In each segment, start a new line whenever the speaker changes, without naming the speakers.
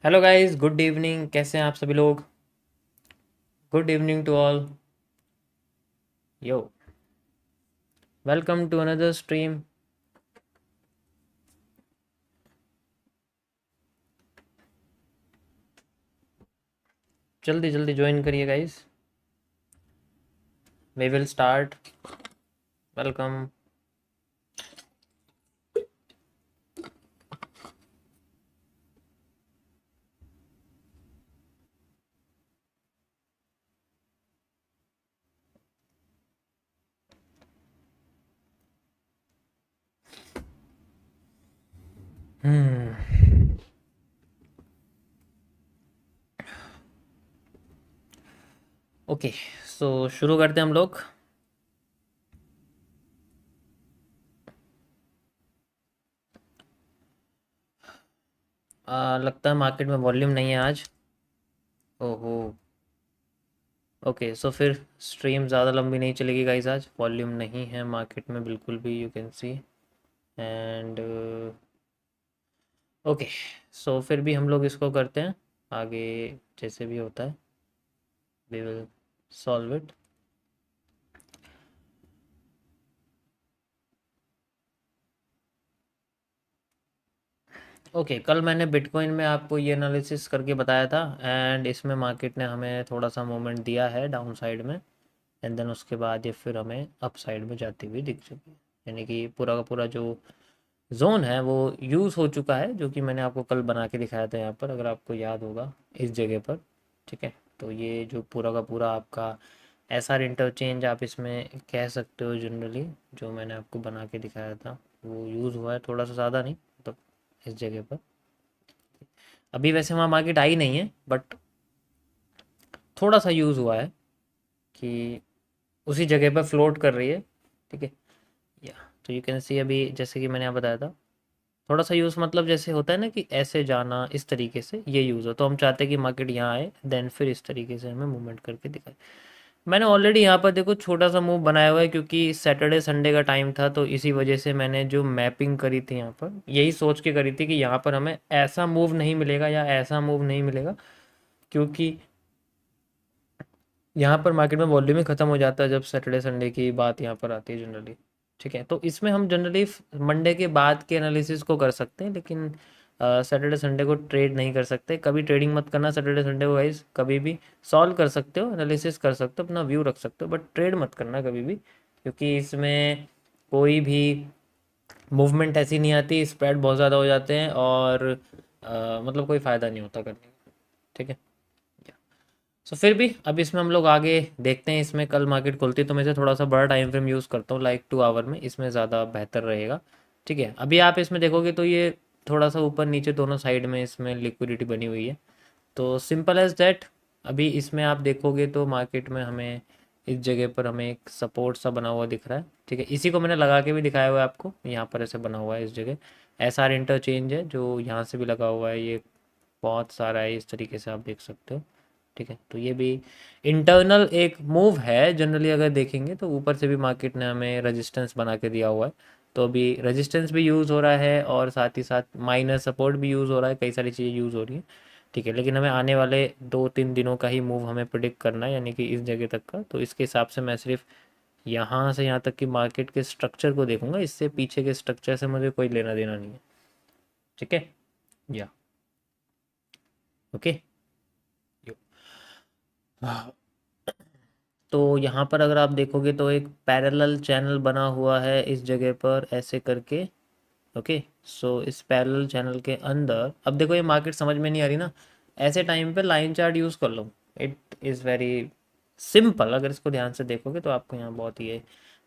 Hello guys, good evening. कैसे हैं आप सभी लोग? Good evening to all. Yo, welcome to another stream. जल्दी जल्दी ज्वाइन करिए guys. We will start. Welcome. Okay, so शुरू करते हैं हम लोग। लगता है मार्केट में वॉल्यूम नहीं है आज। ओहो। ओके, सो फिर स्ट्रीम ज़्यादा लंबी नहीं चलेगी गाइस। आज वॉल्यूम नहीं है मार्केट में बिल्कुल भी, you can see. And okay, so फिर भी हम लोग इसको करते हैं आगे। जैसे भी होता है we will solve it. Okay, कल मैंने बिटकॉइन में आपको ये एनालिसिस करके बताया था एंड इसमें मार्केट ने हमें थोड़ा सा मूवमेंट दिया है डाउन साइड में। एंड देन उसके बाद ये फिर हमें अप साइड में जाती हुई दिख चुकी है। यानी कि पूरा का पूरा जो जोन है वो यूज़ हो चुका है, जो कि मैंने आपको कल बना के दिखाया था यहाँ पर, अगर आपको याद होगा इस जगह पर। ठीक है, तो ये जो पूरा का पूरा आपका एसआर इंटरचेंज आप इसमें कह सकते हो जनरली, जो मैंने आपको बना के दिखाया था वो यूज़ हुआ है थोड़ा सा, ज़्यादा नहीं मतलब इस जगह पर। अभी वैसे वहाँ मार्केट आई नहीं है, बट थोड़ा सा यूज़ हुआ है कि उसी जगह पर फ्लोट कर रही है। ठीक है, या तो यू कैन सी अभी जैसे कि मैंने यहाँ बताया था, थोड़ा सा यूज़ मतलब जैसे होता है ना कि ऐसे जाना, इस तरीके से ये यूज़ हो। तो हम चाहते हैं कि मार्केट यहाँ आए, देन फिर इस तरीके से हमें मूवमेंट करके दिखाए। मैंने ऑलरेडी यहाँ पर देखो छोटा सा मूव बनाया हुआ है, क्योंकि सैटरडे संडे का टाइम था, तो इसी वजह से मैंने जो मैपिंग करी थी यहाँ पर, यही सोच के करी थी कि यहाँ पर हमें ऐसा मूव नहीं मिलेगा या ऐसा मूव नहीं मिलेगा, क्योंकि यहाँ पर मार्केट में वॉल्यूम ही खत्म हो जाता है जब सैटरडे संडे की बात यहाँ पर आती है जनरली। ठीक है, तो इसमें हम जनरली मंडे के बाद के एनालिसिस को कर सकते हैं, लेकिन सैटरडे संडे को ट्रेड नहीं कर सकते। कभी ट्रेडिंग मत करना सैटरडे संडे को गाइस। कभी भी सॉल्व कर सकते हो, एनालिसिस कर सकते हो, अपना व्यू रख सकते हो, बट ट्रेड मत करना कभी भी, क्योंकि इसमें कोई भी मूवमेंट ऐसी नहीं आती, स्प्रेड बहुत ज़्यादा हो जाते हैं और मतलब कोई फ़ायदा नहीं होता करने का। ठीक है, सो फिर भी अब इसमें हम लोग आगे देखते हैं। इसमें कल मार्केट खुलती है तो मैं इसे थोड़ा सा बड़ा टाइम फ्रेम यूज़ करता हूँ, लाइक 2 आवर में, इसमें ज़्यादा बेहतर रहेगा। ठीक है, अभी आप इसमें देखोगे तो ये थोड़ा सा ऊपर नीचे दोनों साइड में इसमें लिक्विडिटी बनी हुई है। तो सिंपल एज दैट, अभी इसमें आप देखोगे तो मार्केट में हमें इस जगह पर हमें एक सपोर्ट सा बना हुआ दिख रहा है। ठीक है, इसी को मैंने लगा के भी दिखाया हुआ है आपको, यहाँ पर ऐसे बना हुआ है इस जगह। एस आर इंटरचेंज है जो यहाँ से भी लगा हुआ है, ये बहुत सारा है, इस तरीके से आप देख सकते हो। ठीक है, तो ये भी इंटरनल एक मूव है जनरली, अगर देखेंगे तो ऊपर से भी मार्केट ने हमें रेजिस्टेंस बना के दिया हुआ है। तो अभी रेजिस्टेंस भी यूज़ हो रहा है और साथ ही साथ माइनर सपोर्ट भी यूज़ हो रहा है, कई सारी चीज़ें यूज़ हो रही हैं। ठीक है, लेकिन हमें आने वाले 2-3 दिनों का ही मूव हमें प्रिडिक्ट करना है, यानी कि इस जगह तक का। तो इसके हिसाब से मैं सिर्फ यहाँ से यहाँ तक की मार्केट के स्ट्रक्चर को देखूंगा, इससे पीछे के स्ट्रक्चर से मुझे कोई लेना देना नहीं है। ठीक है, या ओके। तो यहाँ पर अगर आप देखोगे तो एक पैरेलल चैनल बना हुआ है इस जगह पर ऐसे करके। ओके, सो इस पैरेलल चैनल के अंदर अब देखो, ये मार्केट समझ में नहीं आ रही ना, ऐसे टाइम पे लाइन चार्ट यूज़ कर लो। इट इज़ वेरी सिंपल, अगर इसको ध्यान से देखोगे तो आपको यहाँ बहुत ही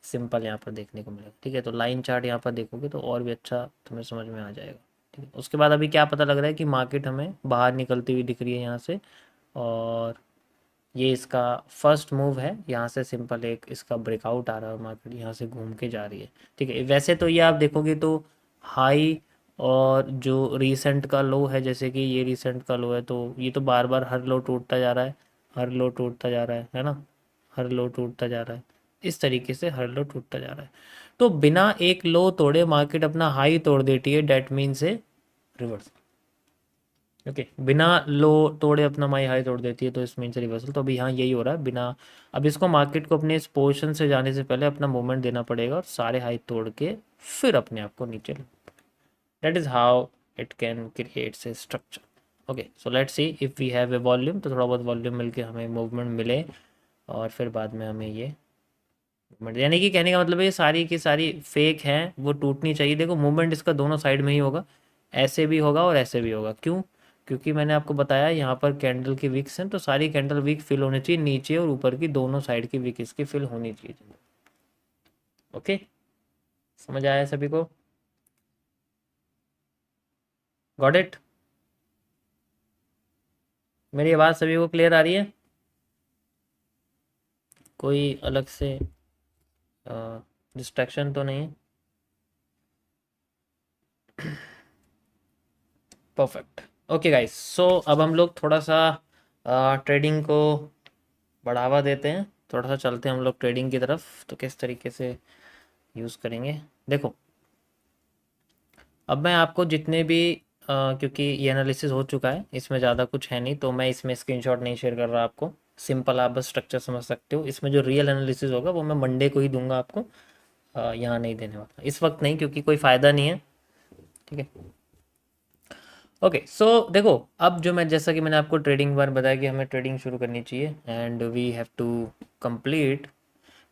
सिंपल यहाँ पर देखने को मिलेगा। ठीक है, तो लाइन चार्ट यहाँ पर देखोगे तो और भी अच्छा तुम्हें समझ में आ जाएगा। ठीक है, उसके बाद अभी क्या पता लग रहा है कि मार्केट हमें बाहर निकलती हुई दिख रही है यहाँ से, और ये इसका फर्स्ट मूव है। यहाँ से सिंपल एक इसका ब्रेकआउट आ रहा है, मार्केट यहाँ से घूम के जा रही है। ठीक है, वैसे तो ये आप देखोगे तो हाई और जो रीसेंट का लो है, जैसे कि ये रीसेंट का लो है, तो ये तो बार बार हर लो टूटता जा रहा है, हर लो टूटता जा रहा है ना, हर लो टूटता जा रहा है, इस तरीके से हर लो टूटता जा रहा है। तो बिना एक लो तोड़े मार्केट अपना हाई तोड़ देती है, डेट मीन से रिवर्स। ओके, बिना लो तोड़े अपना माई हाई तोड़ देती है, तो इस मीन से रिवर्सल। तो अभी यहाँ यही हो रहा है बिना, अब इसको मार्केट को अपने इस पोजीशन से जाने से पहले अपना मूवमेंट देना पड़ेगा और सारे हाई तोड़ के फिर अपने आप को नीचे। That is how it can creates a structure. Okay, so let's see if we have a volume, तो थोड़ा बहुत वॉल्यूम मिलके हमें मूवमेंट मिले और फिर बाद में हमें ये मूवमेंट, यानी कि कहने का मतलब है ये सारी की सारी फेक हैं, वो टूटनी चाहिए। देखो मूवमेंट इसका दोनों साइड में ही होगा, ऐसे भी होगा और ऐसे भी होगा। क्यों? क्योंकि मैंने आपको बताया यहाँ पर कैंडल की विक्स हैं, तो सारी कैंडल विक फिल होनी चाहिए, नीचे और ऊपर की दोनों साइड की विक इसकी फिल होनी चाहिए। ओके, समझ आया सभी को? Got it? मेरी आवाज़ सभी को क्लियर आ रही है? कोई अलग से डिस्ट्रैक्शन तो नहीं है? परफेक्ट। ओके गाइस, सो अब हम लोग थोड़ा सा ट्रेडिंग को बढ़ावा देते हैं, थोड़ा सा चलते हैं हम लोग ट्रेडिंग की तरफ। तो किस तरीके से यूज़ करेंगे, देखो अब मैं आपको जितने भी क्योंकि ये एनालिसिस हो चुका है, इसमें ज़्यादा कुछ है नहीं, तो मैं इसमें स्क्रीनशॉट नहीं शेयर कर रहा आपको। सिंपल आप बस स्ट्रक्चर समझ सकते हो। इसमें जो रियल एनालिसिस होगा वो मैं मंडे को ही दूंगा आपको, यहाँ नहीं देने वाला इस वक्त नहीं, क्योंकि कोई फ़ायदा नहीं है। ठीक है, ओके। सो देखो, अब जो मैं जैसा कि मैंने आपको ट्रेडिंग बार बताया कि हमें ट्रेडिंग शुरू करनी चाहिए and we have to complete.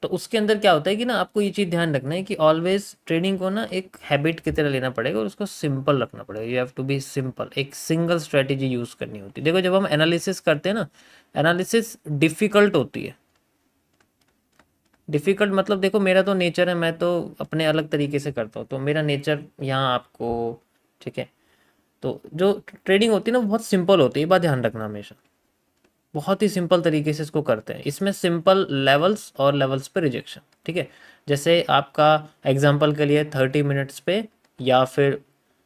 तो उसके अंदर क्या होता है कि ना, आपको ये चीज़ ध्यान रखना है कि ऑलवेज ट्रेडिंग को ना एक हैबिट की तरह लेना पड़ेगा और उसको सिंपल रखना पड़ेगा। You have to be simple, एक सिंगल स्ट्रेटेजी यूज़ करनी होती है। देखो जब हम एनालिसिस करते हैं ना, एनालिसिस डिफ़िकल्ट होती है। डिफ़िकल्ट मतलब देखो, मेरा तो नेचर है, मैं तो अपने अलग तरीके से करता हूँ, तो मेरा नेचर यहाँ आपको, ठीक है। तो जो ट्रेडिंग होती है ना, बहुत सिंपल होती है, ये बात ध्यान रखना हमेशा। बहुत ही सिंपल तरीके से इसको करते हैं। इसमें सिंपल लेवल्स और लेवल्स पे रिजेक्शन, ठीक है। जैसे आपका एग्जांपल के लिए 30 मिनट्स पे या फिर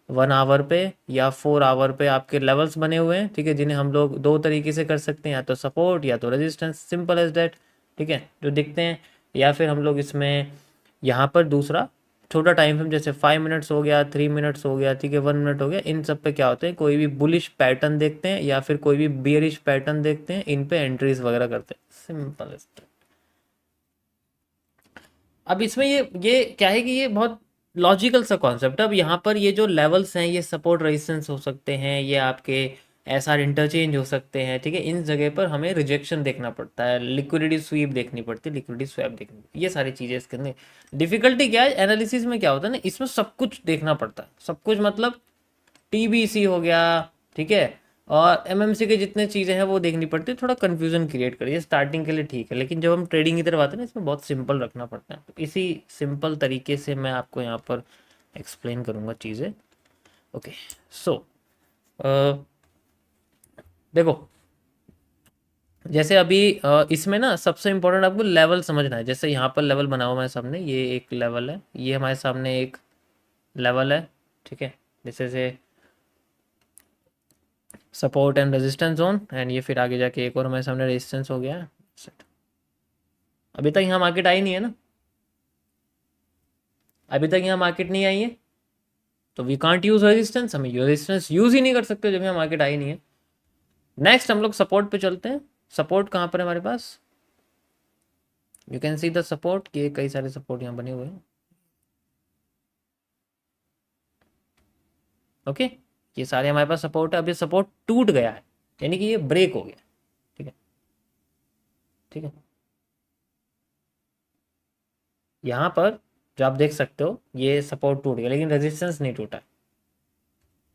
1 आवर पे या 4 आवर पे आपके लेवल्स बने हुए हैं, ठीक है, जिन्हें हम लोग दो तरीके से कर सकते हैं, या तो सपोर्ट या तो रेजिस्टेंस, सिंपल एज दैट, ठीक है, जो दिखते हैं। या फिर हम लोग इसमें यहाँ पर दूसरा छोटा टाइम फ्रेम, जैसे 5 मिनट्स हो गया, 3 मिनट्स हो गया, ठीक है, 1 मिनट हो गया, इन सब पे क्या होते हैं, कोई भी बुलिश पैटर्न देखते हैं या फिर कोई भी बियरिश पैटर्न देखते हैं, इन पे एंट्रीज वगैरह करते हैं। सिंपल। अब इसमें ये क्या है कि ये बहुत लॉजिकल सा कॉन्सेप्ट है। अब यहाँ पर ये जो लेवल्स हैं, ये सपोर्ट रेजिस्टेंस हो सकते हैं, ये आपके एसआर इंटरचेंज हो सकते हैं, ठीक है। इन जगह पर हमें रिजेक्शन देखना पड़ता है, लिक्विडिटी स्वीप देखनी पड़ती है, लिक्विडिटी स्वैप देखनी पड़ती है, ये सारी चीज़ें इसके अंदर। डिफिकल्टी क्या है एनालिसिस में, क्या होता है ना, इसमें सब कुछ देखना पड़ता है, सब कुछ मतलब टीबीसी हो गया, ठीक है, और एमएमसी के जितने चीज़ें हैं वो देखनी पड़ती है। थोड़ा कन्फ्यूजन क्रिएट करिए स्टार्टिंग के लिए, ठीक है, लेकिन जब हम ट्रेडिंग की तरफ आते हैं ना, इसमें बहुत सिंपल रखना पड़ता है। तो इसी सिंपल तरीके से मैं आपको यहाँ पर एक्सप्लेन करूँगा चीज़ें। ओके, सो देखो, जैसे अभी इसमें ना सबसे इम्पोर्टेंट आपको लेवल समझना है। जैसे यहाँ पर लेवल बना हुआ हमारे सामने, ये एक लेवल है, ये हमारे सामने एक लेवल है, ठीक है, जैसे से support and resistance zone, and ये फिर आगे जाके एक और हमारे सामने रेजिस्टेंस हो गया है। अभी तक यहाँ मार्केट आई नहीं है ना, अभी तक यहाँ मार्केट नहीं आई है, तो वी कांट यूज रेजिस्टेंस, हम रेजिस्टेंस यूज ही नहीं कर सकते जब यहाँ मार्केट आई नहीं है। नेक्स्ट हम लोग सपोर्ट पे चलते हैं। सपोर्ट कहाँ पर है हमारे पास, you can see the support, ये कई सारे सपोर्ट यहाँ बने हुए हैं। ओके, ये सारे हमारे पास सपोर्ट है। अब ये सपोर्ट टूट गया है, यानी कि ये ब्रेक हो गया, ठीक है, ठीक है। यहाँ पर जो आप देख सकते हो, ये सपोर्ट टूट गया लेकिन रेजिस्टेंस नहीं टूटा,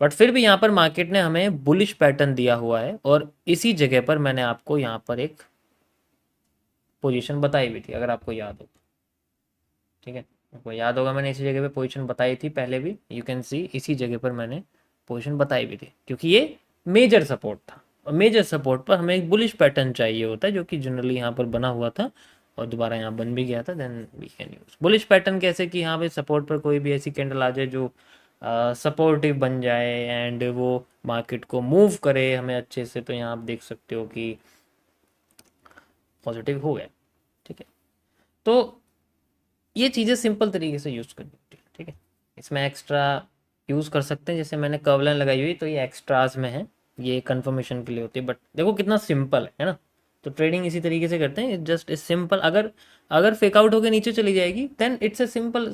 बट फिर भी यहाँ पर मार्केट ने हमें बुलिश पैटर्न दिया हुआ है, और इसी जगह पर मैंने आपको यहाँ पर एक पोजीशन बताई हुई थी, अगर आपको याद हो, ठीक है, आपको याद होगा मैंने इसी जगह पे पोजीशन बताई थी पहले भी। यू कैन सी इसी जगह पर मैंने पोजीशन बताई भी थी, क्योंकि ये मेजर सपोर्ट था, और मेजर सपोर्ट पर हमें एक बुलिश पैटर्न चाहिए होता है, जो कि जनरली यहाँ पर बना हुआ था और दोबारा यहाँ बन भी गया था। Then we can use bullish pattern कैसे, कि हाँ भाई सपोर्ट पर कोई भी ऐसी कैंडल आ जाए जो सपोर्टिव बन जाए एंड वो मार्केट को मूव करे हमें अच्छे से, तो यहाँ आप देख सकते हो कि पॉजिटिव हो गया, ठीक है। तो ये चीज़ें सिंपल तरीके से यूज़ करनी होती है, ठीक है। इसमें एक्स्ट्रा यूज़ कर सकते हैं, जैसे मैंने कर्व लाइन लगाई हुई, तो ये एक्स्ट्राज में है, ये कंफर्मेशन के लिए होती है, बट देखो कितना सिंपल है ना। तो ट्रेडिंग इसी तरीके से करते हैं, जस्ट इज सिंपल। अगर अगर फेक आउट होकर नीचे चली जाएगी देन इट्स ए सिंपल,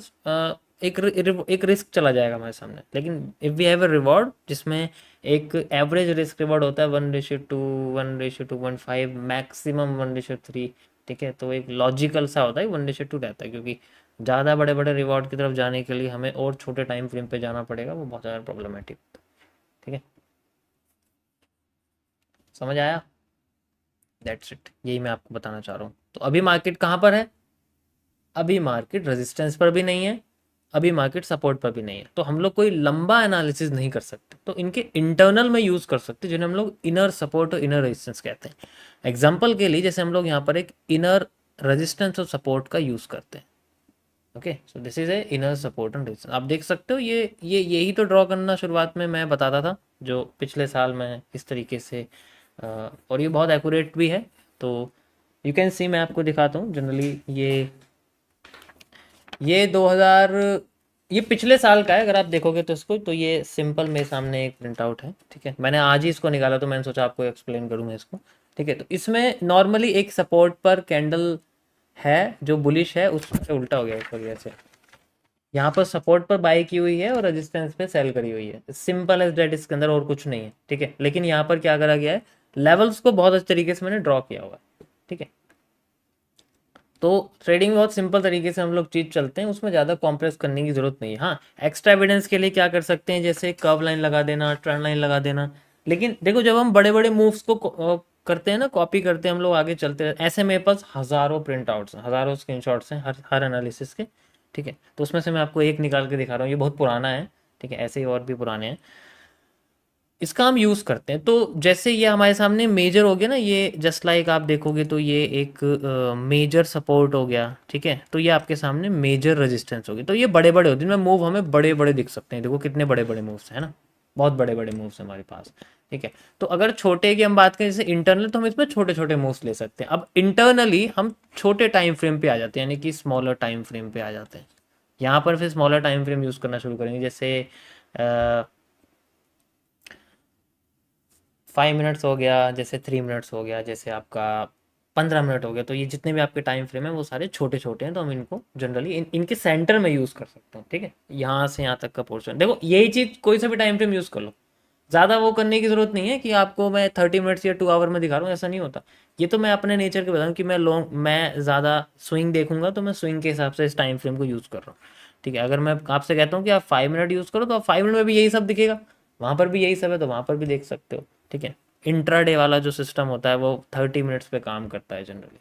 एक रिस्क चला जाएगा हमारे सामने। लेकिन if we have a reward जिसमें एक एवरेज रिस्क रिवॉर्ड होता है 1:2, 1:2.5, मैक्सिमम 1:3, ठीक है, तो एक लॉजिकल सा होता है 1:2 रहता है, क्योंकि ज़्यादा बड़े बड़े रिवॉर्ड की तरफ जाने के लिए हमें और छोटे टाइम फ्रेम पे जाना पड़ेगा, वो बहुत ज़्यादा प्रॉब्लमेटिक। ठीक है, समझ आया? दैट्स इट, यही मैं आपको बताना चाह रहा हूँ। तो अभी मार्केट कहाँ पर है? अभी मार्केट रेजिस्टेंस पर भी नहीं है, अभी मार्केट सपोर्ट पर भी नहीं है। तो हम लोग कोई लंबा एनालिसिस नहीं कर सकते, तो इनके इंटरनल में यूज़ कर सकते हैं, जिन्हें हम लोग इनर सपोर्ट और इनर रेजिस्टेंस कहते हैं। एग्जाम्पल के लिए जैसे हम लोग यहाँ पर एक इनर रेजिस्टेंस और सपोर्ट का यूज़ करते हैं। Okay, so this is a inner support and resistance. आप देख सकते हो ये यही तो ड्रॉ करना शुरुआत में मैं बताता था, जो पिछले साल मैं इस तरीके से और ये बहुत एक्यूरेट भी है। तो यू कैन सी, मैं आपको दिखाता हूँ जनरली। ये 2000, ये पिछले साल का है, अगर आप देखोगे तो इसको, तो ये सिंपल मेरे सामने एक प्रिंट आउट है। ठीक है, मैंने आज ही इसको निकाला, तो मैंने सोचा आपको एक्सप्लेन करूँ मैं इसको। ठीक है, तो इसमें नॉर्मली एक सपोर्ट पर कैंडल है जो बुलिश है, उससे उल्टा हो गया इस वजह से। यहाँ पर सपोर्ट पर बाई की हुई है और रेजिस्टेंस पे सेल करी हुई है, सिंपल एज डेट, इसके अंदर और कुछ नहीं है। ठीक है, लेकिन यहाँ पर क्या करा गया है, लेवल्स को बहुत अच्छे तरीके से मैंने ड्रॉ किया हुआ है। ठीक है, तो ट्रेडिंग बहुत सिंपल तरीके से हम लोग चीज चलते हैं, उसमें ज़्यादा कॉम्प्रेस करने की जरूरत नहीं है। हाँ, एक्स्ट्रा एविडेंस के लिए क्या कर सकते हैं, जैसे कर्व लाइन लगा देना, ट्रेंड लाइन लगा देना। लेकिन देखो, जब हम बड़े बड़े मूव्स को करते हैं ना, कॉपी करते हैं हम लोग, आगे चलते हैं, ऐसे मेरे पास हज़ारों प्रिंट आउट्स हैं, हज़ारों स्क्रीनशॉट्स हैं हर एनालिसिस के। ठीक है, तो उसमें से मैं आपको एक निकाल के दिखा रहा हूँ, ये बहुत पुराना है। ठीक है, ऐसे ही और भी पुराने हैं, इसका हम यूज़ करते हैं। तो जैसे ये हमारे सामने मेजर हो गया ना, ये जस्ट लाइक आप देखोगे तो ये एक मेजर सपोर्ट हो गया। ठीक है, तो ये आपके सामने मेजर रेजिस्टेंस होगी। तो ये बड़े बड़े होते हैं, इनमें मूव हमें बड़े बड़े दिख सकते हैं। देखो कितने बड़े बड़े मूव्स हैं ना, बहुत बड़े बड़े मूव्स हैं हमारे पास। ठीक है, तो अगर छोटे की हम बात करें जैसे इंटरनल, तो हम इसमें छोटे छोटे मूव्स ले सकते हैं। अब इंटरनली हम छोटे टाइम फ्रेम पे आ जाते हैं, यानी कि स्मॉलर टाइम फ्रेम पे आ जाते हैं। यहाँ पर फिर स्मॉलर टाइम फ्रेम यूज़ करना शुरू करेंगे, जैसे 5 मिनट्स हो गया, जैसे 3 मिनट्स हो गया, जैसे आपका 15 मिनट हो गया। तो ये जितने भी आपके टाइम फ्रेम है वो सारे छोटे छोटे हैं, तो हम इनको जनरली इनके सेंटर में यूज़ कर सकते हैं। ठीक है, यहाँ से यहाँ तक का पोर्शन, देखो यही चीज़ कोई सा भी टाइम फ्रेम यूज़ कर लो, ज़्यादा वो करने की ज़रूरत नहीं है कि आपको मैं 30 मिनट्स या 2 आवर में दिखा रहा हूँ, ऐसा नहीं होता। ये तो मैं अपने नेचर के बता रहा हूँ कि मैं ज़्यादा स्विंग देखूंगा, तो मैं स्विंग के हिसाब से इस टाइम फ्रेम को यूज़ कर रहा हूँ। ठीक है, अगर मैं आपसे कहता हूँ कि आप 5 मिनट यूज़ करो, तो आप 5 मिनट में भी यही सब दिखेगा, वहाँ पर भी यही सब है, तो वहाँ पर भी देख सकते हो। ठीक है, इंट्राडे वाला जो सिस्टम होता है वो 30 मिनट्स पे काम करता है जनरली।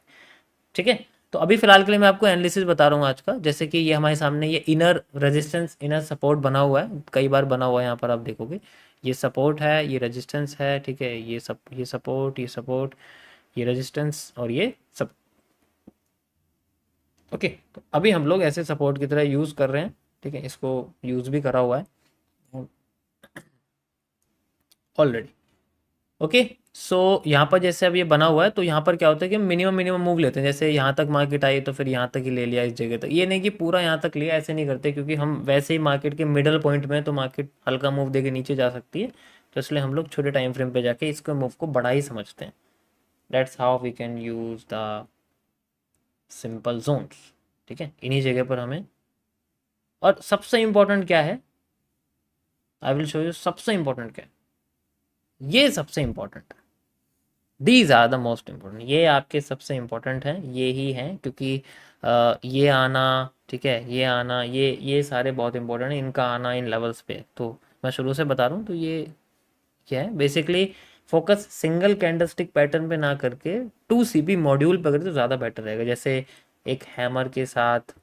ठीक है, तो अभी फिलहाल के लिए मैं आपको एनालिसिस बता रहा हूँ आज का। जैसे कि ये हमारे सामने ये इनर रेजिस्टेंस, इनर सपोर्ट बना हुआ है, कई बार बना हुआ है, यहाँ पर आप देखोगे ये सपोर्ट है, ये रेजिस्टेंस है। ठीक है, ये सपोर्ट, ये सपोर्ट, ये रेजिस्टेंस और ये सब। ओके, तो अभी हम लोग ऐसे सपोर्ट की तरह यूज़ कर रहे हैं। ठीक है, इसको यूज़ भी करा हुआ है ऑलरेडी। ओके, सो यहाँ पर जैसे अब ये बना हुआ है, तो यहाँ पर क्या होता है कि मिनिमम मिनिमम मूव लेते हैं। जैसे यहाँ तक मार्केट आई तो फिर यहाँ तक ही ले लिया, इस जगह तक, ये नहीं कि पूरा यहाँ तक लिया, ऐसे नहीं करते, क्योंकि हम वैसे ही मार्केट के मिडल पॉइंट में, तो मार्केट हल्का मूव देके नीचे जा सकती है, तो इसलिए हम लोग छोटे टाइम फ्रेम पे जाके इसको मूव को बड़ा ही समझते हैं। That's how we can use the simple zones. ठीक है, इन्हीं जगह पर हमें, और सबसे इंपॉर्टेंट क्या है, आई विल शो यू सबसे इंपॉर्टेंट क्या है, ये सबसे important, these are the most important, ये आपके सबसे इम्पोर्टेंट हैं, ये ही हैं, क्योंकि ये आना, ठीक है, ये आना, ये सारे बहुत इंपॉर्टेंट है, इनका आना इन लेवल्स पे। तो मैं शुरू से बता रहा हूँ, तो ये क्या है, basically focus single candlestick pattern पे ना करके 2 CP मॉड्यूल पे करें तो ज़्यादा बेटर रहेगा। जैसे एक हैमर के साथ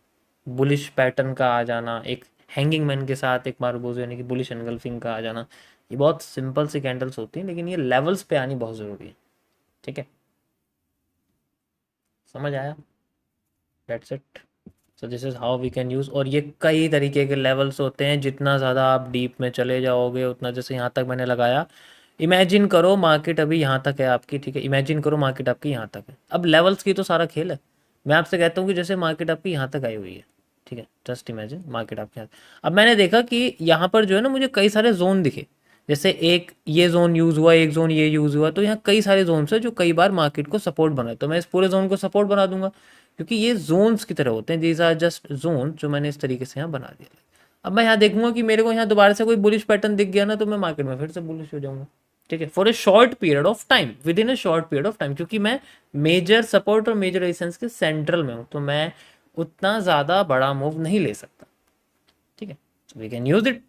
बुलिश पैटर्न का आ जाना, एक हैंगिंग मैन के साथ एक मार्बोज यानी कि बुलिश एनगल्फिंग का आ जाना, ये बहुत सिंपल सी कैंडल्स होती हैं, लेकिन ये लेवल्स पे आनी बहुत ज़रूरी है। ठीक है, समझ आया? That's it. So this is how we can use, और ये कई तरीके के लेवल्स होते हैं, जितना ज़्यादा आप डीप में चले जाओगे उतना, जैसे यहाँ तक मैंने लगाया, इमेजिन करो मार्केट अभी यहाँ तक है आपकी। ठीक है, इमेजिन करो मार्केट आपकी यहाँ तक है, अब लेवल्स की तो सारा खेल है। मैं आपसे कहता हूँ कि जैसे मार्केट आपकी यहाँ तक आई हुई है, ठीक है, जस्ट इमेजिन मार्केट आपके यहाँ, अब मैंने देखा कि यहाँ पर जो है ना, मुझे कई सारे जोन दिखे, जैसे एक ये जोन यूज़ हुआ, एक जोन ये यूज़ हुआ, तो यहाँ कई सारे जोन्स है जो कई बार मार्केट को सपोर्ट बनाए, तो मैं इस पूरे जोन को सपोर्ट बना दूंगा, क्योंकि ये जोन्स की तरह होते हैं, दीज आर जस्ट जोन जो मैंने इस तरीके से यहाँ बना दिया। अब मैं यहाँ देखूंगा कि मेरे को यहाँ दोबारा से कोई बुलिश पैटर्न दिख गया ना, तो मैं मार्केट में फिर से बुलिश हो जाऊंगा, ठीक है, for a short period of time, with in A short period of time, क्योंकि मैं मेजर सपोर्ट और मेजर रेजिस्टेंस के सेंट्रल में हूँ, तो मैं उतना ज़्यादा बड़ा मूव नहीं ले सकता, ठीक है। We can use it,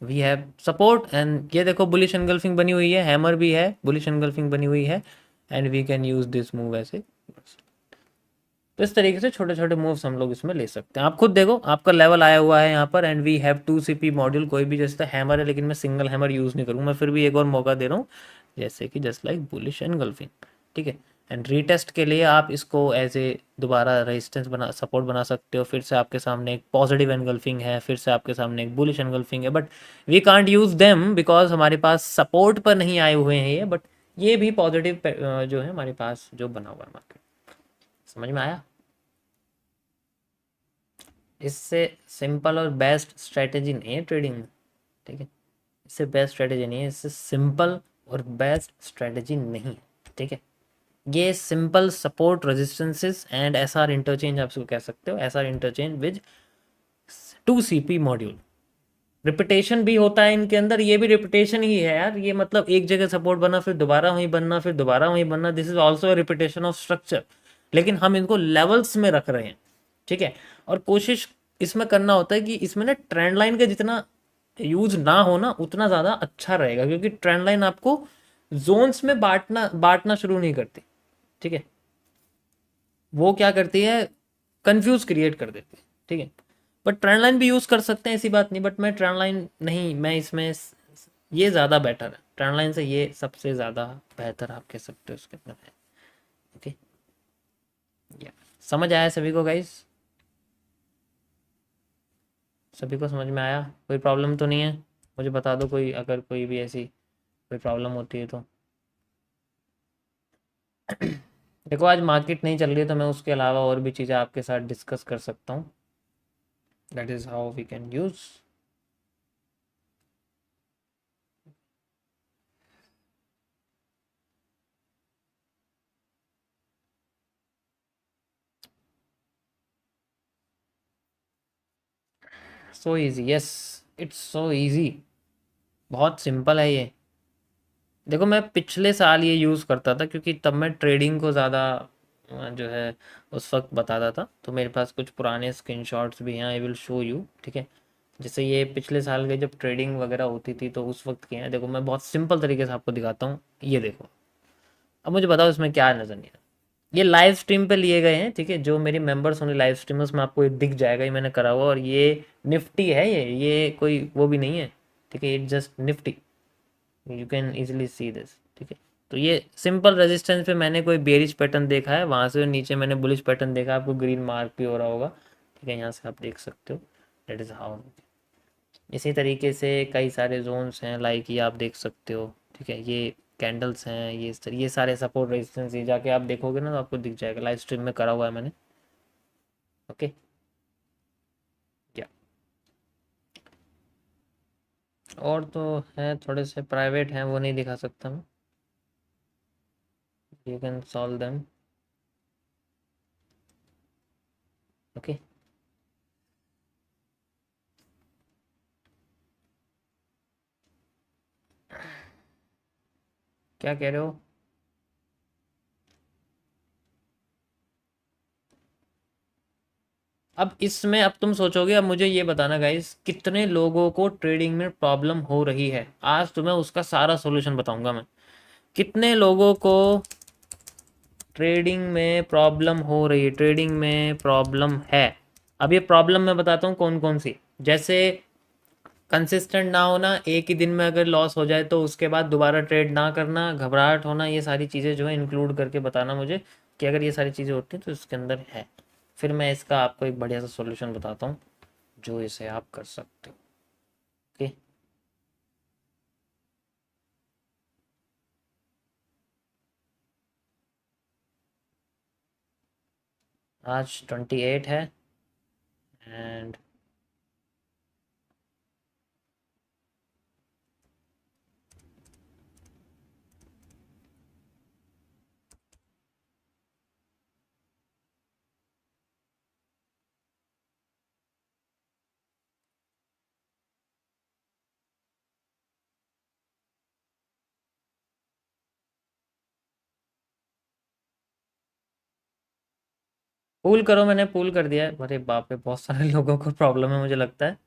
we have support, and ये देखो बुलिश एनगल्फिंग बनी हुई है, हैमर भी है, बुलिश एनगल्फिंग बनी हुई है, and we can use this move ऐसे। तो इस तरीके से छोटे छोटे मूव्स हम लोग इसमें ले सकते हैं। आप खुद देखो, आपका लेवल आया हुआ है यहाँ पर, and we have 2 CP module, कोई भी जैसे हैमर है, लेकिन मैं सिंगल हैमर यूज़ नहीं करूँगा, मैं फिर भी एक और मौका दे रहा हूँ, जैसे कि जस्ट लाइक बुलिश एनगल्फिंग, ठीक है। एंड रीटेस्ट के लिए आप इसको एज ए दोबारा रेजिस्टेंस बना, सपोर्ट बना सकते हो, फिर से आपके सामने एक पॉजिटिव एनगल्फिंग है, फिर से आपके सामने एक बुलिश एनगल्फिंग है, but we can't use them because हमारे पास सपोर्ट पर नहीं आए हुए हैं ये, बट ये भी पॉजिटिव जो है हमारे पास जो बना हुआ है मार्केट। समझ में आया? इससे सिंपल और बेस्ट स्ट्रेटेजी नहीं है ट्रेडिंग में, ठीक है, इससे बेस्ट स्ट्रेटेजी नहीं है, इससे सिंपल और बेस्ट स्ट्रेटेजी नहीं है, ठीक है। ये simple support resistances and SR interchange आप इसको कह सकते हो, SR interchange with 2 CP module. Repetition भी होता है इनके अंदर, ये भी रिपीटेशन ही है यार, ये मतलब एक जगह सपोर्ट बना, फिर दोबारा वहीं बनना, फिर दोबारा वहीं बनना, this is also repetition of structure, लेकिन हम इनको लेवल्स में रख रहे हैं, ठीक है। और कोशिश इसमें करना होता है कि इसमें ना ट्रेंड लाइन का जितना यूज ना हो ना, उतना ज़्यादा अच्छा रहेगा, क्योंकि ट्रेंड लाइन आपको जोन्स में बांटना बांटना शुरू नहीं करती, ठीक है, वो क्या करती है, कंफ्यूज क्रिएट कर देती है, ठीक है। बट ट्रेंड लाइन भी यूज़ कर सकते हैं, ऐसी बात नहीं, बट मैं ट्रेंड लाइन नहीं, मैं इसमें ये ज़्यादा बेटर है, ट्रेंड लाइन से ये सबसे ज़्यादा बेहतर आप कह सकते हो उसके अंदर है, ओके। या समझ आया सभी को गाइस? सभी को समझ में आया? कोई प्रॉब्लम तो नहीं है? मुझे बता दो कोई, अगर कोई भी ऐसी कोई प्रॉब्लम होती है तो। देखो आज मार्केट नहीं चल रही है, तो मैं उसके अलावा और भी चीज़ें आपके साथ डिस्कस कर सकता हूँ, that is how we can use. So easy, yes, it's so easy, बहुत सिंपल है ये। देखो मैं पिछले साल ये यूज़ करता था, क्योंकि तब मैं ट्रेडिंग को ज़्यादा जो है उस वक्त बताता था, तो मेरे पास कुछ पुराने स्क्रीनशॉट्स भी हैं, आई विल शो यू, ठीक है। जैसे ये पिछले साल के जब ट्रेडिंग वगैरह होती थी, तो उस वक्त के हैं, देखो मैं बहुत सिंपल तरीके से आपको दिखाता हूँ, ये देखो। अब मुझे बताओ इसमें क्या नज़र नहीं आ रहा। ये लाइव स्ट्रीम पे लिए गए हैं, ठीक है, जो मेरी मेंबर्स होंगे लाइव स्ट्रीमर्स में, आपको ये दिख जाएगा, ये मैंने करा हुआ, और ये निफ्टी है, ये कोई वो भी नहीं है, ठीक है, it just Nifty, you can easily see this, ठीक है। तो ये सिंपल रेजिस्टेंस पे मैंने कोई बेरिश पैटर्न देखा है, वहाँ से नीचे मैंने बुलिश पैटर्न देखा, आपको ग्रीन मार्क भी हो रहा होगा, ठीक है, यहाँ से आप देख सकते हो, दैट इज़ हाउ। इसी तरीके से कई सारे जोन्स हैं, लाइक ये आप देख सकते हो, ठीक है, ये कैंडल्स हैं, ये सारे सपोर्ट रेजिस्टेंस, ये जाके आप देखोगे ना तो आपको दिख जाएगा, लाइव स्ट्रीम में करा हुआ है मैंने, ओके। क्या और तो है, थोड़े से प्राइवेट हैं, वो नहीं दिखा सकता मैं, you can solve them, okay. क्या कह रहे हो? अब इसमें अब तुम सोचोगे, अब मुझे ये बताना गाइस, कितने लोगों को ट्रेडिंग में प्रॉब्लम हो रही है, आज तुम्हें उसका सारा सॉल्यूशन बताऊंगा मैं। कितने लोगों को ट्रेडिंग में प्रॉब्लम हो रही है, ट्रेडिंग में प्रॉब्लम है। अब ये प्रॉब्लम मैं बताता हूँ कौन कौन सी, जैसे कंसिस्टेंट ना होना, एक ही दिन में अगर लॉस हो जाए तो उसके बाद दोबारा ट्रेड ना करना, घबराहट होना, ये सारी चीज़ें जो है इंक्लूड करके बताना मुझे, कि अगर ये सारी चीज़ें होती हैं तो इसके अंदर है। फिर मैं इसका आपको एक बढ़िया सा सॉल्यूशन बताता हूँ, जो इसे आप कर सकते हो, ओके। आज 28 है, एंड पूल करो, मैंने पूल कर दिया है। अरे बाप रे, बहुत सारे लोगों को प्रॉब्लम है मुझे लगता है।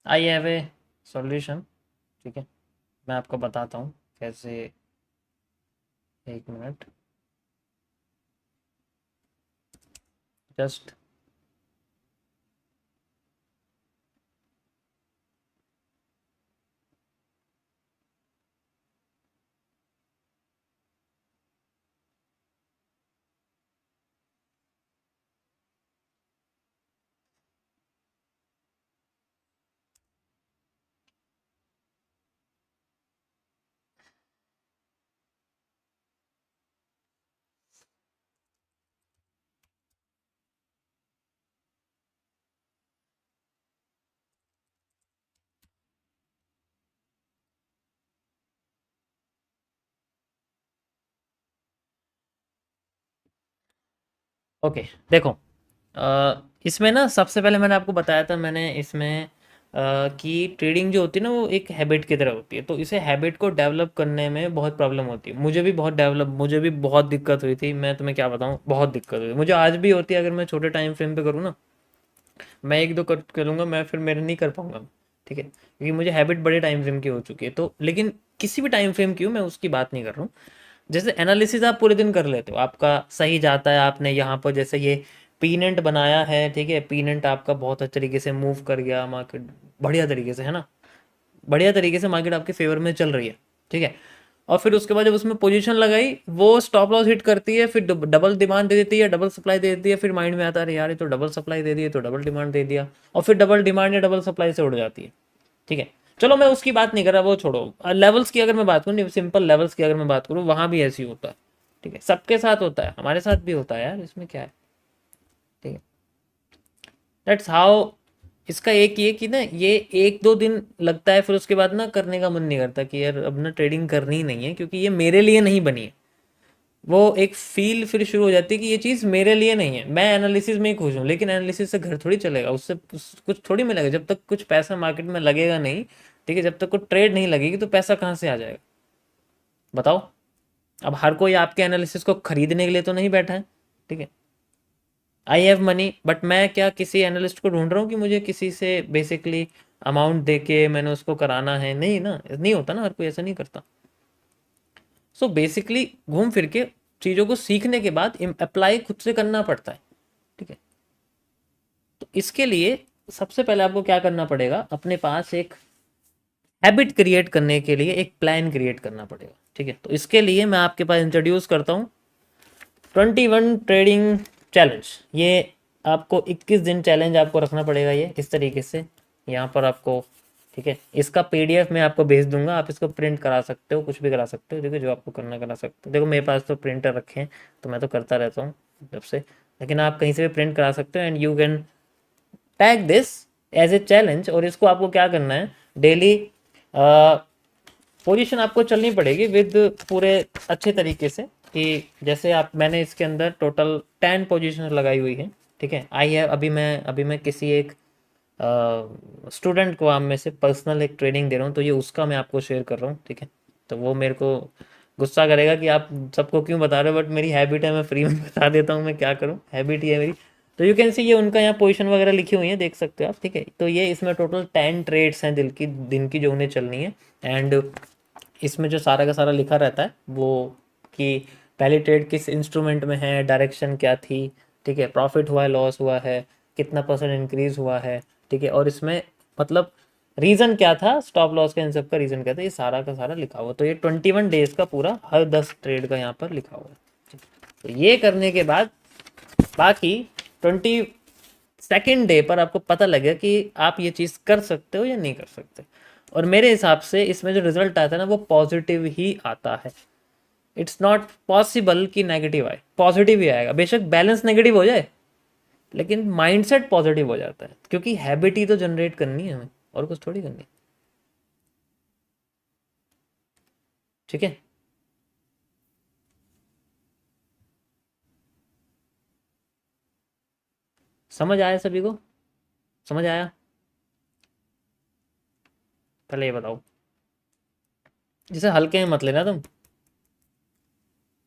I have a solution. ठीक है, मैं आपको बताता हूँ कैसे। एक मिनट, जस्ट। ओके, देखो, इसमें ना सबसे पहले मैंने आपको बताया था, मैंने इसमें कि ट्रेडिंग जो होती है ना वो एक हैबिट की तरह होती है, तो इसे हैबिट को डेवलप करने में बहुत प्रॉब्लम होती है। मुझे भी बहुत दिक्कत हुई थी, मैं तुम्हें क्या बताऊँ, बहुत दिक्कत हुई मुझे, आज भी होती है। अगर मैं छोटे टाइम फ्रेम पे करूँ ना, मैं एक दो करूँगा, मैं फिर मेरे नहीं कर पाऊंगा। ठीक है, क्योंकि मुझे हैबिट बड़े टाइम फ्रेम की हो चुकी है। तो लेकिन किसी भी टाइम फ्रेम की हो, मैं उसकी बात नहीं कर रहा हूँ। जैसे एनालिसिस आप पूरे दिन कर लेते हो, आपका सही जाता है, आपने यहाँ पर जैसे ये पीनेंट बनाया है, ठीक है, पीनेंट आपका बहुत अच्छे तरीके से मूव कर गया मार्केट, बढ़िया तरीके से, है ना, बढ़िया तरीके से मार्केट आपके फेवर में चल रही है। ठीक है, और फिर उसके बाद जब उसमें पोजीशन लगाई, वो स्टॉप लॉस हिट करती है, फिर डबल डिमांड दे देती है, डबल सप्लाई दे देती है, फिर माइंड में आता है अरे यार ये तो डबल सप्लाई दे दी है, तो डबल डिमांड दे दिया, और फिर डबल डिमांड या डबल सप्लाई से उड़ जाती है। ठीक है, चलो मैं उसकी बात नहीं कर रहा, वो छोड़ो। लेवल्स की अगर मैं बात करूँ, सिंपल लेवल्स की अगर मैं बात करूँ, वहां भी ऐसे ही होता है। ठीक है, सबके साथ होता है, हमारे साथ भी होता है यार, इसमें क्या है। ठीक है, दैट्स हाउ। इसका एक ये कि ना, ये एक दो दिन लगता है, फिर उसके बाद ना करने का मन नहीं करता कि यार अब ना ट्रेडिंग करनी ही नहीं है, क्योंकि ये मेरे लिए नहीं बनी है। वो एक फील फिर शुरू हो जाती है कि ये चीज़ मेरे लिए नहीं है, मैं एनालिसिस में ही खुश हूँ, लेकिन एनालिसिस से घर थोड़ी चलेगा, उससे कुछ थोड़ी मिलेगा जब तक कुछ पैसा मार्केट में लगेगा नहीं। ठीक है, जब तक कोई ट्रेड नहीं लगेगी तो पैसा कहाँ से आ जाएगा, बताओ। अब हर कोई आपके एनालिसिस को खरीदने के लिए तो नहीं बैठा है। ठीक है, आई हैव मनी, बट मैं क्या किसी एनालिस्ट को ढूंढ रहा हूँ कि मुझे किसी से बेसिकली अमाउंट दे के मैंने उसको कराना है, नहीं ना, नहीं होता ना, हर कोई ऐसा नहीं करता। सो बेसिकली घूम फिर के चीज़ों को सीखने के बाद अप्लाई खुद से करना पड़ता है। ठीक है, तो इसके लिए सबसे पहले आपको क्या करना पड़ेगा, अपने पास एक हैबिट क्रिएट करने के लिए एक प्लान क्रिएट करना पड़ेगा। ठीक है, तो इसके लिए मैं आपके पास इंट्रोड्यूस करता हूँ 21 ट्रेडिंग चैलेंज। ये आपको 21 दिन चैलेंज आपको रखना पड़ेगा, ये इस तरीके से यहाँ पर आपको। ठीक है, इसका पीडीएफ मैं आपको भेज दूंगा, आप इसको प्रिंट करा सकते हो, कुछ भी करा सकते हो, देखो जो आपको करना करा सकते हो। देखो मेरे पास तो प्रिंटर रखे हैं, तो मैं तो करता रहता हूँ जब से, लेकिन आप कहीं से भी प्रिंट करा सकते हो। And you can tag this as a challenge, और इसको आपको क्या करना है, डेली पोजीशन आपको चलनी पड़ेगी विद पूरे अच्छे तरीके से, कि जैसे आप, मैंने इसके अंदर टोटल 10 पोजीशन लगाई हुई है। ठीक है, आई है, अभी मैं किसी एक स्टूडेंट को आप में से पर्सनल एक ट्रेनिंग दे रहा हूँ, तो ये उसका मैं आपको शेयर कर रहा हूँ। ठीक है, तो वो मेरे को गुस्सा करेगा कि आप सबको क्यों बता रहे हो, बट मेरी हैबिट है, मैं फ्री में बता देता हूँ, मैं क्या करूँ, हैबिट ही है मेरी। तो यू कैन सी, ये उनका यहाँ पोजीशन वगैरह लिखी हुई है, देख सकते हो आप। ठीक है, तो ये इसमें टोटल 10 ट्रेड्स हैं दिन की जो उन्हें चलनी है। एंड इसमें जो सारा का सारा लिखा रहता है वो, कि पहली ट्रेड किस इंस्ट्रूमेंट में है, डायरेक्शन क्या थी, ठीक है, प्रॉफिट हुआ है, लॉस हुआ है, कितना परसेंट इंक्रीज हुआ है। ठीक है, और इसमें मतलब रीज़न क्या था, स्टॉप लॉस का, इन सब का रीज़न क्या था, ये सारा का सारा लिखा हुआ। तो ये 21 डेज का पूरा हर 10 ट्रेड का यहाँ पर लिखा हुआ है। तो ये करने के बाद बाकी 22nd डे पर आपको पता लगेगा कि आप ये चीज़ कर सकते हो या नहीं कर सकते। और मेरे हिसाब से इसमें जो रिजल्ट आता है ना, वो पॉजिटिव ही आता है। इट्स नॉट पॉसिबल कि नेगेटिव आए, पॉजिटिव ही आएगा। बेशक बैलेंस नेगेटिव हो जाए, लेकिन माइंडसेट पॉजिटिव हो जाता है, क्योंकि हैबिट ही तो जनरेट करनी है हमें, और कुछ थोड़ी करनी है। ठीक है। समझ आया सभी को? समझ आया? पहले ये बताओ, जैसे हल्के में मत लेना तुम,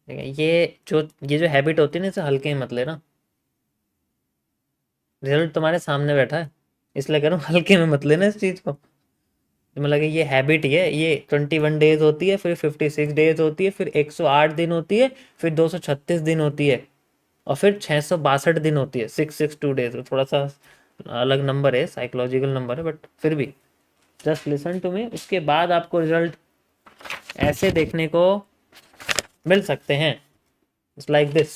ठीक है? ये जो हैबिट होती है ना, इसे हल्के में मत लेना। रिजल्ट तुम्हारे सामने बैठा है, इसलिए कह रहा हूँ हल्के में मत लेना इस चीज़ को। तो मतलब कि ये हैबिट ही है, ये 21 डेज होती है, फिर 56 डेज होती है, फिर 108 दिन होती है, फिर 236 दिन होती है, और फिर 662 दिन होती है। 662 डेज, थोड़ा सा अलग नंबर है, साइकोलॉजिकल नंबर है, बट फिर भी जस्ट लिसन टू मी। उसके बाद आपको रिजल्ट ऐसे देखने को मिल सकते हैं, इट्स लाइक दिस,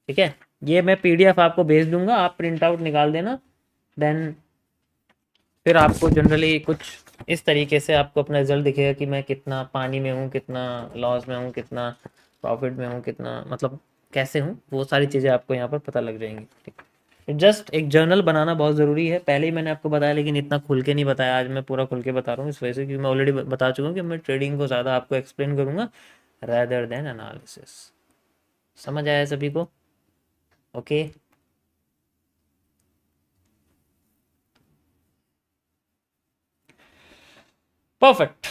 ठीक है? ये मैं पीडीएफ आपको भेज दूंगा, आप प्रिंट आउट निकाल देना। देन फिर आपको जनरली कुछ इस तरीके से आपको अपना रिजल्ट दिखेगा कि मैं कितना पानी में हूँ, कितना लॉस में हूँ, कितना प्रॉफिट में हूँ, कितना मतलब कैसे हूँ, वो सारी चीज़ें आपको यहाँ पर पता लग जाएंगी, ठीक? जस्ट एक जर्नल बनाना बहुत ज़रूरी है। पहले ही मैंने आपको बताया, लेकिन इतना खुल के नहीं बताया, आज मैं पूरा खुल के बता रहा हूँ इस वजह से, क्योंकि मैं ऑलरेडी बता चुका हूँ कि मैं ट्रेडिंग को ज़्यादा आपको एक्सप्लेन करूँगा रैदर देन एनालिसिस। समझ आया सभी को? ओके। परफेक्ट।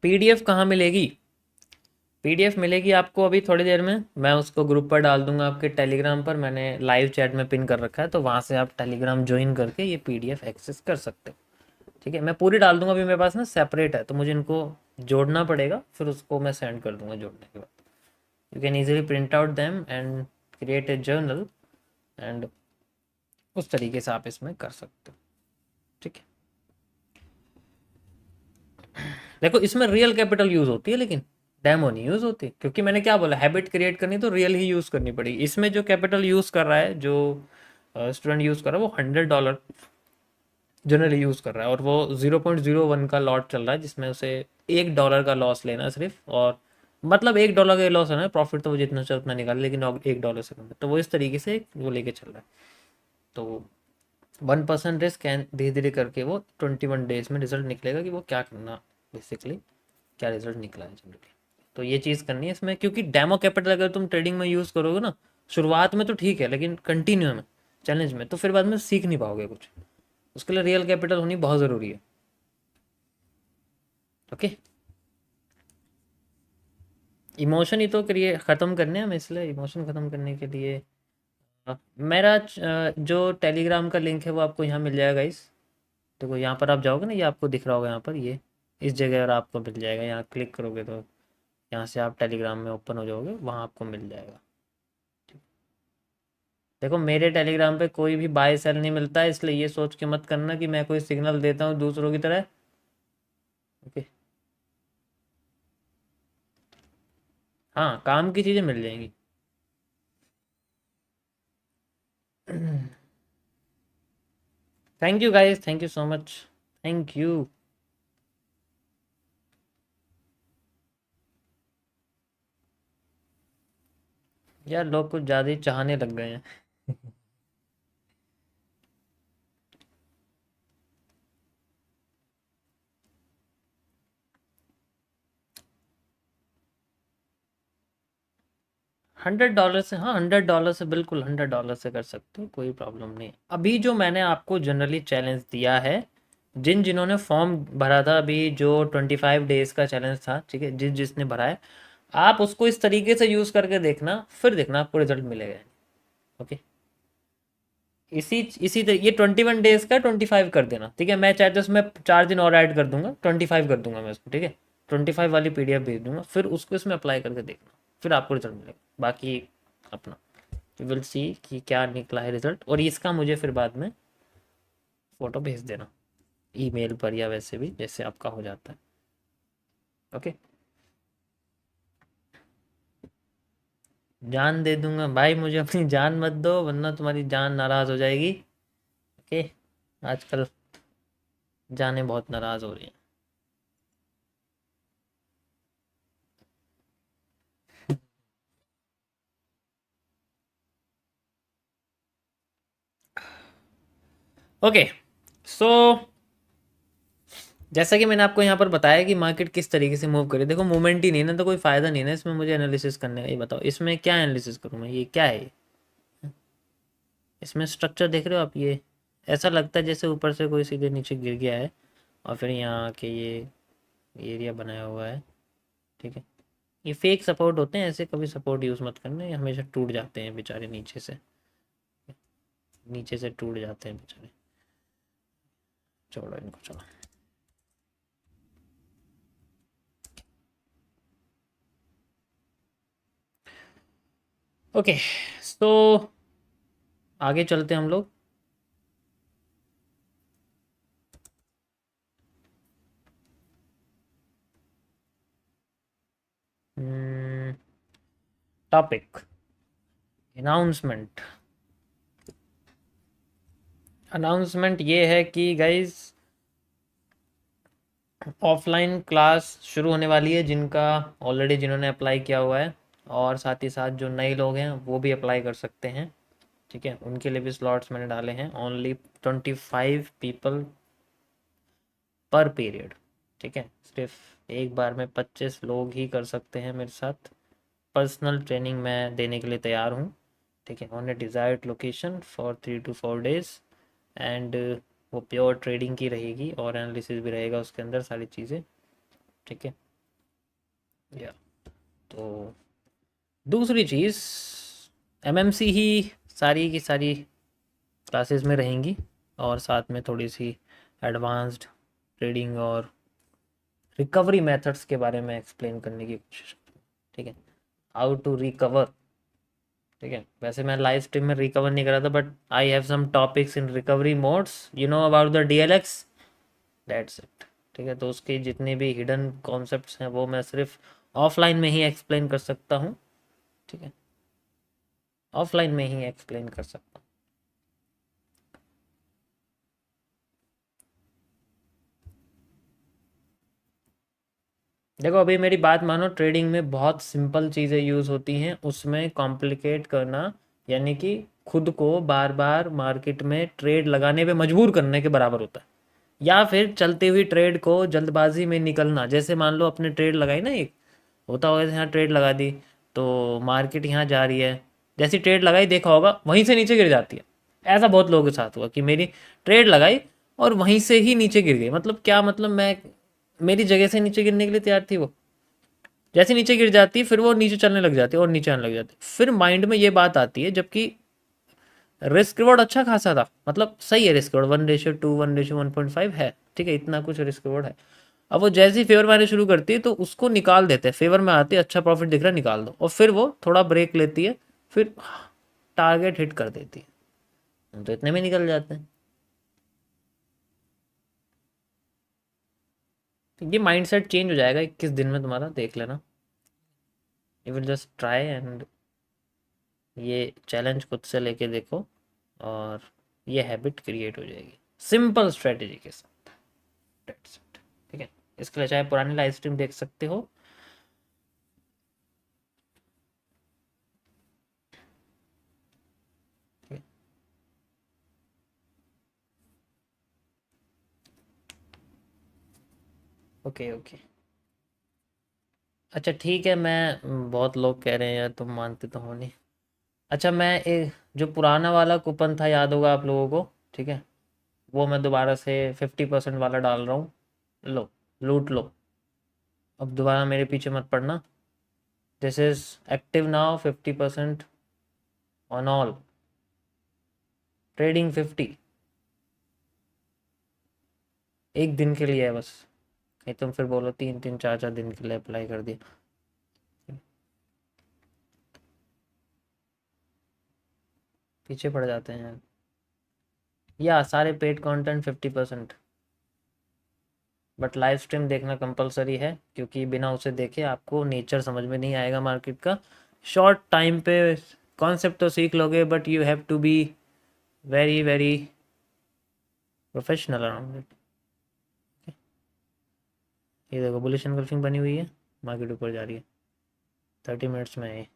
पीडीएफ कहाँ मिलेगी? पीडीएफ मिलेगी आपको अभी थोड़ी देर में, मैं उसको ग्रुप पर डाल दूंगा आपके टेलीग्राम पर, मैंने लाइव चैट में पिन कर रखा है, तो वहाँ से आप टेलीग्राम ज्वाइन करके ये पीडीएफ एक्सेस कर सकते हो, ठीक है? मैं पूरी डाल दूंगा, अभी मेरे पास ना सेपरेट है, तो मुझे इनको जोड़ना पड़ेगा, फिर उसको मैं सेंड कर दूंगा जोड़ने के बाद। You can easily print out them and create a journal, and उस तरीके से आप इसमें कर सकते हो, ठीक है? देखो, इसमें रियल कैपिटल यूज होती है, लेकिन डेमो नहीं यूज होती, क्योंकि मैंने क्या बोला, हैबिट क्रिएट करनी तो रियल ही यूज करनी पड़ेगी। इसमें जो कैपिटल यूज कर रहा है, जो स्टूडेंट यूज कर रहा है, वो $100 जनरली यूज कर रहा है, और वो 0.01 का लॉट चल रहा है, जिसमें उसे $1 का लॉस लेना है सिर्फ, और मतलब $1 का लॉस है ना, प्रॉफिट तो वो जितना चाहे उतना निकाले, लेकिन $1 से कम है, तो वो इस तरीके से वो लेके चल रहा है। तो 1% रिस्क, धीरे धीरे करके वो 21 डेज में रिजल्ट निकलेगा कि वो क्या करना, बेसिकली क्या रिजल्ट निकला है जनरली। तो ये चीज़ करनी है इसमें, क्योंकि डेमो कैपिटल अगर तुम ट्रेडिंग में यूज़ करोगे ना, शुरुआत में तो ठीक है, लेकिन कंटिन्यू में, चैलेंज में, तो फिर बाद में सीख नहीं पाओगे कुछ। उसके लिए रियल कैपिटल होनी बहुत ज़रूरी है। ओके। इमोशन ही तो क्रिएट ख़त्म करने हैं हमें, इसलिए इमोशन ख़त्म करने के लिए मेरा जो टेलीग्राम का लिंक है वो आपको यहाँ मिल जाएगा इस, देखो यहाँ पर आप जाओगे ना, ये आपको दिख रहा होगा यहाँ पर, ये इस जगह और आपको मिल जाएगा, यहाँ क्लिक करोगे तो यहाँ से आप टेलीग्राम में ओपन हो जाओगे, वहाँ आपको मिल जाएगा। देखो, मेरे टेलीग्राम पे कोई भी बाय सेल नहीं मिलता है, इसलिए ये सोच के मत करना कि मैं कोई सिग्नल देता हूँ दूसरों की तरह। ओके। हाँ, काम की चीज़ें मिल जाएंगी। Thank you guys, thank you so much, thank you. यार, लोग कुछ ज़्यादा ही चाहने लग गए हैं। $100 से, हाँ, $100 से, बिल्कुल $100 से कर सकते हो, कोई प्रॉब्लम नहीं। अभी जो मैंने आपको जनरली चैलेंज दिया है, जिन्होंने फॉर्म भरा था अभी, जो 25 डेज का चैलेंज था, ठीक है, जिसने भरा है, आप उसको इस तरीके से यूज़ करके देखना, फिर देखना आपको रिजल्ट मिलेगा। ओके। इसी तरह ये 21 डेज का 25 कर देना, ठीक है? मैं चाहे तो उसमें 4 दिन और ऐड कर दूंगा, 25 कर दूंगा मैं उसको, ठीक है? 25 वाली पीडीएफ भेज दूंगा, फिर उसको इसमें अप्लाई करके देखना, फिर आपको रिजल्ट मिलेगा। बाकी अपना विल सी कि क्या निकला है रिजल्ट, और इसका मुझे फिर बाद में फ़ोटो भेज देना, ईमेल पर या वैसे भी जैसे आपका हो जाता है। ओके, जान दे दूंगा भाई, मुझे अपनी जान मत दो वरना तुम्हारी जान नाराज हो जाएगी। ओके, आजकल जानें बहुत नाराज हो रही हैं। ओके, सो जैसा कि मैंने आपको यहाँ पर बताया कि मार्केट किस तरीके से मूव करे। देखो मूवमेंट ही नहीं है ना, तो कोई फायदा नहीं है ना इसमें मुझे एनालिसिस करने का। ये बताओ इसमें क्या एनालिसिस करूँ मैं, ये क्या है ये? इसमें स्ट्रक्चर देख रहे हो आप, ये ऐसा लगता है जैसे ऊपर से कोई सीधे नीचे गिर गया है और फिर यहाँ आके ये एरिया बनाया हुआ है। ठीक है, ये फेक सपोर्ट होते हैं, ऐसे कभी सपोर्ट यूज़ मत करना, ये हमेशा टूट जाते हैं बेचारे नीचे से, नीचे से टूट जाते हैं बेचारे। छोड़ो इनको, चलो। ओके, सो आगे चलते हैं हम लोग। Topic announcement. अनाउंसमेंट ये है कि गाइज ऑफलाइन क्लास शुरू होने वाली है, जिनका ऑलरेडी जिन्होंने अप्लाई किया हुआ है और साथ ही साथ जो नए लोग हैं वो भी अप्लाई कर सकते हैं। ठीक है, उनके लिए भी स्लॉट्स मैंने डाले हैं। ओनली 25 पीपल पर पीरियड। ठीक है, सिर्फ एक बार में 25 लोग ही कर सकते हैं मेरे साथ। पर्सनल ट्रेनिंग मैं देने के लिए तैयार हूँ। ठीक है, on A desired location for 3 to 4 days and वो प्योर ट्रेडिंग की रहेगी और एनालिसिस भी रहेगा उसके अंदर, सारी चीज़ें। ठीक है, या तो दूसरी चीज़, एमएमसी ही सारी की सारी क्लासेस में रहेंगी और साथ में थोड़ी सी एडवांस्ड ट्रेडिंग और रिकवरी मेथड्स के बारे में एक्सप्लेन करने की कोशिश। ठीक है, हाउ टू रिकवर। ठीक है, वैसे मैं लाइव स्ट्रीम में रिकवर नहीं कर रहा था, but I have some topics in recovery modes, you know about the DLX, that's it. ठीक है, तो उसके जितने भी हिडन कॉन्सेप्ट्स हैं वो मैं सिर्फ ऑफलाइन में ही एक्सप्लेन कर सकता हूँ। ठीक है, ऑफलाइन में ही एक्सप्लेन कर सकता हूँ। देखो अभी मेरी बात मानो, ट्रेडिंग में बहुत सिंपल चीज़ें यूज़ होती हैं, उसमें कॉम्प्लिकेट करना यानी कि खुद को बार बार मार्केट में ट्रेड लगाने पे मजबूर करने के बराबर होता है। या फिर चलती हुई ट्रेड को जल्दबाजी में निकलना, जैसे मान लो अपने ट्रेड लगाई ना, एक होता होगा यहाँ ट्रेड लगा दी तो मार्केट यहाँ जा रही है, जैसी ट्रेड लगाई देखा होगा वहीं से नीचे गिर जाती है। ऐसा बहुत लोगों के साथ हुआ कि मेरी ट्रेड लगाई और वहीं से ही नीचे गिर गई। मतलब क्या मतलब, मैं मेरी जगह से नीचे गिरने के लिए तैयार थी वो, जैसे नीचे गिर जाती फिर वो नीचे चलने लग जाती और नीचे आने लग जाती। फिर माइंड में ये बात आती है, जबकि रिस्क रिवॉर्ड अच्छा खासा था, मतलब सही है रिस्क रिवॉर्ड, 1:2 1:1.5 है। ठीक है, इतना कुछ रिस्क रिवॉर्ड है। अब वो जैसे ही फेवर में आने शुरू करती है तो उसको निकाल देते हैं, फेवर में आती है, अच्छा प्रॉफिट दिख रहा है निकाल दो, और फिर वो थोड़ा ब्रेक लेती है, फिर टारगेट हिट कर देती है, हम तो इतने में निकल जाते हैं। तो ये माइंडसेट चेंज हो जाएगा 21 दिन में तुम्हारा, देख लेना। You will just try and ये चैलेंज खुद से लेके देखो और ये हैबिट क्रिएट हो जाएगी सिंपल स्ट्रेटेजी के साथ। That's it। ठीक है, इसके लिए चाहे पुरानी लाइव स्ट्रीम देख सकते हो। ओके ओके, अच्छा ठीक है, मैं बहुत लोग कह रहे हैं यार, तुम मानते तो हो नहीं। अच्छा, मैं एक जो पुराना वाला कूपन था याद होगा आप लोगों को, ठीक है, वो मैं दोबारा से 50% वाला डाल रहा हूँ। लो, लूट लो, अब दोबारा मेरे पीछे मत पड़ना। This is active now, 50% on all, trading 50, एक दिन के लिए है बस। नहीं तुम फिर बोलो 3 3 4 4 दिन के लिए अप्लाई कर दिया। पीछे पड़ जाते हैं यार, या सारे paid content 50%। But live stream देखना कंपलसरी है, क्योंकि बिना उसे देखे आपको नेचर समझ में नहीं आएगा मार्केट का। शॉर्ट टाइम पे कॉन्सेप्ट तो सीख लोगे, but you have to be very very professional around it. ये देखो बुलिश एनगल्फिंग बनी हुई है, मार्केट ऊपर जा रही है 30 मिनट्स में है।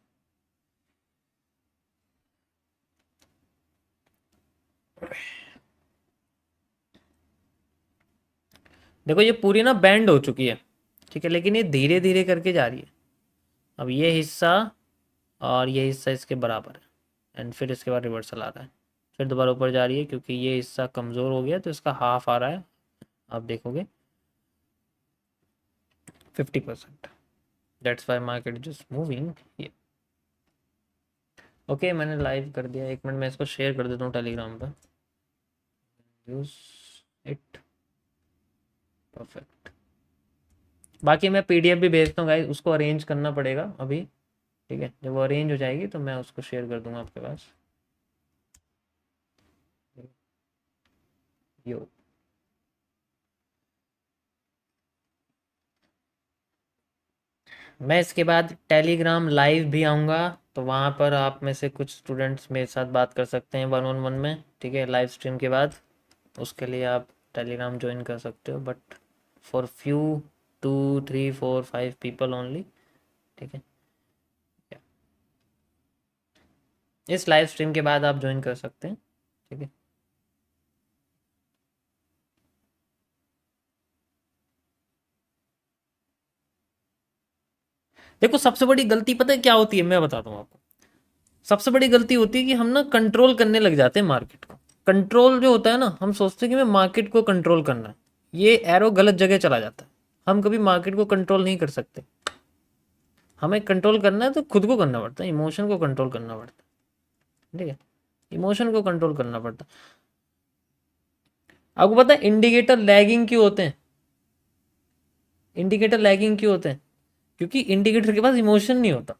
देखो ये पूरी ना बैंड हो चुकी है, ठीक है, लेकिन ये धीरे धीरे करके जा रही है। अब ये हिस्सा और ये हिस्सा इसके बराबर है, एंड फिर इसके बाद रिवर्सल आ रहा है, फिर दोबारा ऊपर जा रही है, क्योंकि ये हिस्सा कमज़ोर हो गया तो इसका हाफ आ रहा है, आप देखोगे 50%। That's why market just moving. Okay मैंने लाइव कर दिया, 1 मिनट में इसको शेयर कर देता हूँ टेलीग्राम पर। Use it, perfect. बाकी मैं पीडीएफ भी भेजता हूँ गाइस, उसको अरेंज करना पड़ेगा अभी, ठीक है, जब वो अरेंज हो जाएगी तो मैं उसको शेयर कर दूंगा आपके पास। यो मैं इसके बाद टेलीग्राम लाइव भी आऊँगा, तो वहाँ पर आप में से कुछ स्टूडेंट्स मेरे साथ बात कर सकते हैं 1-on-1 में, ठीक है, लाइव स्ट्रीम के बाद। उसके लिए आप टेलीग्राम ज्वाइन कर सकते हो, but for few 2 3 4 5 people only, ठीक है। इस लाइव स्ट्रीम के बाद आप ज्वाइन कर सकते हैं, ठीक है। देखो सबसे बड़ी गलती पता है क्या होती है, मैं बताता हूँ आपको। सबसे बड़ी गलती होती है कि हम ना कंट्रोल करने लग जाते हैं मार्केट को। कंट्रोल जो होता है ना, हम सोचते हैं कि मैं मार्केट को कंट्रोल करना है, ये एरो गलत जगह चला जाता है। हम कभी मार्केट को कंट्रोल नहीं कर सकते। हमें कंट्रोल करना है तो खुद को करना पड़ता है, इमोशन को कंट्रोल करना पड़ता है, ठीक है, इमोशन को कंट्रोल करना पड़ता है। आपको पता है इंडिकेटर लैगिंग क्यों होते हैं? इंडिकेटर लैगिंग क्यों होते हैं? क्योंकि इंडिकेटर के पास इमोशन नहीं होता,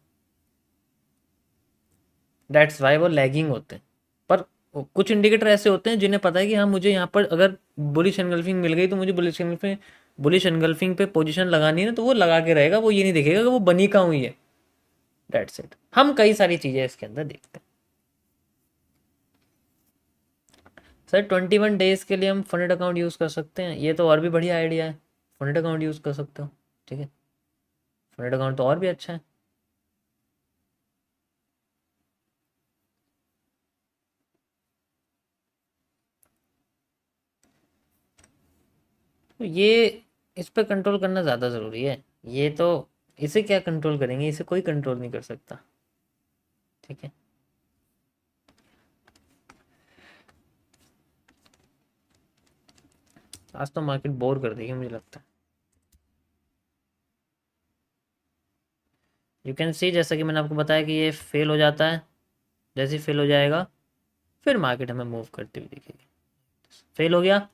दैट्स वाई वो लैगिंग होते हैं। पर कुछ इंडिकेटर ऐसे होते हैं जिन्हें पता है कि हाँ मुझे यहाँ पर अगर बुलिश एनगल्फिंग मिल गई तो मुझे बुलिश एनगल्फिंग पे पोजीशन लगानी है ना, तो वो लगा के रहेगा, वो ये नहीं देखेगा कि वो बनी कहाँ हुई है। That's it. हम कई सारी चीजें इसके अंदर देखते हैं। सर 21 डेज के लिए हम फंडेड अकाउंट यूज कर सकते हैं, ये तो और भी बढ़िया आइडिया है। फंडेड अकाउंट यूज कर सकते हो, ठीक है, फंडेड अकाउंट तो और भी अच्छा है। तो ये इस पर कंट्रोल करना ज़्यादा ज़रूरी है। ये तो इसे क्या कंट्रोल करेंगे, इसे कोई कंट्रोल नहीं कर सकता, ठीक है। आज तो मार्केट बोर कर देगी मुझे लगता है। यू कैन सी, जैसा कि मैंने आपको बताया कि ये फेल हो जाता है, जैसे ही फेल हो जाएगा फिर मार्केट हमें मूव करती हुई दिखेगी। फेल हो गया,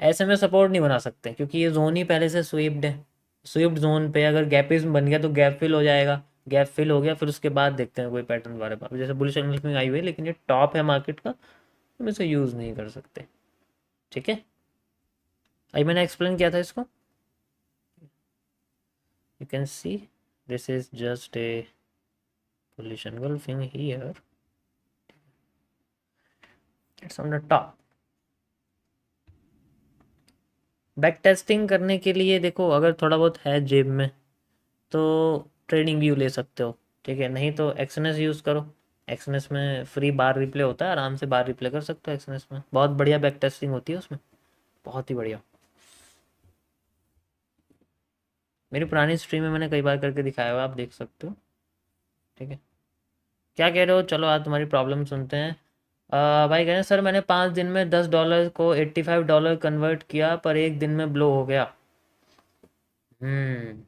ऐसे में सपोर्ट नहीं बना सकते, क्योंकि ये जोन ही पहले से स्वीप्ड है। स्वीप्ड जोन पे अगर गैप बन गया तो गैप फिल हो जाएगा। गैप फिल हो गया फिर उसके बाद देखते हैं कोई पैटर्न दोबारा पर, जैसे बुलिश एंगल्फिंग आई हुई है, लेकिन ये टॉप है मार्केट का, हम इसे यूज़ नहीं कर सकते, ठीक है। अभी मैंने एक्सप्लेन किया था इसको। You can see this is just a bullish engulfing here, it's on the top. Back testing करने के लिए देखो, अगर थोड़ा बहुत है जेब में तो ट्रेडिंग व्यू ले सकते हो, ठीक है, नहीं तो एक्सएनएस यूज़ करो। एक्सएनएस में फ्री बार रिप्ले होता है, आराम से बार रिप्ले कर सकते हो एक्सएनएस में, बहुत बढ़िया बैक टेस्टिंग होती है उसमें, बहुत ही बढ़िया। मेरी पुरानी स्ट्रीम में मैंने कई बार करके दिखाया हुआ, आप देख सकते हो, ठीक है। क्या कह रहे हो, चलो आज तुम्हारी प्रॉब्लम सुनते हैं। भाई कह रहे हैं सर मैंने 5 दिन में $10 को $85 कन्वर्ट किया, पर एक दिन में ब्लो हो गया। हम्म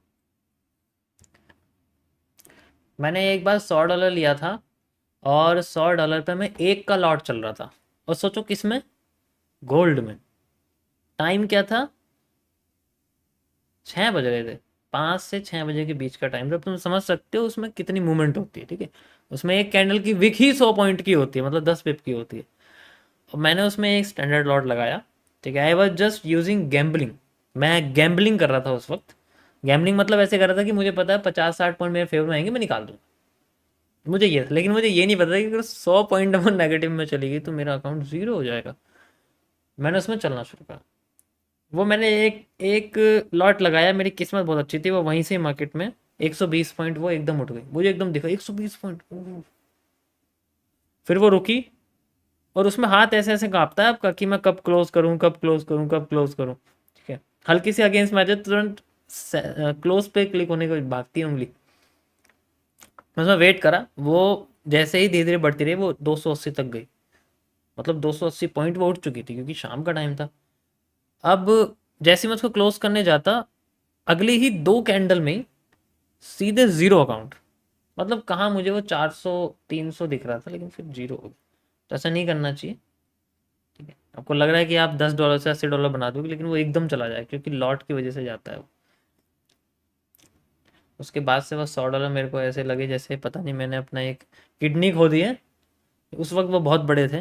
मैंने एक बार $100 लिया था, और $100 पे मैं एक का लॉट चल रहा था, और सोचो किस में, गोल्ड में। टाइम क्या था, 6 बज रहे थे, 5 से 6 बजे के बीच का टाइम था। तुम समझ सकते हो उसमें कितनी मूवमेंट होती है, ठीक है। उसमें एक कैंडल की विक ही 100 पॉइंट की होती है, मतलब 10 पिप की होती है। और मैंने उसमें एक स्टैंडर्ड लॉट लगाया, ठीक है, I was just using gambling, मैं गैम्बलिंग कर रहा था उस वक्त। गैम्बलिंग मतलब ऐसे कर रहा था कि मुझे पता है 50-60 पॉइंट मेरे फेवर में आएंगे, मैं निकाल दूँ। मुझे ये था, लेकिन मुझे ये नहीं पता था कि अगर 100 पॉइंट अगर नेगेटिव में चली गई तो मेरा अकाउंट ज़ीरो हो जाएगा। मैंने उसमें चलना शुरू करा। वो मैंने एक एक लॉट लगाया, मेरी किस्मत बहुत अच्छी थी, वो वहीं से मार्केट में 120 पॉइंट वो एकदम उठ गई, मुझे एकदम दिखा 120 पॉइंट। फिर वो रुकी, और उसमें हाथ ऐसे ऐसे कांपता है आपका कि मैं कब क्लोज करूं, कब क्लोज करूं, कब क्लोज करूं। ठीक है, हल्की सी अगेंस्ट मैच है, तुरंत क्लोज पे क्लिक होने को भागती है उंगली। मैं उसमें वेट करा, वो जैसे ही धीरे धीरे बढ़ती रही वो 280 तक गई। मतलब 280 पॉइंट वो उठ चुकी थी, क्योंकि शाम का टाइम था। अब जैसे मैं उसको क्लोज करने जाता, अगली ही 2 कैंडल में ही सीधे जीरो अकाउंट। मतलब कहाँ मुझे वो 400-300 दिख रहा था, लेकिन फिर जीरो हो गया। तो ऐसा नहीं करना चाहिए। ठीक है, आपको लग रहा है कि आप $10 से $80 बना दोगे, लेकिन वो एकदम चला जाए, क्योंकि लॉट की वजह से जाता है वो। उसके बाद से बस $100 मेरे को ऐसे लगे जैसे पता नहीं मैंने अपना एक किडनी खो दी है। उस वक्त वो बहुत बड़े थे,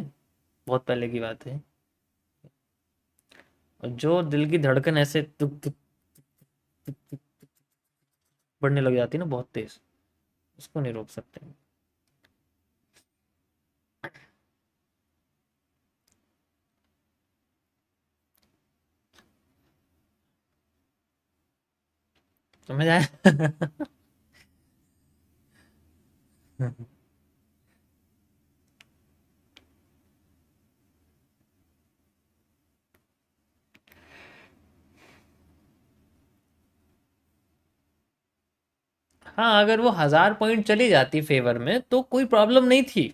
बहुत पहले की बात है। और जो दिल की धड़कन ऐसे तुक तुक तुक तुक बढ़ने लग जाती है ना, बहुत तेज, उसको नहीं रोक सकते। समझ आया? हाँ, अगर वो 1000 पॉइंट चली जाती फेवर में तो कोई प्रॉब्लम नहीं थी।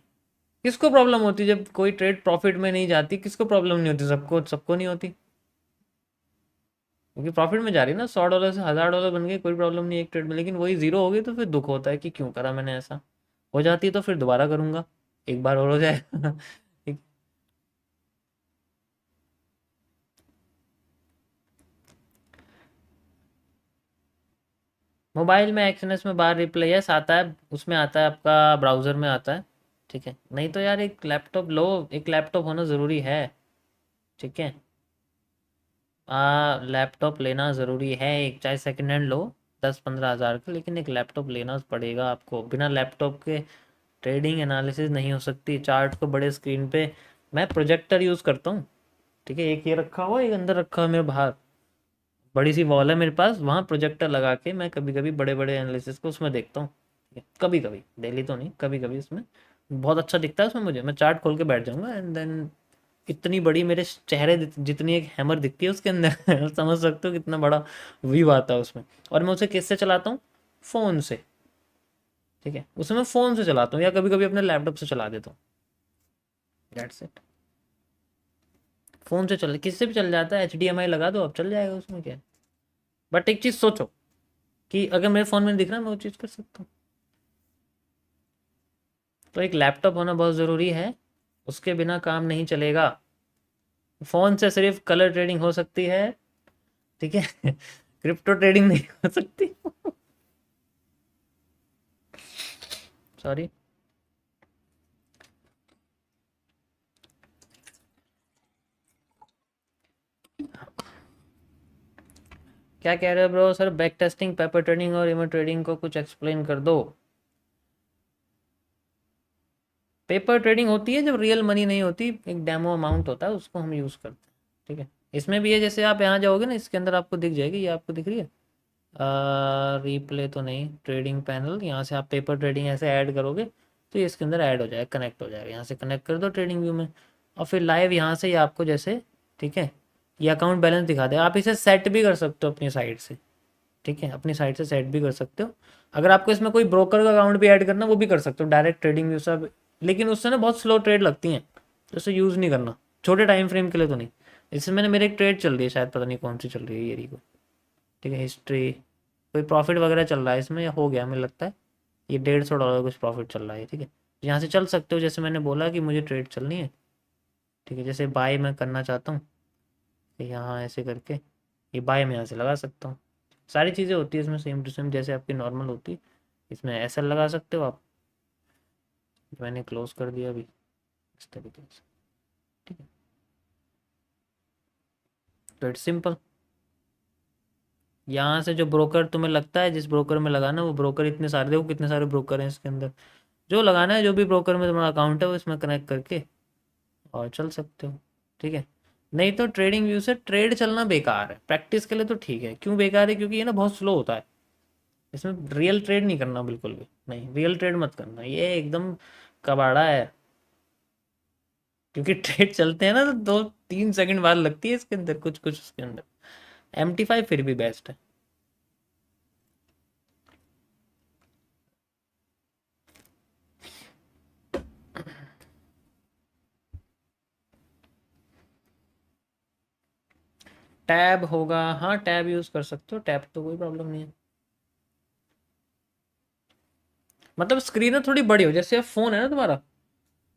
किसको प्रॉब्लम होती? जब कोई ट्रेड प्रॉफिट में नहीं जाती, किसको प्रॉब्लम नहीं होती? सबको, सबको नहीं होती, क्योंकि प्रॉफिट में जा रही है ना। $100 से $1000 बन गए, कोई प्रॉब्लम नहीं एक ट्रेड में। लेकिन वही जीरो हो गई तो फिर दुख होता है कि क्यों करा मैंने ऐसा। हो जाती तो फिर दोबारा करूंगा, एक बार और हो जाएगा। ठीक। मोबाइल में एक्सएनएस में बार रिप्ले यस आता है, उसमें आता है, आपका ब्राउजर में आता है। ठीक है, नहीं तो यार एक लैपटॉप लो, एक लैपटॉप होना ज़रूरी है। ठीक है, लैपटॉप लेना ज़रूरी है, एक चाहे सेकंड हैंड लो 10-15 हज़ार का, लेकिन एक लैपटॉप लेना पड़ेगा आपको। बिना लैपटॉप के ट्रेडिंग एनालिसिस नहीं हो सकती, चार्ट को बड़े स्क्रीन पे। मैं प्रोजेक्टर यूज़ करता हूँ। ठीक है, एक ये रखा हुआ, एक अंदर रखा हुआ मेरे बाहर, बड़ी सी वॉल है मेरे पास, वहाँ प्रोजेक्टर लगा के मैं कभी कभी बड़े बड़े एनालिसिस को उसमें देखता हूँ। कभी कभी, डेली तो नहीं, कभी कभी उसमें बहुत अच्छा दिखता है उसमें मुझे। मैं चार्ट खोल के बैठ जाऊंगा, एंड देन इतनी बड़ी मेरे चेहरे जितनी एक हैमर दिखती है उसके अंदर। समझ सकते हो कितना बड़ा व्यू आता है उसमें। और मैं उसे किससे चलाता हूँ? फ़ोन से। ठीक है, उसे मैं फ़ोन से चलाता हूँ, या कभी कभी अपने लैपटॉप से चला देता हूँ। That's it. फ़ोन से चल, किससे भी चल जाता है, HDMI लगा दो, अब चल जाएगा, उसमें क्या है। बट एक चीज़ सोचो कि अगर मेरे फ़ोन में दिख रहा है, मैं वो चीज़ कर सकता हूँ। तो एक लैपटॉप होना बहुत ज़रूरी है, उसके बिना काम नहीं चलेगा। फ़ोन से सिर्फ कलर ट्रेडिंग हो सकती है। ठीक है। क्रिप्टो ट्रेडिंग नहीं हो सकती। सॉरी। क्या कह रहे हो bro? Sir back testing, paper trading और इमर ट्रेडिंग को कुछ एक्सप्लेन कर दो। पेपर ट्रेडिंग होती है जब रियल मनी नहीं होती, एक डेमो अमाउंट होता है, उसको हम यूज़ करते हैं। ठीक है, इसमें भी है, जैसे आप यहाँ जाओगे ना, इसके अंदर आपको दिख जाएगी, ये आपको दिख रही है। रिप्ले तो नहीं, ट्रेडिंग पैनल, यहाँ से आप पेपर ट्रेडिंग ऐसे ऐड करोगे तो ये इसके अंदर ऐड हो जाएगा, कनेक्ट हो जाएगा। यहाँ से कनेक्ट कर दो ट्रेडिंग व्यू में, और फिर लाइव यहाँ से ये आपको जैसे, ठीक है, ये अकाउंट बैलेंस दिखा दे। आप इसे सेट भी कर सकते हो अपनी साइड से। ठीक है, अपनी साइड से सेट भी कर सकते हो। अगर आपको इसमें कोई ब्रोकर का अकाउंट भी ऐड करना, वो भी कर सकते हो, डायरेक्ट ट्रेडिंग व्यू सब। लेकिन उससे ना बहुत स्लो ट्रेड लगती हैं, तो उसे यूज़ नहीं करना, छोटे टाइम फ्रेम के लिए तो नहीं। इससे मैंने, मेरे एक ट्रेड चल रही है, शायद पता नहीं कौन सी चल रही है, ये रही को। ठीक है, हिस्ट्री, कोई प्रॉफिट वगैरह चल रहा है इसमें, या हो गया मुझे लगता है। ये $150 कुछ प्रॉफिट चल रहा है। ठीक है, यहाँ से चल सकते हो, जैसे मैंने बोला कि मुझे ट्रेड चलनी है। ठीक है, जैसे बाय मैं करना चाहता हूँ, तो यहाँ ऐसे करके ये बाय में यहाँ से लगा सकता हूँ। सारी चीज़ें होती है इसमें सेम टू सेम, जैसे आपकी नॉर्मल होती है। इसमें एसएल लगा सकते हो आप। मैंने क्लोज कर दिया अभी, इस तरीके से। ठीक है, तो इट्स सिंपल। यहाँ से जो ब्रोकर तुम्हें लगता है, जिस ब्रोकर में लगाना, वो ब्रोकर इतने सारे, देखो कितने सारे ब्रोकर हैं इसके अंदर, जो लगाना है, जो भी ब्रोकर में तुम्हारा अकाउंट है वो इसमें कनेक्ट करके और चल सकते हो। ठीक है। नहीं तो ट्रेडिंग व्यू से ट्रेड चलना बेकार है, प्रैक्टिस के लिए तो ठीक है। क्यों बेकार है? क्योंकि ये ना बहुत स्लो होता है, इसमें रियल ट्रेड नहीं करना, बिल्कुल भी नहीं, रियल ट्रेड मत करना, ये एकदम कबाड़ा है। क्योंकि ट्रेड चलते हैं ना तो 2-3 सेकंड बाद लगती है इसके अंदर कुछ कुछ, उसके अंदर MT5 फिर भी बेस्ट है। टैब होगा, हाँ टैब यूज कर सकते हो, टैब तो कोई प्रॉब्लम नहीं है। मतलब स्क्रीन ना थोड़ी बड़ी हो, जैसे फोन है ना तुम्हारा,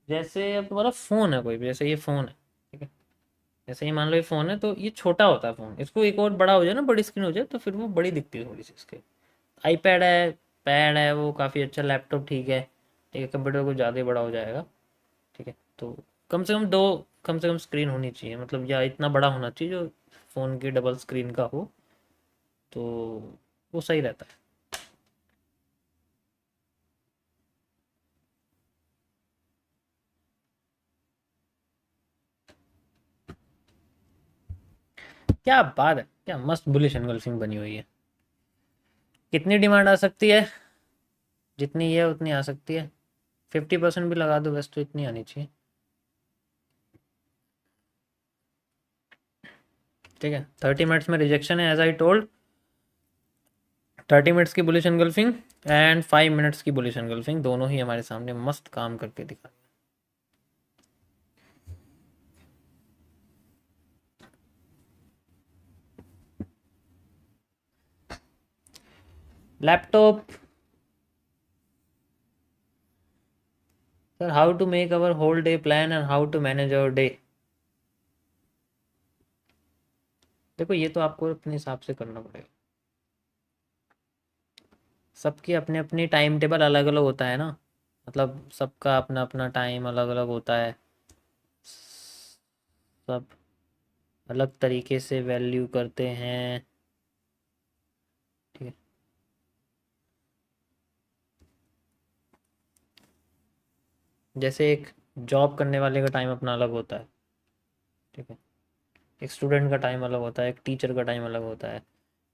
जैसे अब तुम्हारा फोन है कोई भी, जैसे ये फोन है, ठीक है, जैसे ये मान लो ये फोन है, तो ये छोटा होता है फोन, इसको एक और बड़ा हो जाए ना, बड़ी स्क्रीन हो जाए, तो फिर वो बड़ी दिखती है थोड़ी सी इसके। आईपैड है, पैड है, वो काफ़ी अच्छा, लैपटॉप ठीक है, ठीक है, कंप्यूटर को ज़्यादा ही बड़ा हो जाएगा। ठीक है, तो कम से कम दो, कम से कम स्क्रीन होनी चाहिए, मतलब या इतना बड़ा होना चाहिए जो फ़ोन की डबल स्क्रीन का हो, तो वो सही रहता है। क्या बात है, क्या मस्त बुलिश एनगल्फिंग बनी हुई है। कितनी डिमांड आ सकती है? जितनी ये है उतनी आ सकती है। 50% भी लगा दो बस, तो इतनी आनी चाहिए। ठीक है, 30 मिनट्स में रिजेक्शन है एज आई टोल्ड। 30 मिनट्स की बुलिश एनगल्फिंग एंड 5 मिनट्स की बुलिश एनगल्फिंग, दोनों ही हमारे सामने मस्त काम करके दिखा। Laptop. Sir how to make our whole day plan and how to manage our day. देखो ये तो आपको अपने हिसाब से करना पड़ेगा, सबकी अपनी अपनी टाइम टेबल अलग अलग होता है ना, मतलब सबका अपना अपना टाइम अलग अलग होता है, सब अलग तरीके से वैल्यू करते हैं। ठीक है। जैसे एक जॉब करने वाले का टाइम अपना अलग होता है, ठीक है, एक स्टूडेंट का टाइम अलग होता है, एक टीचर का टाइम अलग होता है,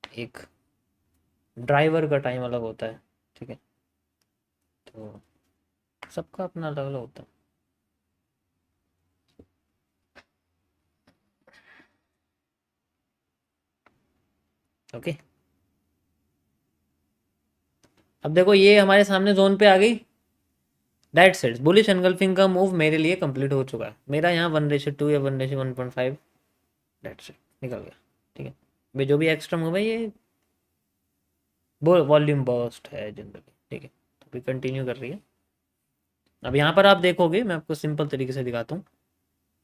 एक ड्राइवर का टाइम अलग होता है। ठीक है, तो सबका अपना अलग अलग होता है। ओके, अब देखो ये हमारे सामने जोन पे आ गई। दैट्स इट, बुलिश एनगल्फिंग का मूव मेरे लिए कंप्लीट हो चुका है, मेरा यहाँ 1:2 या 1:1.5, दैट्स इट, निकल गया। ठीक है, अभी जो भी एक्स्ट्रा मूव है ये वॉल्यूम बर्स्ट है जनरली। ठीक है, तो अभी कंटिन्यू कर रही है। अब यहाँ पर आप देखोगे, मैं आपको सिंपल तरीके से दिखाता हूँ,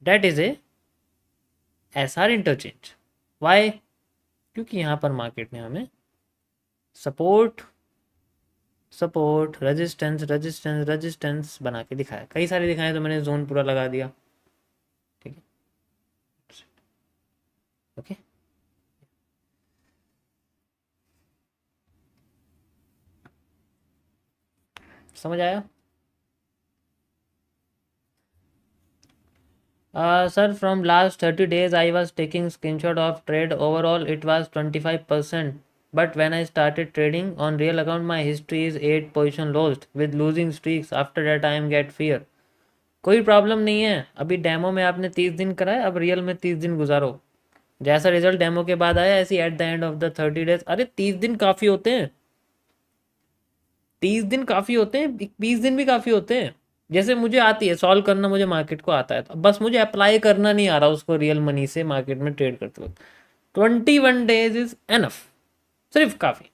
that is a SR interchange. Why? क्योंकि यहाँ पर मार्केट ने हमें support, support, resistance, resistance, resistance बना के दिखाया, कई सारे दिखाए, तो मैंने जोन पूरा लगा दिया। ठीक है, ओके, समझ आया? Sir, from last 30 days, I was taking screenshot of trade. Overall, it was 25%. But when I started trading on real account, my history is 8 position lost with losing streaks. After that, I am get fear. कोई problem नहीं है, अभी demo में आपने 30 दिन करा है, अब रियल में 30 दिन गुजारो। जैसा रिजल्ट डेमो के बाद आया, ऐसी at the end of the 30 days. अरे 30 दिन काफ़ी होते हैं, 30 दिन काफ़ी होते हैं, 20 दिन भी काफ़ी होते हैं। जैसे मुझे आती है सॉल्व करना, मुझे मार्केट को आता है, तो बस मुझे अप्लाई करना नहीं आ रहा उसको रियल मनी से मार्केट में ट्रेड करते वक्त। 21 डेज इज एनफ, सिर्फ काफ़ी।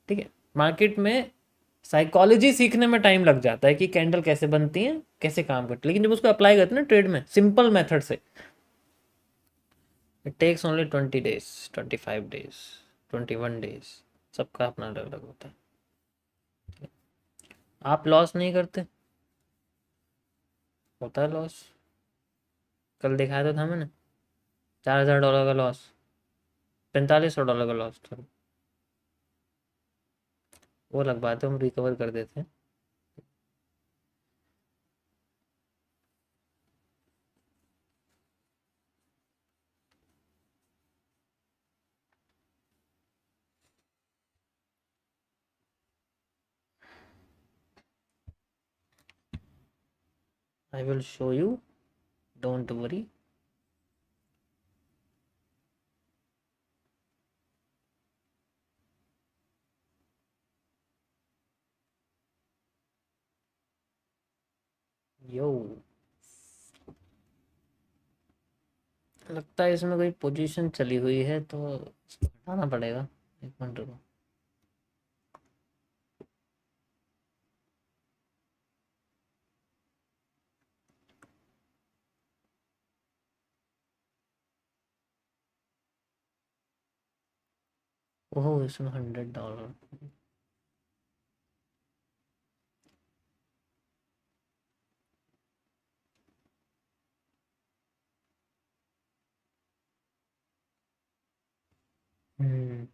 ठीक है, मार्केट में साइकोलॉजी सीखने में टाइम लग जाता है कि कैंडल कैसे बनती है, कैसे काम करती है, लेकिन जब उसको अप्लाई करते हैं ना ट्रेड में सिंपल मेथड से, it takes only 20 days, 25 days, 21 days, सबका अपना अलग अलग होता है। आप लॉस नहीं करते? होता है लॉस, कल दिखाया तो था मैंने, $4,000 का लॉस, $4500 का लॉस था। वो अलग बात है, हम रिकवर कर देते हैं। I will show you, don't worry. Yo, लगता है इसमें कोई पोजीशन चली हुई है, तो इसको हटाना पड़ेगा। एक मिनट रुको। ओह, इसमें $100। हम्म,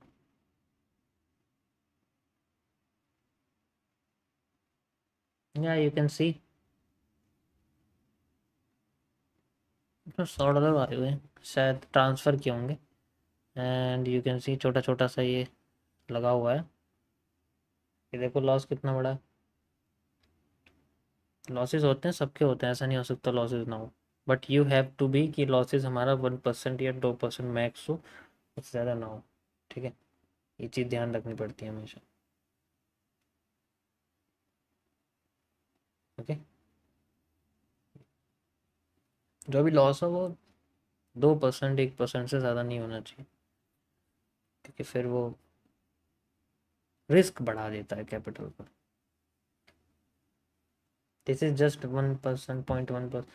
या यू कैन सी इसमें $100 आए हुए हैं, शायद ट्रांसफ़र किए होंगे। एंड यू कैन सी छोटा छोटा सा ये लगा हुआ है। ये देखो लॉस कितना बड़ा है। लॉसेस होते हैं, सबके होते हैं, ऐसा नहीं हो सकता लॉसेस ना हो। But you have to be कि लॉसेस हमारा 1% या 2% मैक्स हो, उससे ज़्यादा ना हो। ठीक है, ये चीज़ ध्यान रखनी पड़ती है हमेशा। ओके, जो भी लॉस हो वो 2%, 1% से ज़्यादा नहीं होना चाहिए, क्योंकि फिर वो रिस्क बढ़ा देता है कैपिटल पर। This is just 1%, 0.1%।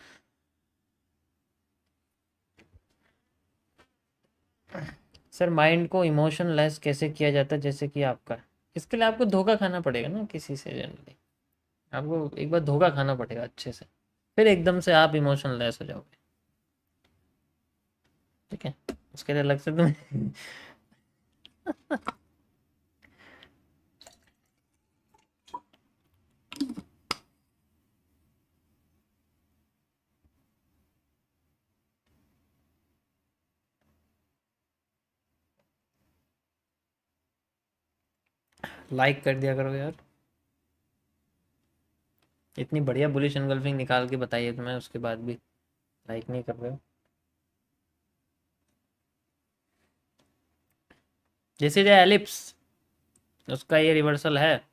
Sir, mind को इमोशन लेस कैसे किया जाता है, जैसे कि आपका? इसके लिए आपको धोखा खाना पड़ेगा ना किसी से, जनरली आपको एक बार धोखा खाना पड़ेगा अच्छे से, फिर एकदम से आप इमोशन लेस हो जाओगे। ठीक है, उसके लिए अलग से तुम्हें लाइक कर दिया करो यार। इतनी बढ़िया बुलिश एंगल्फिंग निकाल के बताइए तुम्हें, उसके बाद भी लाइक नहीं कर रहे हो। जैसे जो एलिप्स, उसका ये रिवर्सल है।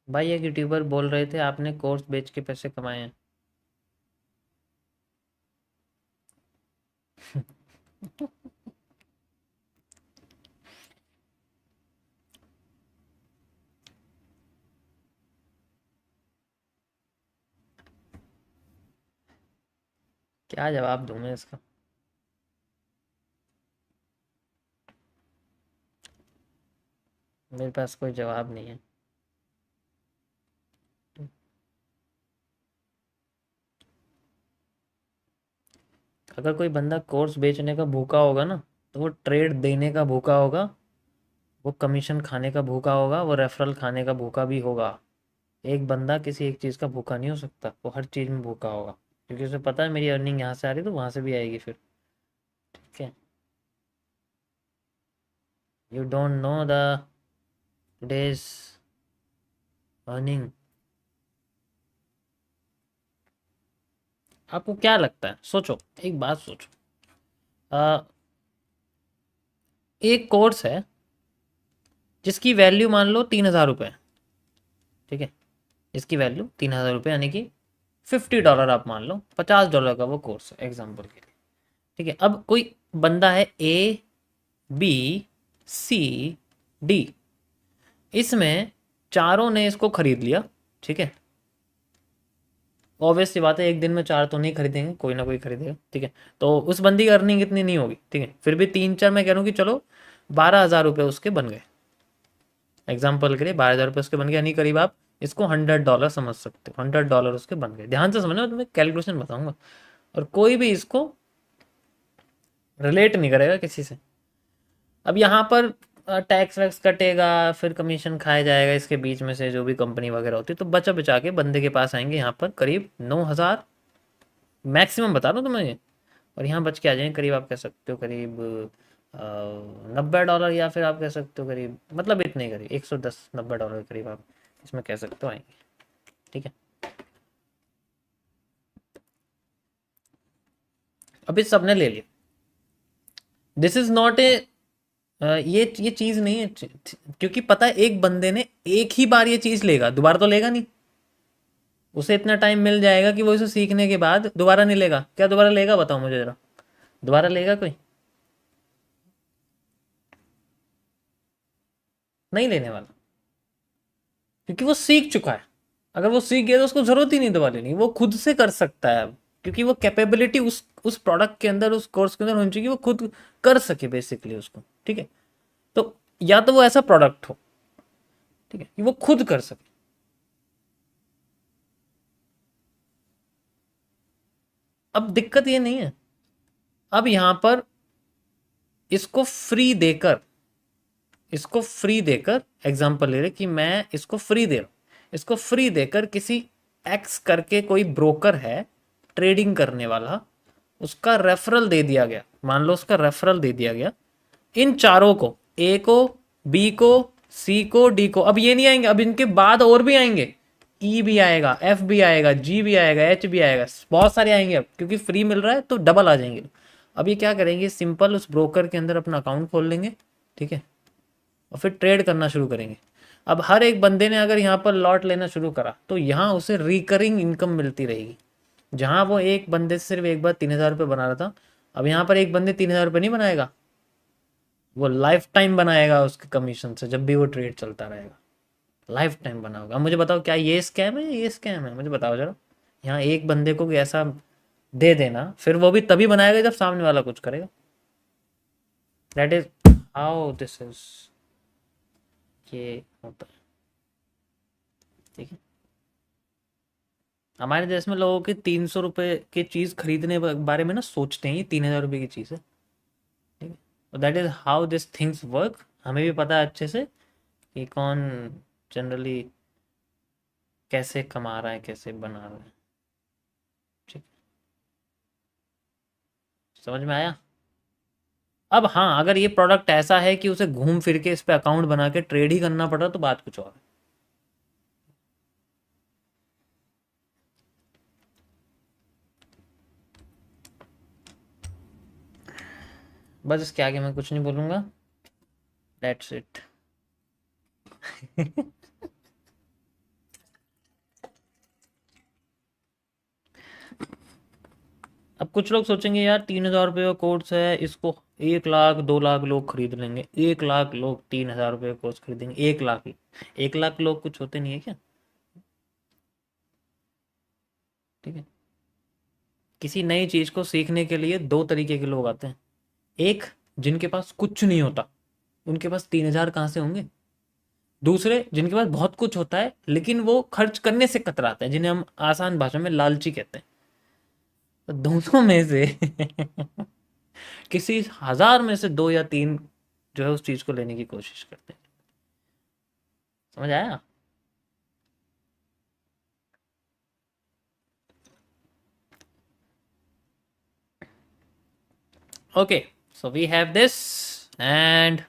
भाई एक यूट्यूबर बोल रहे थे आपने कोर्स बेच के पैसे कमाए हैं। क्या जवाब दूं मैं इसका? मेरे पास कोई जवाब नहीं है। अगर कोई बंदा कोर्स बेचने का भूखा होगा ना, तो वो ट्रेड देने का भूखा होगा, वो कमीशन खाने का भूखा होगा, वो रेफरल खाने का भूखा भी होगा। एक बंदा किसी एक चीज़ का भूखा नहीं हो सकता, वो हर चीज़ में भूखा होगा, क्योंकि उसे पता है मेरी अर्निंग यहाँ से आ रही तो वहाँ से भी आएगी फिर। ठीक है, you don't know the days earning. आपको क्या लगता है, सोचो, एक बात सोचो। आ, एक कोर्स है जिसकी वैल्यू मान लो 3,000 रुपये। ठीक है, इसकी वैल्यू 3,000 रुपये, यानी कि $50 आप मान लो, $50 का वो कोर्स है एग्जाम्पल के लिए। ठीक है, अब कोई बंदा है ए, बी, सी, डी, इसमें चारों ने इसको खरीद लिया। ठीक है, ऑब्वियस सी बात है, एक दिन में 4 तो नहीं खरीदेंगे, कोई ना कोई खरीदेगा, ठीक है। तो उस बंदी की अर्निंग इतनी नहीं होगी, ठीक है, फिर भी 3-4 मैं कह रहा हूँ कि चलो 12,000 रुपये उसके बन गए, एग्जाम्पल के लिए 12,000 रुपये उसके बन गए, यानी करीब आप इसको $100 समझ सकते हो, $100 उसके बन गए। ध्यान से समझना, मैं तुम्हें कैलकुलेशन बताऊंगा, और कोई भी इसको रिलेट नहीं करेगा किसी से। अब यहाँ पर टैक्स वैक्स कटेगा, फिर कमीशन खाया जाएगा इसके बीच में से जो भी कंपनी वगैरह होती है, तो बचा बचा के बंदे के पास आएंगे यहाँ पर करीब 9,000 मैक्सिमम बता रहा हूँ तुम्हें ये। और यहाँ बच के आ जाएंगे करीब, आप कह सकते हो करीब $90, या फिर आप कह सकते हो करीब, मतलब इतने ही करीब 110-90 डॉलर के करीब आप इसमें कह सकते हो आएंगे, ठीक है। अभी सबने ले लिया, दिस इज नॉट ए, ये चीज नहीं है, क्योंकि पता है एक बंदे ने एक ही बार ये चीज लेगा, दोबारा तो लेगा नहीं, उसे इतना टाइम मिल जाएगा कि वो इसे सीखने के बाद दोबारा नहीं लेगा। क्या दोबारा लेगा, बताओ मुझे जरा, दोबारा लेगा कोई? नहीं लेने वाला, क्योंकि वो सीख चुका है। अगर वो सीख गया तो उसको जरूरत ही नहीं दोबारा लेनी, वो खुद से कर सकता है अब, क्योंकि वो कैपेबिलिटी उस प्रोडक्ट के अंदर, उस कोर्स के अंदर होनी चाहिए, वो खुद कर सके बेसिकली उसको, ठीक है। तो या तो वो ऐसा प्रोडक्ट हो, ठीक है, कि वो खुद कर सके। अब दिक्कत ये नहीं है, अब यहां पर इसको फ्री देकर, इसको फ्री देकर एग्जांपल ले रहे कि मैं इसको फ्री दे रहा हूं, इसको फ्री देकर किसी एक्स करके कोई ब्रोकर है ट्रेडिंग करने वाला, उसका रेफरल दे दिया गया, मान लो उसका रेफरल दे दिया गया इन चारों को, ए को, बी को, सी को, डी को। अब ये नहीं आएंगे, अब इनके बाद और भी आएंगे, ई भी आएगा, एफ भी आएगा, जी भी आएगा, एच भी आएगा, बहुत सारे आएंगे अब, क्योंकि फ्री मिल रहा है तो डबल आ जाएंगे। अब ये क्या करेंगे, सिंपल उस ब्रोकर के अंदर अपना अकाउंट खोल लेंगे, ठीक है, और फिर ट्रेड करना शुरू करेंगे। अब हर एक बंदे ने अगर यहाँ पर लॉट लेना शुरू करा तो यहाँ उसे रिकरिंग इनकम मिलती रहेगी। जहां वो एक बंदे से सिर्फ एक बार 3,000 रुपये बना रहा था, अब यहाँ पर एक बंदे 3,000 रुपये नहीं बनाएगा, वो लाइफ टाइम बनाएगा उसके कमीशन से, जब भी वो ट्रेड चलता रहेगा लाइफ टाइम बना होगा। अब मुझे बताओ, क्या ये स्कैम है? ये स्कैम है? मुझे बताओ जरा। यहाँ एक बंदे को ऐसा दे देना, फिर वो भी तभी बनाएगा जब सामने वाला कुछ करेगा। That is how this is, ये होता है, ठीक है। हमारे देश में लोगों के 300 रुपये की चीज खरीदने बारे में ना सोचते हैं, ये 3,000 रुपये की चीज है, ठीक है। That is how this things work. हमें भी पता है अच्छे से कि कौन जनरली कैसे कमा रहा है, कैसे बना रहा है, ठीक। समझ में आया? अब हाँ, अगर ये प्रोडक्ट ऐसा है कि उसे घूम फिर के इस पे अकाउंट बना के ट्रेड ही करना पड़ रहा तो बात कुछ और है। बस इसके आगे मैं कुछ नहीं बोलूंगा, दैट्स इट। अब कुछ लोग सोचेंगे यार 3,000 रुपये का कोर्स है, इसको 1 लाख 2 लाख लोग खरीद लेंगे, 1 लाख लोग 3,000 रुपये का कोर्स खरीदेंगे, 1 लाख ही, 1 लाख लोग कुछ होते नहीं है क्या, ठीक है। किसी नई चीज को सीखने के लिए दो तरीके के लोग आते हैं, एक जिनके पास कुछ नहीं होता, उनके पास 3,000 कहाँ से होंगे। दूसरे जिनके पास बहुत कुछ होता है लेकिन वो खर्च करने से कतराते हैं, जिन्हें हम आसान भाषा में लालची कहते हैं। तो दोनों में से किसी 1,000 में से 2 या 3 जो है उस चीज को लेने की कोशिश करते हैं। समझ आया? Okay, so we have this, and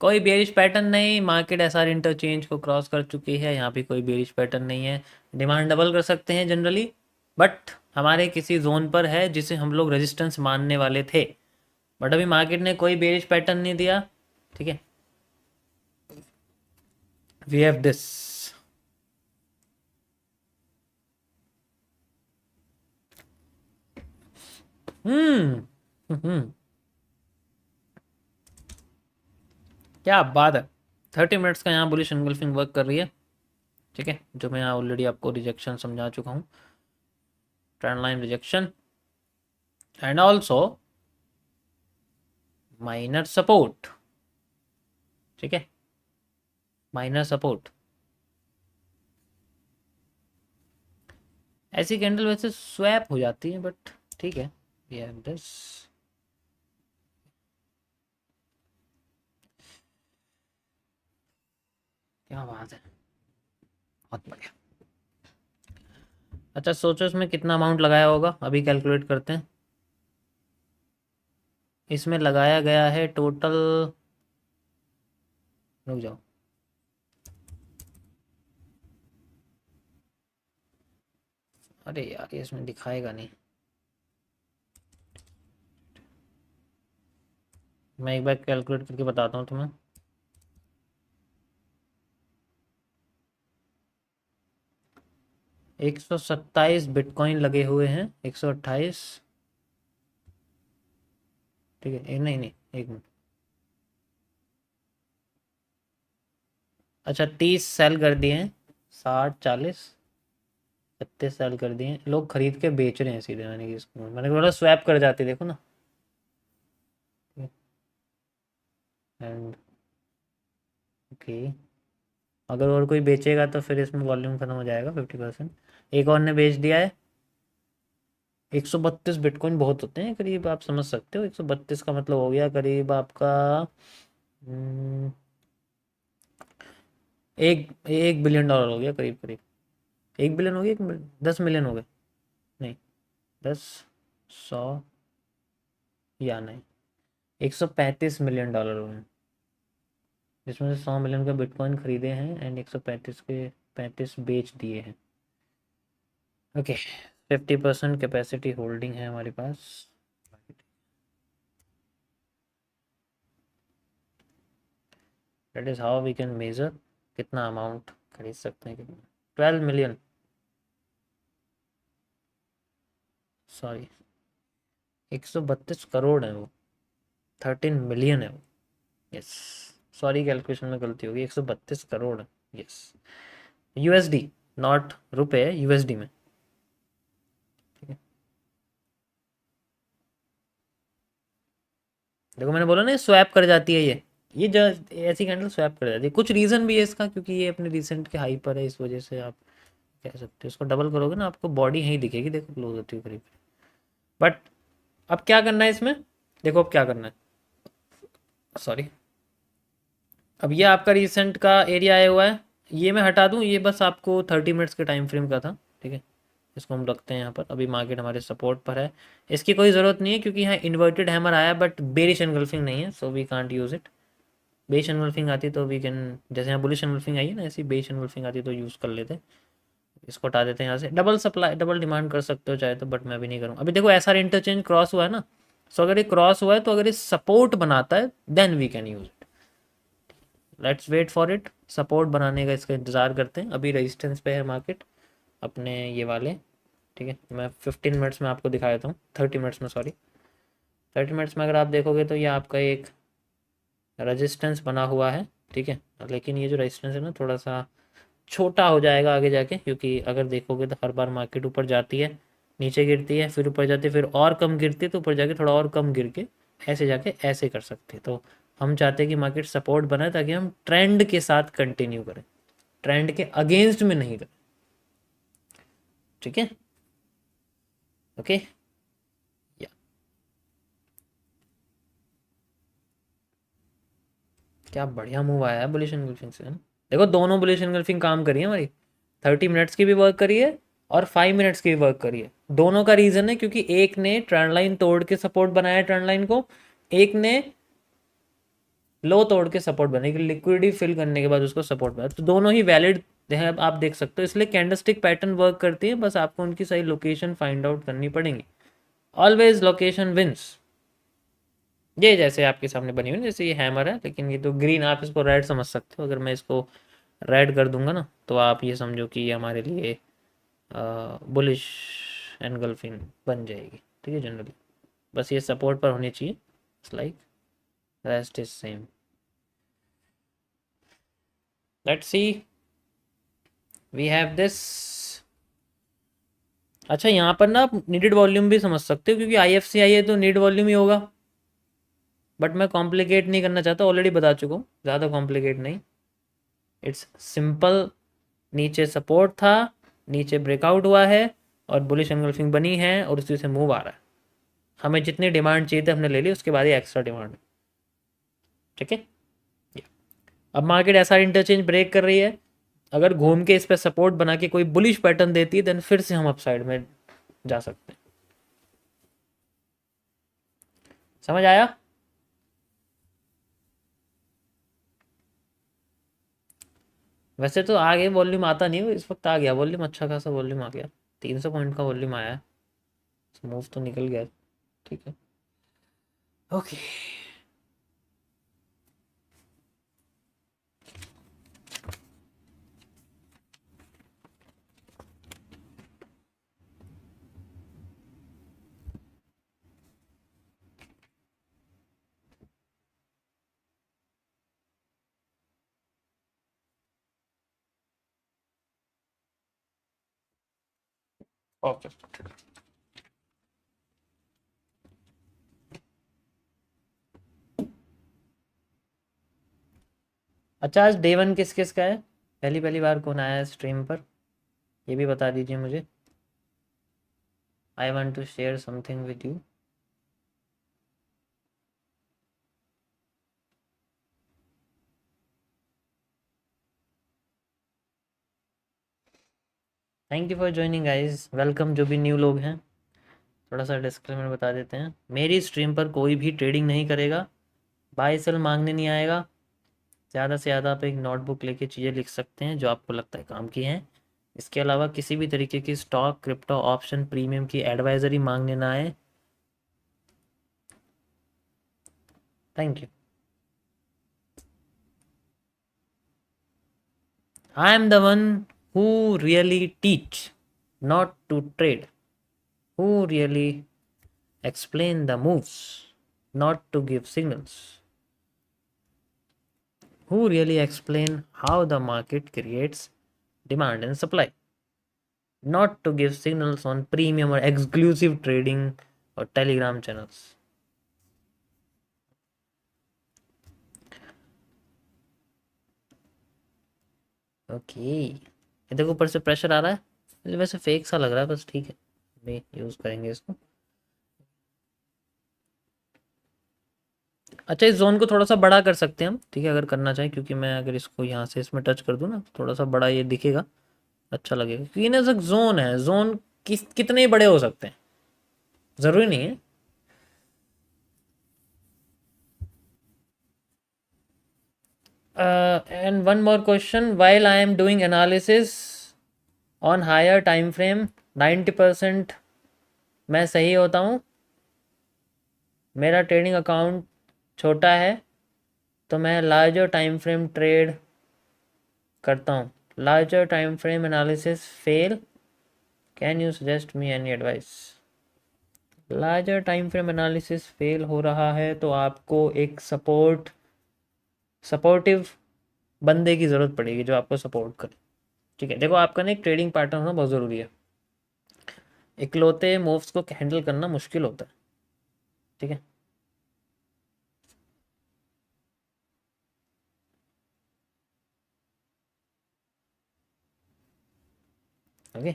कोई बेरिश पैटर्न नहीं, मार्केट एसआर इंटरचेंज को क्रॉस कर चुकी है, यहाँ भी कोई बेरिश पैटर्न नहीं है। डिमांड डबल कर सकते हैं जनरली, बट हमारे किसी जोन पर है जिसे हम लोग रेजिस्टेंस मानने वाले थे, बट अभी मार्केट ने कोई बेरिश पैटर्न नहीं दिया, ठीक है। वी हैव दिस, हम्म, क्या बात है। 30 मिनट्स का यहाँ बुलिश एंगल्फिंग वर्क कर रही है, ठीक है, जो मैं यहाँ ऑलरेडी आपको रिजेक्शन समझा चुका हूँ। Trend line rejection and also minor support, ठीक है, माइनर सपोर्ट। ऐसी कैंडल वैसे स्वैप हो जाती है बट ठीक है, ये दिस। क्या बात है, बहुत बढ़िया। अच्छा सोचो इसमें कितना अमाउंट लगाया होगा, अभी कैलकुलेट करते हैं। इसमें लगाया गया है टोटल, रुक जाओ, अरे यार ये इसमें दिखाएगा नहीं, मैं एक बार कैलकुलेट करके बताता हूँ तुम्हें। 127 बिटकॉइन लगे हुए हैं, 128, ठीक है, नहीं नहीं, एक मिनट। अच्छा 30 सेल कर दिए हैं, 60 40 36 सेल कर दिए हैं, लोग खरीद के बेच रहे हैं सीधे, मैंने कि इसको मैंने बोला स्वैप कर जाते, देखो ना। एंड ओके, अगर और कोई बेचेगा तो फिर इसमें वॉल्यूम खत्म हो जाएगा 50%। एक और ने बेच दिया है। 132 बिटकॉइन बहुत होते हैं करीब, आप समझ सकते हो, 132 का मतलब हो गया करीब आपका हम्म, 1 बिलियन डॉलर हो गया करीब करीब। 1 बिलियन हो गया, 10 मिलियन हो गए, नहीं, 10 100 या नहीं, 135 मिलियन डॉलर हुए हैं, जिसमें से 100 मिलियन का बिटकॉइन खरीदे हैं एंड 135 के 35 बेच दिए हैं। ओके, 50% कैपेसिटी होल्डिंग है हमारे पास। That is how we can measure कितना अमाउंट खरीद सकते हैं, कितना, 12 मिलियन, सॉरी 132 करोड़ है वो, 13 मिलियन है वो, यस, सॉरी कैलकुलेशन में गलती होगी, 132 करोड़ है, यस, यूएसडी, नॉट रुपए, यूएसडी में, ठीक है। देखो मैंने बोला ना स्वैप कर जाती है ये जो ऐसी कैंडल स्वैप कर जाती है, कुछ रीज़न भी है इसका, क्योंकि ये अपने रिसेंट के हाई पर है, इस वजह से आप कह सकते हो। इसको डबल करोगे ना आपको बॉडी यहीं दिखेगी, देखो क्लोज होती है करीब। बट अब क्या करना है इसमें, देखो अब क्या करना है, सॉरी, अब ये आपका रिसेंट का एरिया आया हुआ है, ये मैं हटा दूं, ये बस आपको 30 मिनट्स के टाइम फ्रेम का था, ठीक है। इसको हम रखते हैं यहाँ पर, अभी मार्केट हमारे सपोर्ट पर है, इसकी कोई ज़रूरत नहीं है क्योंकि यहाँ इन्वर्टेड हैमर आया बट बेरिश एनगल्फिंग नहीं है, so we can't use it. Bearish engulfing आती तो वी कैन, जैसे यहाँ बुलिश एनवल्फिंग आई है ना, ऐसी बेस एनवल्फिंग आती तो यूज़ कर लेते। इसको हटा देते हैं यहाँ से, डबल सप्लाई डबल डिमांड कर सकते हो चाहे तो, बट मैं भी नहीं करूँ। अभी देखो एस आर इंटरचेंज क्रॉस हुआ है ना, सो अगर ये क्रॉस हुआ है तो अगर ये सपोर्ट बनाता है then we can use it, let's wait for it. Support बनाने का इसका इंतजार करते हैं, अभी रेजिस्टेंस पे है मार्केट अपने ये वाले, ठीक है। मैं 15 मिनट्स में आपको दिखा देता हूँ, 30 मिनट्स में, सॉरी 30 मिनट्स में अगर आप देखोगे तो ये आपका एक रेजिस्टेंस बना हुआ है, ठीक है। लेकिन ये जो रेजिस्टेंस है ना थोड़ा सा छोटा हो जाएगा आगे जाके, क्योंकि अगर देखोगे तो हर बार मार्केट ऊपर जाती है, नीचे गिरती है, फिर ऊपर जाती है, फिर और कम गिरती है, तो ऊपर जाके थोड़ा और कम गिर के ऐसे जाके ऐसे कर सकते हैं। तो हम चाहते हैं कि मार्केट सपोर्ट बनाए ताकि हम ट्रेंड के साथ कंटिन्यू करें, ट्रेंड के अगेंस्ट में नहीं करें, ठीक है, ओके। या क्या बढ़िया मूव आया है बुलिश एंगल्फिंग से, है ना। देखो दोनों बुलिश एंगल्फिंग काम करी है हमारी, 30 मिनट्स की भी वर्क करी है और 5 मिनट्स की भी वर्क करी है। दोनों का रीजन है क्योंकि एक ने ट्रेंड लाइन तोड़ के सपोर्ट बनाया ट्रेंड लाइन को, एक ने लो तोड़ के सपोर्ट बनाया कि लिक्विडिटी फिल करने के बाद उसको सपोर्ट बनाया, तो दोनों ही वैलिड है, आप देख सकते हो। इसलिए कैंडलस्टिक पैटर्न वर्क करती है, बस आपको उनकी सही लोकेशन फाइंड आउट करनी पड़ेगी। Always location wins. ये जैसे आपके सामने बनी हुई जैसे ये हैमर है, लेकिन ये तो ग्रीन, आप इसको रेड समझ सकते हो। अगर मैं इसको रेड कर दूंगा ना तो आप ये समझो कि ये हमारे लिए बुलिश एनगल्फिंग बन जाएगी, ठीक है। जनरली बस ये सपोर्ट पर होनी चाहिए, it's like rest is same. Let's see, we have this अच्छा, यहाँ पर ना आप नीडेड वॉल्यूम भी समझ सकते हो, क्योंकि IFCI है तो नीड वॉल्यूम ही होगा, बट मैं कॉम्प्लिकेट नहीं करना चाहता, ऑलरेडी बता चुका हूँ, ज़्यादा कॉम्प्लिकेट नहीं। It's simple. नीचे सपोर्ट था, नीचे ब्रेकआउट हुआ है और बुलिश एंगल्फिंग बनी है और उसी से मूव आ रहा है। हमें जितनी डिमांड चाहिए थी हमने ले ली, उसके बाद ये एक्स्ट्रा डिमांड। ठीक है। अब मार्केट ऐसा इंटरचेंज ब्रेक कर रही है, अगर घूम के इस पर सपोर्ट बना के कोई बुलिश पैटर्न देती है, देन फिर से हम अपसाइड में जा सकते हैं। समझ आया? वैसे तो आगे वॉल्यूम आता नहीं है, इस वक्त आ गया वॉल्यूम, अच्छा खासा वॉल्यूम आ गया, 300 पॉइंट का वॉल्यूम आया है, मूव तो निकल गया। ठीक है। ओके। ओके। अच्छा, आज डे वन किस किस का है? पहली पहली बार कौन आया है स्ट्रीम पर, ये भी बता दीजिए मुझे। I want to share something with you. Thank you for joining guys, welcome जो भी न्यू लोग हैं। थोड़ा सा डिस्क्लेमर बता देते हैं, मेरी स्ट्रीम पर कोई भी ट्रेडिंग नहीं करेगा, बाय सेल मांगने नहीं आएगा। ज़्यादा से ज़्यादा आप एक नोटबुक लेके चीज़ें लिख सकते हैं जो आपको लगता है काम की हैं। इसके अलावा किसी भी तरीके की स्टॉक, क्रिप्टो, ऑप्शन, प्रीमियम की एडवाइजरी मांगने ना आए। Thank you. I am the one who really teach, not to trade. Who really explain the moves, not to give signals. Who really explain how the market creates demand and supply, not to give signals on premium or exclusive trading or Telegram channels. Okay, ये देखो ऊपर से pressure आ रहा है, मुझे वैसे fake सा लग रहा है, बस ठीक है, मैं यूज़ करेंगे इसको। अच्छा, इस जोन को थोड़ा सा बड़ा कर सकते हैं हम, ठीक है, अगर करना चाहें, क्योंकि मैं अगर इसको यहाँ से इसमें टच कर दूँ ना, थोड़ा सा बड़ा ये दिखेगा, अच्छा लगेगा, क्योंकि ना जोन है, जोन कितने बड़े हो सकते हैं, ज़रूरी नहीं है। And one more question, while I am doing analysis on higher time frame, 90% मैं सही होता हूँ, मेरा ट्रेडिंग अकाउंट छोटा है, तो मैं लार्जर टाइम फ्रेम ट्रेड करता हूँ। Larger time frame analysis fail, can you suggest me any advice? Larger time frame analysis fail हो रहा है तो आपको एक सपोर्टिव बंदे की ज़रूरत पड़ेगी जो आपको सपोर्ट करे। ठीक है, देखो आपका ना एक ट्रेडिंग पार्टनर होना बहुत ज़रूरी है, इकलौते मूव्स को हैंडल करना मुश्किल होता है। ठीक है। ओके,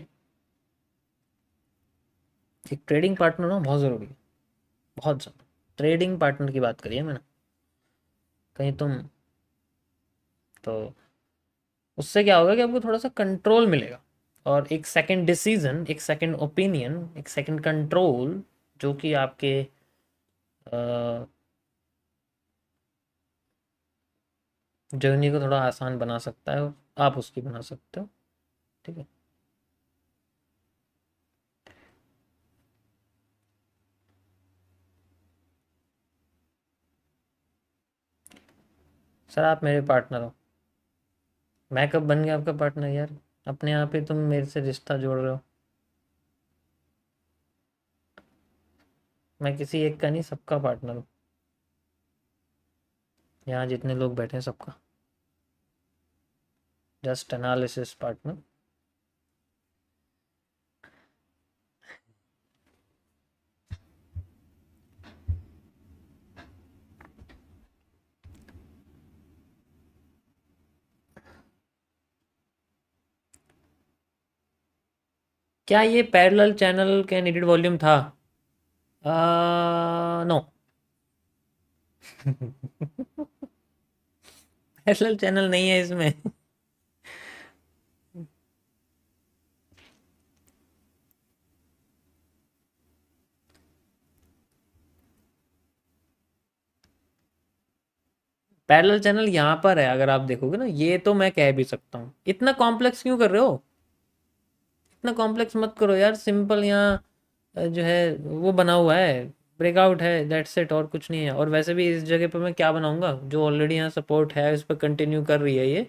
एक ट्रेडिंग पार्टनर होना बहुत ज़रूरी है, बहुत ज़्यादा। ट्रेडिंग पार्टनर की बात करिए मैंने, कहीं तुम, तो उससे क्या होगा कि आपको थोड़ा सा कंट्रोल मिलेगा, और एक सेकंड डिसीजन, एक सेकंड ओपिनियन, एक सेकंड कंट्रोल, जो कि आपके जर्नी को थोड़ा आसान बना सकता है, आप उसकी बना सकते हो। ठीक है। सर आप मेरे पार्टनर हो, मैं कब बन गया आपका पार्टनर यार? अपने आप ही तुम मेरे से रिश्ता जोड़ रहे हो। मैं किसी एक का नहीं, सबका पार्टनर हूँ, यहाँ जितने लोग बैठे हैं सबका, जस्ट एनालिसिस पार्टनर। क्या ये पैरेलल चैनल के नीडेड वॉल्यूम था? नो। पैरेलल चैनल नहीं है इसमें। पैरेलल चैनल यहाँ पर है, अगर आप देखोगे ना, ये तो मैं कह भी सकता हूँ। इतना कॉम्प्लेक्स क्यों कर रहे हो? इतना कॉम्प्लेक्स मत करो यार, सिंपल यहाँ जो है वो बना हुआ है, ब्रेकआउट है, दैट्स इट, और कुछ नहीं है। और वैसे भी इस जगह पे मैं क्या बनाऊंगा, जो ऑलरेडी यहाँ सपोर्ट है उस पर कंटिन्यू कर रही है ये।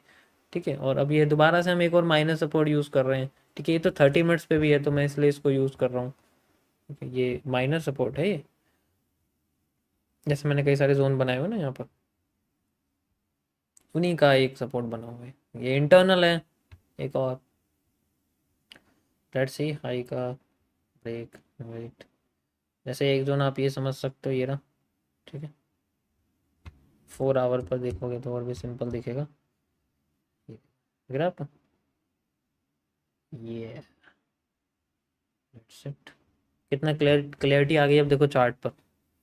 ठीक है, और अब ये दोबारा से हम एक और माइनस सपोर्ट यूज़ कर रहे हैं। ठीक है, ये तो 30 मिनट्स पे भी है, तो मैं इसलिए इसको यूज़ कर रहा हूँ। ठीक है, ये माइनस सपोर्ट है ये, जैसे मैंने कई सारे जोन बनाए हुए ना यहाँ पर, उन्हीं का एक सपोर्ट बना हुआ है। ये इंटरनल है एक और। लेट्स सी हाई का ब्रेक, वेट, जैसे एक जोन आप ये समझ सकते हो, ये रहा। ठीक है, 4 आवर पर देखोगे तो और भी सिंपल दिखेगा। ये दिख रहा है आपको? ये दैट्स इट। कितना क्लियरिटी आ गई अब देखो चार्ट पर,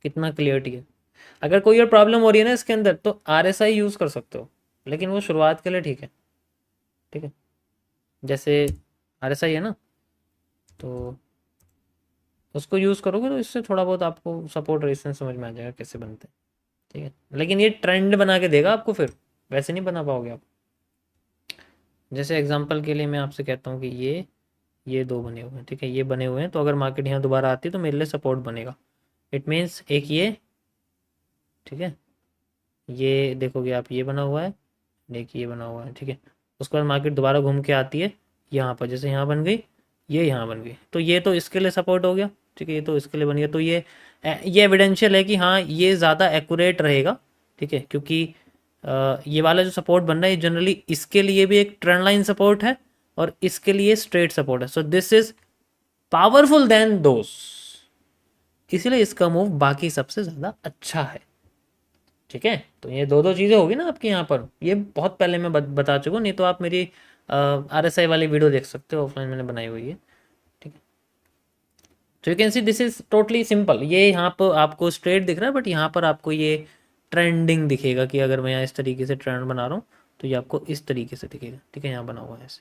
कितना क्लियरिटी है। अगर कोई और प्रॉब्लम हो रही है ना इसके अंदर, तो RSI यूज़ कर सकते हो, लेकिन वो शुरुआत के लिए ठीक है। ठीक है, जैसे RSI है ना, तो उसको यूज़ करोगे तो इससे थोड़ा बहुत आपको सपोर्ट रेजिस्टेंस समझ में आ जाएगा कैसे बनते हैं। ठीक है, लेकिन ये ट्रेंड बना के देगा आपको, फिर वैसे नहीं बना पाओगे आप। जैसे एग्जांपल के लिए मैं आपसे कहता हूँ कि ये दो बने हुए हैं। ठीक है, ये बने हुए हैं, तो अगर मार्केट यहाँ दोबारा आती है तो मेरे लिए सपोर्ट बनेगा। इट मीन्स एक ये, ठीक है, ये देखोगे आप, ये बना हुआ है, एक ये बना हुआ है। ठीक है, उसके बाद मार्केट दोबारा घूम के आती है यहाँ पर, जैसे यहाँ बन गई, ये यहाँ बन गई, तो ये तो इसके लिए सपोर्ट हो गया। ठीक है, ये तो इसके लिए बन गया, तो ये एविडेंशियल है कि हाँ ये ज़्यादा एक्यूरेट रहेगा। ठीक है, क्योंकि ये वाला जो सपोर्ट बन रहा है जनरली इसके लिए भी एक ट्रेंड लाइन सपोर्ट है, और इसके लिए स्ट्रेट सपोर्ट है। So this is powerful than those, इसलिए इसका मूव बाकी सबसे ज़्यादा अच्छा है। ठीक है, तो ये दो दो चीज़ें होगी ना आपके यहाँ पर, ये बहुत पहले मैं बता चुका हूँ, नहीं तो आप मेरी RSI वाली वीडियो देख सकते हो, ऑफलाइन मैंने बनाई हुई है। ठीक है, तो you can see this is totally simple. ये यहाँ पर आपको स्ट्रेट दिख रहा है, बट यहाँ पर आपको ये ट्रेंडिंग दिखेगा, कि अगर मैं यहाँ इस तरीके से ट्रेंड बना रहा हूँ तो ये आपको इस तरीके से दिखेगा। ठीक है, यहाँ बना हुआ है ऐसे।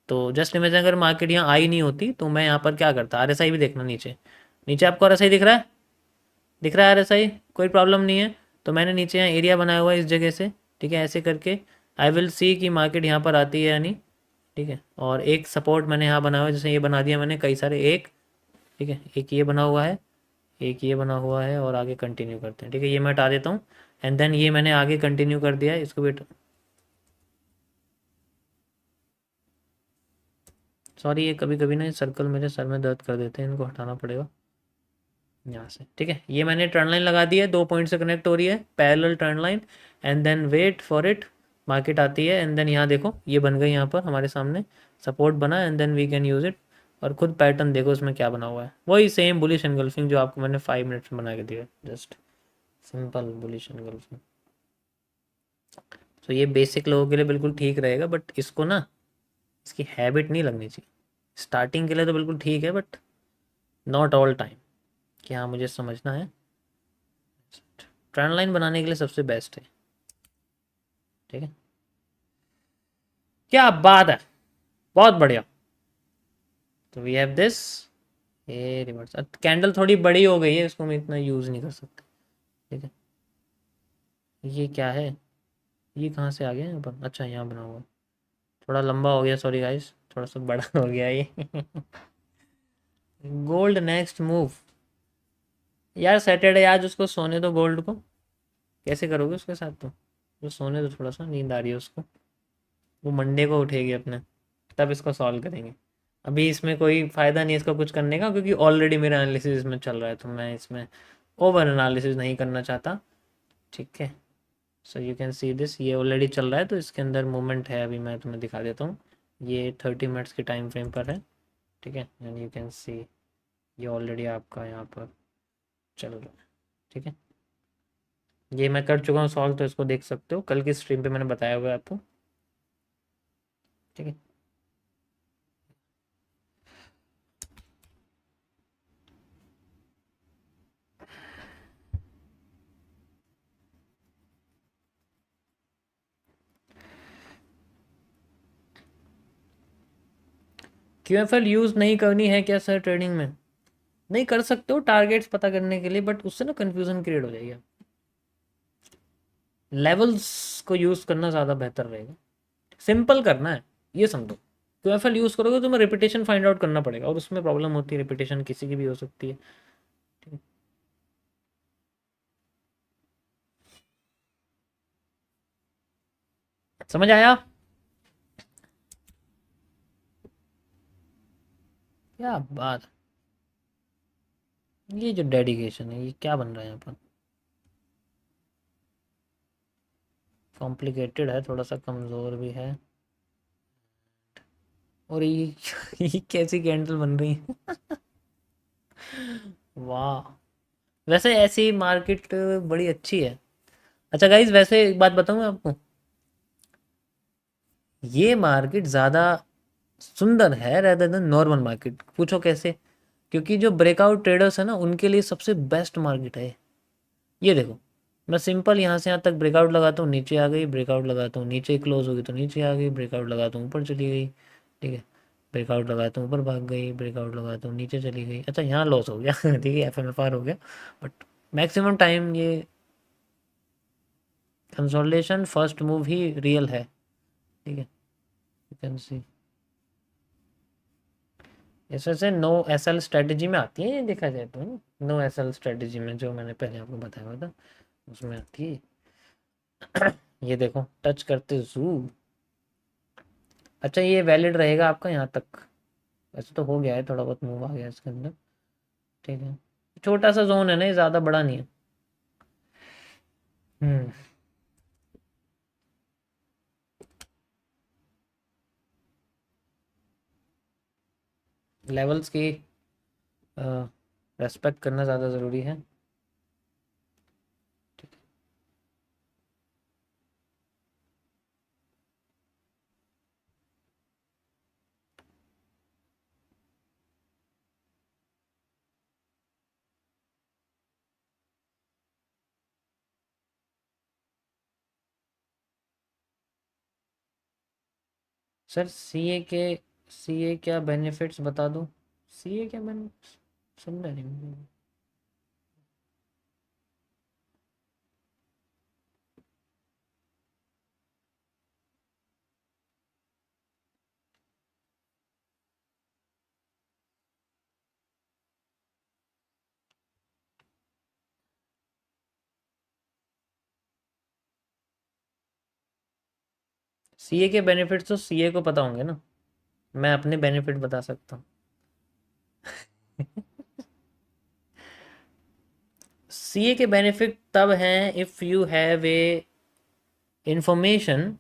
तो जस्ट इमेजिन अगर मार्केट यहाँ आई नहीं होती तो मैं यहाँ पर क्या करता, RSI भी देखना नीचे, नीचे आपको RSI दिख रहा है, दिख रहा है RSI, कोई प्रॉब्लम नहीं है। तो मैंने नीचे यहाँ एरिया बनाया हुआ है इस जगह से। ठीक है, ऐसे करके आई विल सी कि मार्केट यहाँ पर आती है या नहीं। ठीक है, और एक सपोर्ट मैंने यहाँ बनाया हुआ है, जैसे ये बना दिया मैंने कई सारे, एक, ठीक है, एक ये बना हुआ है, एक ये बना हुआ है, और आगे कंटिन्यू करते हैं। ठीक है, ये मैं हटा देता हूँ, एंड देन ये मैंने आगे कंटिन्यू कर दिया है, इसको भी सॉरी, ये कभी कभी ना सर्कल मेरे सर में दर्द कर देते हैं, इनको हटाना पड़ेगा यहाँ से। ठीक है, ये मैंने ट्रेंड लाइन लगा दी है, 2 पॉइंट से कनेक्ट हो रही है, parallel trend line, and then wait for it, market आती है, एंड देन यहाँ देखो ये बन गई, यहाँ पर हमारे सामने सपोर्ट बना, and then we can use it. और खुद पैटर्न देखो उसमें क्या बना हुआ है, वही सेम बुलिश एनगल्फिंग जो आपको मैंने 5 मिनट्स में बना के दिया, जस्ट सिंपल बुलिश एनगल्फिंग। तो ये बेसिक लोगों के लिए बिल्कुल ठीक रहेगा, बट इसको ना, इसकी हैबिट नहीं लगनी चाहिए। स्टार्टिंग के लिए तो बिल्कुल ठीक है, बट नॉट ऑल टाइम, कि हाँ मुझे समझना है। ट्रेंड लाइन बनाने के लिए सबसे बेस्ट है। ठीक है, क्या बात है, बहुत बढ़िया। तो वी हैव दिस, ये रिवर्स, कैंडल थोड़ी बड़ी हो गई है, इसको हम इतना यूज़ नहीं कर सकते। ठीक है, ये क्या है, ये कहाँ से आ गया यहाँ पर, अच्छा यहाँ बना हुआ, थोड़ा लंबा हो गया, सॉरी गाइस, थोड़ा सा बड़ा हो गया ये। गोल्ड नेक्स्ट मूव, यार सैटरडे आज उसको सोने दो गोल्ड को, कैसे करोगे उसके साथ, तो सोने दो, थोड़ा सा नींद आ रही है उसको, वो मंडे को उठेगी अपने, तब इसको सॉल्व करेंगे। अभी इसमें कोई फ़ायदा नहीं है इसका कुछ करने का, क्योंकि ऑलरेडी मेरा एनालिसिस इसमें चल रहा है, तो मैं इसमें ओवर एनालिसिस नहीं करना चाहता। ठीक है, so you can see this, ये ऑलरेडी चल रहा है, तो इसके अंदर मूवमेंट है, अभी मैं तुम्हें दिखा देता हूँ। ये 30 मिनट्स के टाइम फ्रेम पर है। ठीक है, एंड यू कैन सी ये ऑलरेडी आपका यहाँ पर चल रहा है। ठीक है, ये मैं कर चुका हूँ सॉल्व, तो इसको देख सकते हो, कल की स्ट्रीम पे मैंने बताया हुआ है आपको। ठीक है, QFL यूज़ नहीं करनी है क्या सर ट्रेडिंग में? नहीं कर सकते हो टारगेट्स पता करने के लिए, बट उससे ना कंफ्यूजन क्रिएट हो जाएगी। लेवल्स को यूज़ करना ज़्यादा बेहतर रहेगा, सिंपल करना है, ये समझो। QFL यूज़ करोगे तो तुम्हें रिपीटेशन फाइंड आउट करना पड़ेगा, और उसमें प्रॉब्लम होती है, रिपीटेशन किसी की भी हो सकती है। समझ आया? क्या बात, ये जो डेडिकेशन है, ये क्या बन रहा है यहाँ पर? कॉम्प्लिकेटेड है, थोड़ा सा कमज़ोर भी है। और ये ये कैसी कैंडल बन रही है? वाह। वैसे ऐसी मार्केट बड़ी अच्छी है। अच्छा गाइज, वैसे एक बात बताऊँ मैं आपको, ये मार्केट ज़्यादा सुंदर है रेदर देन नॉर्मल मार्केट। पूछो कैसे? क्योंकि जो ब्रेकआउट ट्रेडर्स है ना, उनके लिए सबसे बेस्ट मार्केट है ये। देखो, मैं सिंपल यहाँ से यहाँ तक ब्रेकआउट लगाता हूँ, नीचे आ गई, ब्रेकआउट लगाता हूँ, नीचे क्लोज होगी तो नीचे आ गई, ब्रेकआउट लगाता हूँ ऊपर चली गई, ठीक है, ब्रेकआउट लगाता हूँ ऊपर भाग गई, ब्रेकआउट लगाता हूँ नीचे चली गई। अच्छा, यहाँ लॉस हो गया ठीक है, FMFR हो गया, बट मैक्सिमम टाइम ये कंसोलिडेशन फर्स्ट मूव ही रियल है, ठीक है। यू कैन सी इस वजह से नो SL स्ट्रेटेजी में आती है, ये देखा जाए तो नो SL स्ट्रेटेजी में, जो मैंने पहले आपको बताया हुआ था, उसमें आती है। ये देखो, टच करते जू। अच्छा, ये वैलिड रहेगा आपका यहाँ तक। वैसे तो हो गया है, थोड़ा बहुत मूव आ गया इसके अंदर, ठीक है। छोटा सा जोन है ना, ये ज़्यादा बड़ा नहीं है। हम्म। लेवल्स की रेस्पेक्ट करना ज़्यादा ज़रूरी है। सर CA क्या बेनिफिट्स बता दूँ? CA क्या बेनिफिट्स, समझा नहीं मुझे। CA के बेनिफिट्स तो CA को पता होंगे ना, मैं अपने बेनिफिट बता सकता हूँ। CA के बेनिफिट तब हैं if you have a information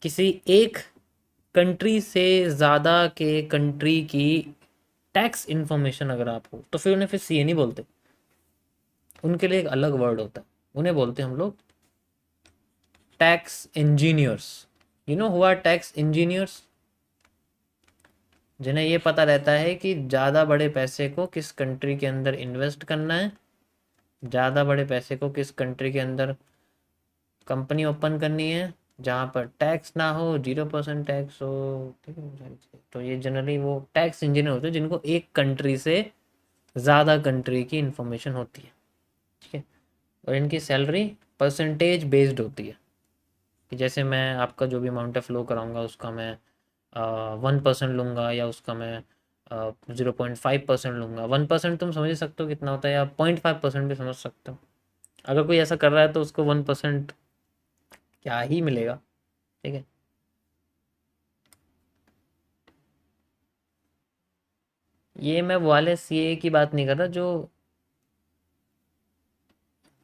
किसी एक कंट्री से ज़्यादा के कंट्री की टैक्स इंफॉर्मेशन अगर आप हो, तो फिर उन्हें फिर CA नहीं बोलते, उनके लिए एक अलग वर्ड होता है, उन्हें बोलते हैं हम लोग टैक्स इंजीनियर्स। यू नो हुआ टैक्स इंजीनियर्स, जिन्हें ये पता रहता है कि ज़्यादा बड़े पैसे को किस कंट्री के अंदर इन्वेस्ट करना है, ज़्यादा बड़े पैसे को किस कंट्री के अंदर कंपनी ओपन करनी है, जहाँ पर टैक्स ना हो, 0% टैक्स हो, ठीक है। तो ये जनरली वो टैक्स इंजीनियर होते हैं जिनको एक कंट्री से ज़्यादा कंट्री की इंफॉर्मेशन होती है, ठीक है। और इनकी सैलरी परसेंटेज बेस्ड होती है, कि जैसे मैं आपका जो भी अमाउंट है फ्लो कराऊंगा, उसका मैं 1% लूँगा, या उसका मैं 0.5% लूँगा। 1% तुम समझ ही सकते हो कितना होता है, या 0.5% भी समझ सकते हो। अगर कोई ऐसा कर रहा है तो उसको 1% क्या ही मिलेगा, ठीक है। ये मैं वाले CA की बात नहीं कर रहा जो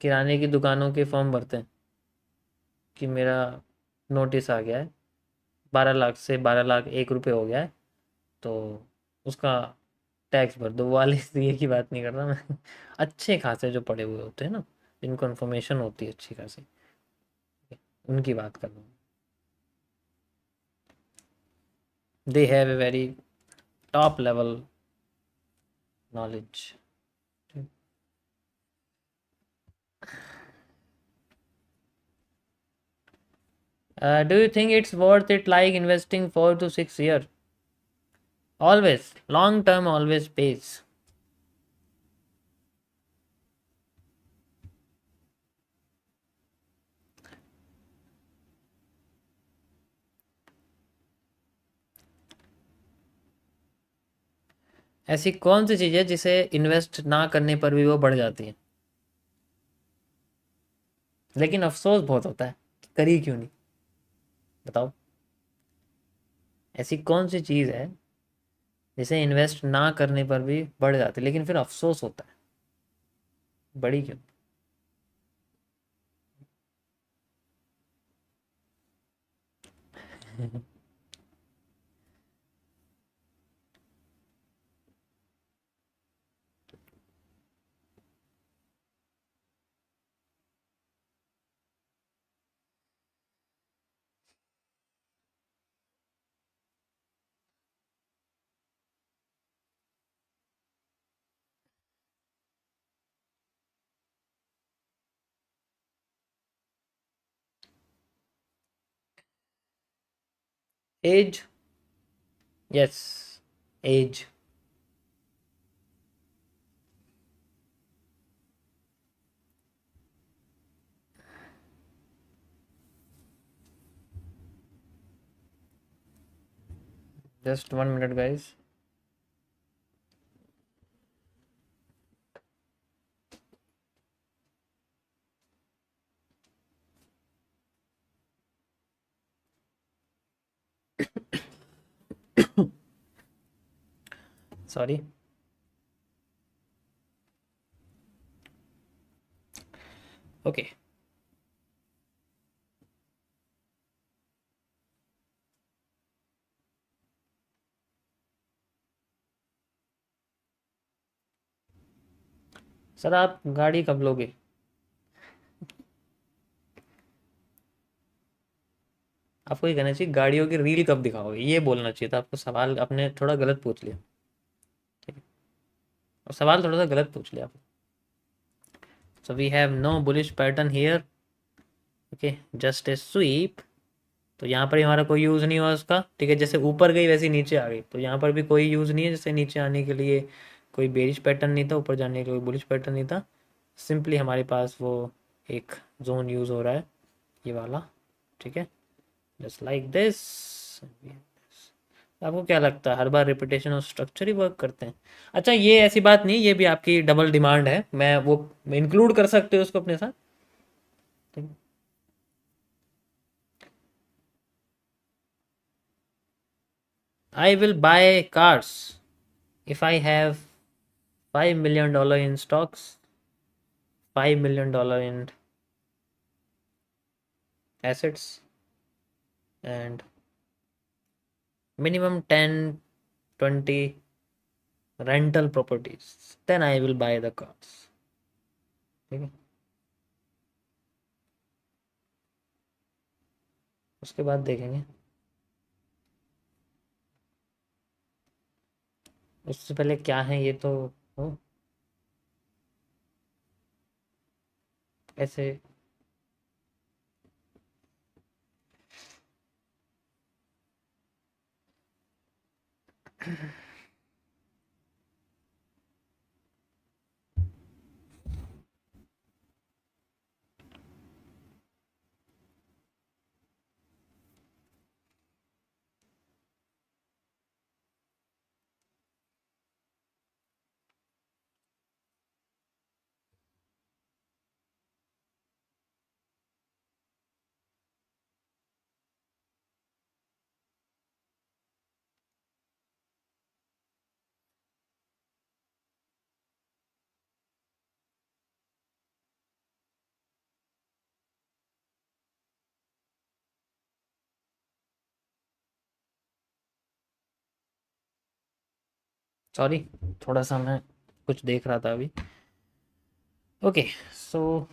किराने की दुकानों के फॉर्म भरते हैं, कि मेरा नोटिस आ गया है, 12 लाख से 12 लाख 1 रुपये हो गया है, तो उसका टैक्स भर दो, वो वाले CA की बात नहीं कर रहा मैं। अच्छे खासे जो पढ़े हुए होते हैं ना, जिनको इन्फॉर्मेशन होती है अच्छी खासी, उनकी बात कर रहा हूँ। They have a very top level knowledge. Do you think it's worth it like investing 4 to 6 year? Always long term always page. ऐसी कौन सी चीज़ है जिसे इन्वेस्ट ना करने पर भी वो बढ़ जाती है, लेकिन अफसोस बहुत होता है कि करी क्यों नहीं? बताओ। ऐसी कौन सी चीज़ है जिसे इन्वेस्ट ना करने पर भी बढ़ जाती है, लेकिन फिर अफसोस होता है, बड़ी क्यों? Edge. Yes, edge. Just 1 minute guys. Sorry. Okay. Sir आप गाड़ी कब लोगे? आपको ये कहना चाहिए गाड़ियों की रील कब दिखाओगे, ये बोलना चाहिए था आपको। सवाल आपने थोड़ा गलत पूछ लिया। ठीक है, और सवाल थोड़ा सा गलत पूछ लिया आपने। So we have no bullish pattern here. Okay, just a sweep. तो यहाँ पर ही हमारा कोई यूज़ नहीं हुआ उसका। ठीक है, जैसे ऊपर गई वैसे नीचे आ गई, तो यहाँ पर भी कोई यूज़ नहीं है। जैसे नीचे आने के लिए कोई बेरिश पैटर्न नहीं था, ऊपर जाने के लिए कोई बुलिश पैटर्न नहीं था। सिंपली हमारे पास वो एक जोन यूज़ हो रहा है, ये वाला। ठीक है, जस्ट लाइक दिस। आपको क्या लगता है हर बार रिपीटेशन और स्ट्रक्चर ही वर्क करते हैं? अच्छा, ये ऐसी बात नहीं, ये भी आपकी डबल डिमांड है, मैं वो इंक्लूड कर सकते हो उसको अपने साथ। I will buy cars if I have $5 million in stocks, $5 million in assets, and minimum 10, 20 rental properties, then I will buy the cars. ठीक है, उसके बाद देखेंगे। उससे पहले क्या है ये तो हो ऐसे। सॉरी, थोड़ा सा मैं कुछ देख रहा था अभी। Okay, so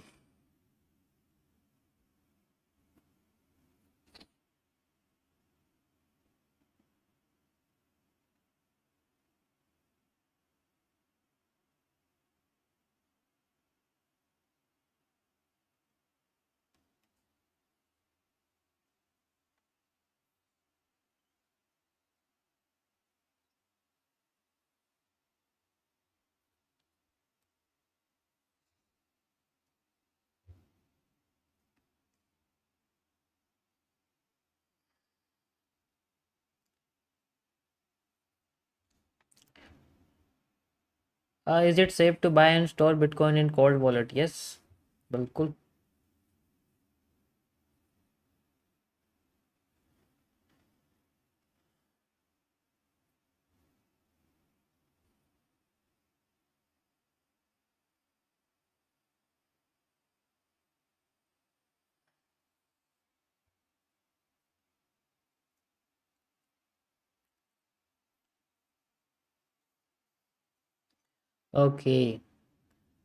is it safe to buy and store bitcoin in cold wallet? Yes, बिल्कुल। ओके,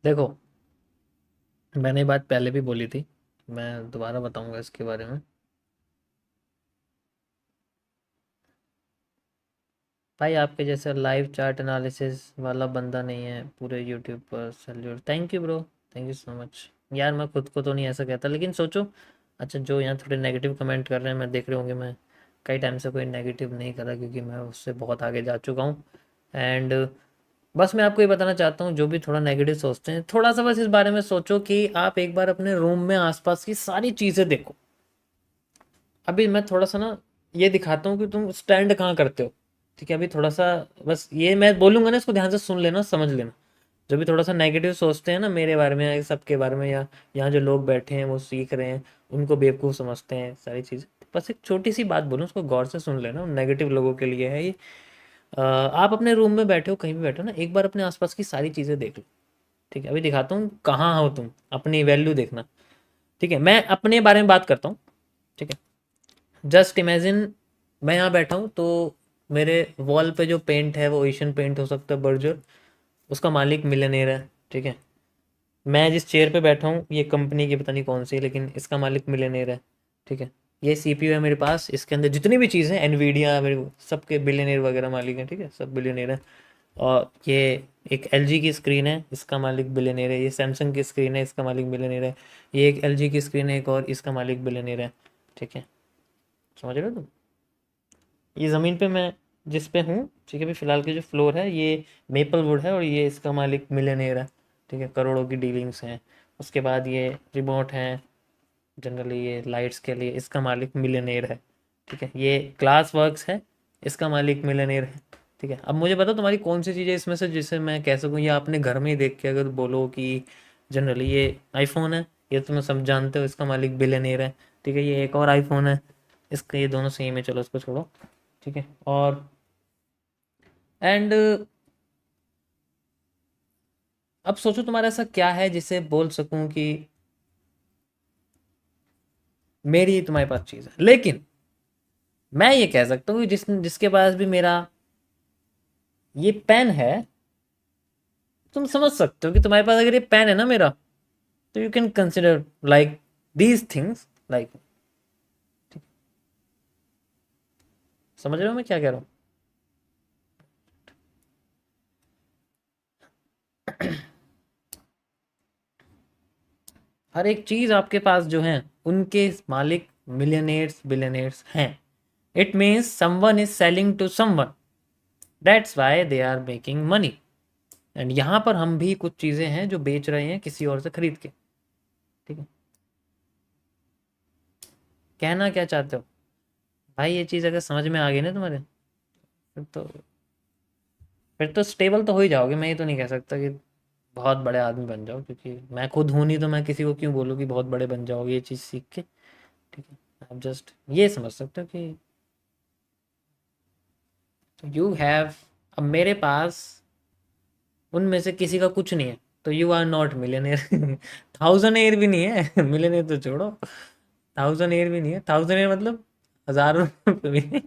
देखो, मैंने ये बात पहले भी बोली थी, मैं दोबारा बताऊंगा इसके बारे में। भाई आपके जैसा लाइव चार्ट एनालिसिस वाला बंदा नहीं है पूरे यूट्यूब पर। Salute, thank you bro, thank you so much. यार मैं खुद को तो नहीं ऐसा कहता, लेकिन सोचो, अच्छा जो यहाँ थोड़े नेगेटिव कमेंट कर रहे हैं, मैं देख रहे होंगे, मैं कई टाइम से कोई नेगेटिव नहीं करा क्योंकि मैं उससे बहुत आगे जा चुका हूँ। एंड बस मैं आपको ये बताना चाहता हूँ, जो भी थोड़ा नेगेटिव सोचते हैं, थोड़ा सा बस इस बारे में सोचो कि आप एक बार अपने रूम में आसपास की सारी चीज़ें देखो। अभी मैं थोड़ा सा ना ये दिखाता हूँ कि तुम स्टैंड कहाँ करते हो। ठीक है, अभी थोड़ा सा, बस ये मैं बोलूंगा ना, इसको ध्यान से सुन लेना, समझ लेना। जो भी थोड़ा सा नेगेटिव सोचते हैं ना मेरे बारे में या सबके बारे में, या यहाँ जो लोग बैठे हैं वो सीख रहे हैं, उनको बेवकूफ़ समझते हैं सारी चीज़ें, बस एक छोटी सी बात बोलूँ, उसको गौर से सुन लेना। नेगेटिव लोगों के लिए है ये। आप अपने रूम में बैठे हो, कहीं भी बैठे हो ना, एक बार अपने आसपास की सारी चीज़ें देख लो। ठीक है, अभी दिखाता हूँ कहाँ हो तुम, अपनी वैल्यू देखना। ठीक है, मैं अपने बारे में बात करता हूँ। ठीक है, जस्ट इमेजिन, मैं यहाँ बैठा हूँ तो मेरे वॉल पे जो पेंट है वो एशियन पेंट हो सकता है, बर्जर, उसका मालिक मिलियनेयर है। ठीक है, मैं जिस चेयर पे बैठा हूँ ये कंपनी की पता नहीं कौन सी है, लेकिन इसका मालिक मिलियनेयर है। ठीक है, ये सीपीयू है मेरे पास, इसके अंदर जितनी भी चीज़ें हैं, एनवीडिया, मेरे सबके बिलियनेयर वगैरह मालिक हैं। ठीक है, सब बिलियनेयर हैं। और ये एक एलजी की स्क्रीन है, इसका मालिक बिलियनेयर है। ये सैमसंग की स्क्रीन है, इसका मालिक बिलियनेयर है। ये एक एलजी की स्क्रीन है एक और, इसका मालिक बिलियनेयर है। ठीक है, समझ रहे हो तुम? ये ज़मीन पे मैं जिस पे हूँ, ठीक है, अभी फ़िलहाल की जो फ्लोर है ये मेपल वुड है, और ये इसका मालिक मिलियनेयर है। ठीक है, करोड़ों की डीलिंग्स हैं। उसके बाद ये रिमोट हैं, जनरली ये लाइट्स के लिए, इसका मालिक मिलियनेयर है। ठीक है, ये ग्लास वर्क्स है, इसका मालिक मिलियनेयर है। ठीक है, अब मुझे बताओ तुम्हारी कौन सी चीज़ है इसमें से जिसे मैं कह सकूँ, या अपने घर में ही देख के अगर बोलो कि जनरली ये आईफोन है, ये तुम्हें सब जानते हो, इसका मालिक बिलियनेयर है। ठीक है, ये एक और आईफोन है, इसका, ये दोनों सेम है, चलो इसको छोड़ो। ठीक है, और एंड अब सोचो तुम्हारा ऐसा क्या है जिसे बोल सकूं कि मेरी तुम्हारे पास चीज़ है, लेकिन मैं ये कह सकता हूँ कि जिसके पास भी मेरा ये पेन है, तुम समझ सकते हो कि तुम्हारे पास अगर ये पेन है ना मेरा, तो you can consider like these things like, समझ रहे हो मैं क्या कह रहा हूँ? हर एक चीज आपके पास जो है, उनके मालिक मिलियनेयर्स बिलियनेयर्स हैं। It means someone is selling to someone, that's why they are making money. And यहाँ पर हम भी कुछ चीजें हैं जो बेच रहे हैं किसी और से खरीद के। ठीक है, कहना क्या चाहते हो भाई? ये चीज अगर समझ में आ गई ना तुम्हारे, फिर तो स्टेबल तो हो ही जाओगे। मैं ये तो नहीं कह सकता कि बहुत बड़े आदमी बन जाओ, क्योंकि मैं खुद हूं नहीं, तो मैं किसी को क्यों बोलूँ कि बहुत बड़े बन जाओगे ये चीज़ सीख के। ठीक है, आप जस्ट ये समझ सकते हो कि यू हैव, अब मेरे पास उनमें से किसी का कुछ नहीं है, तो you are not millionaire. Thousand air भी नहीं है। मिलियनेयर तो छोड़ो, थाउजेंड एयर भी नहीं है। थाउजेंड एयर मतलब हजारों रुपये भी नहीं।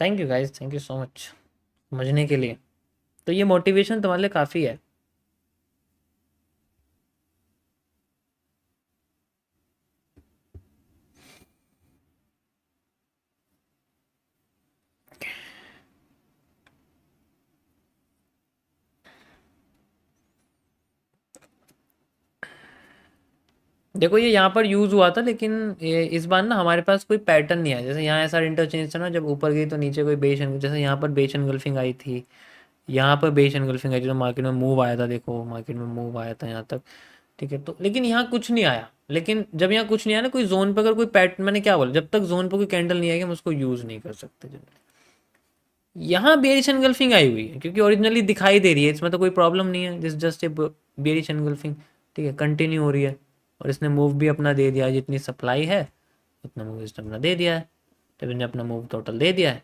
Thank you guys, thank you so much समझने के लिए। तो ये मोटिवेशन तुम्हारे लिए काफ़ी है। देखो ये यहाँ पर यूज़ हुआ था, लेकिन ये इस बार ना हमारे पास कोई पैटर्न नहीं आया। जैसे यहाँ ऐसा इंटरचेंज था ना, जब ऊपर गई तो नीचे कोई बेस जैसे यहाँ पर बेस एनगल्फिंग आई थी, यहाँ पर बेस एनगल्फिंग आई थी, तो मार्केट में मूव आया था, देखो मार्केट में मूव आया था यहाँ तक। ठीक है, तो लेकिन यहाँ कुछ नहीं आया। लेकिन जब यहाँ कुछ नहीं आया ना, कोई जोन पर अगर कोई पैटर्न, मैंने क्या बोला, जब तक जोन पर कोई कैंडल नहीं आएगी हम उसको यूज़ नहीं कर सकते जनरली। यहाँ बेरिश एनगल्फिंग आई हुई है क्योंकि ओरिजिनली दिखाई दे रही है, इसमें तो कोई प्रॉब्लम नहीं है, this just a bearish engulfing. ठीक है, कंटिन्यू हो रही है और इसने मूव भी अपना दे दिया है, जितनी सप्लाई है उतना मूव इसने अपना दे दिया है। जब इन्हें अपना मूव टोटल दे दिया है,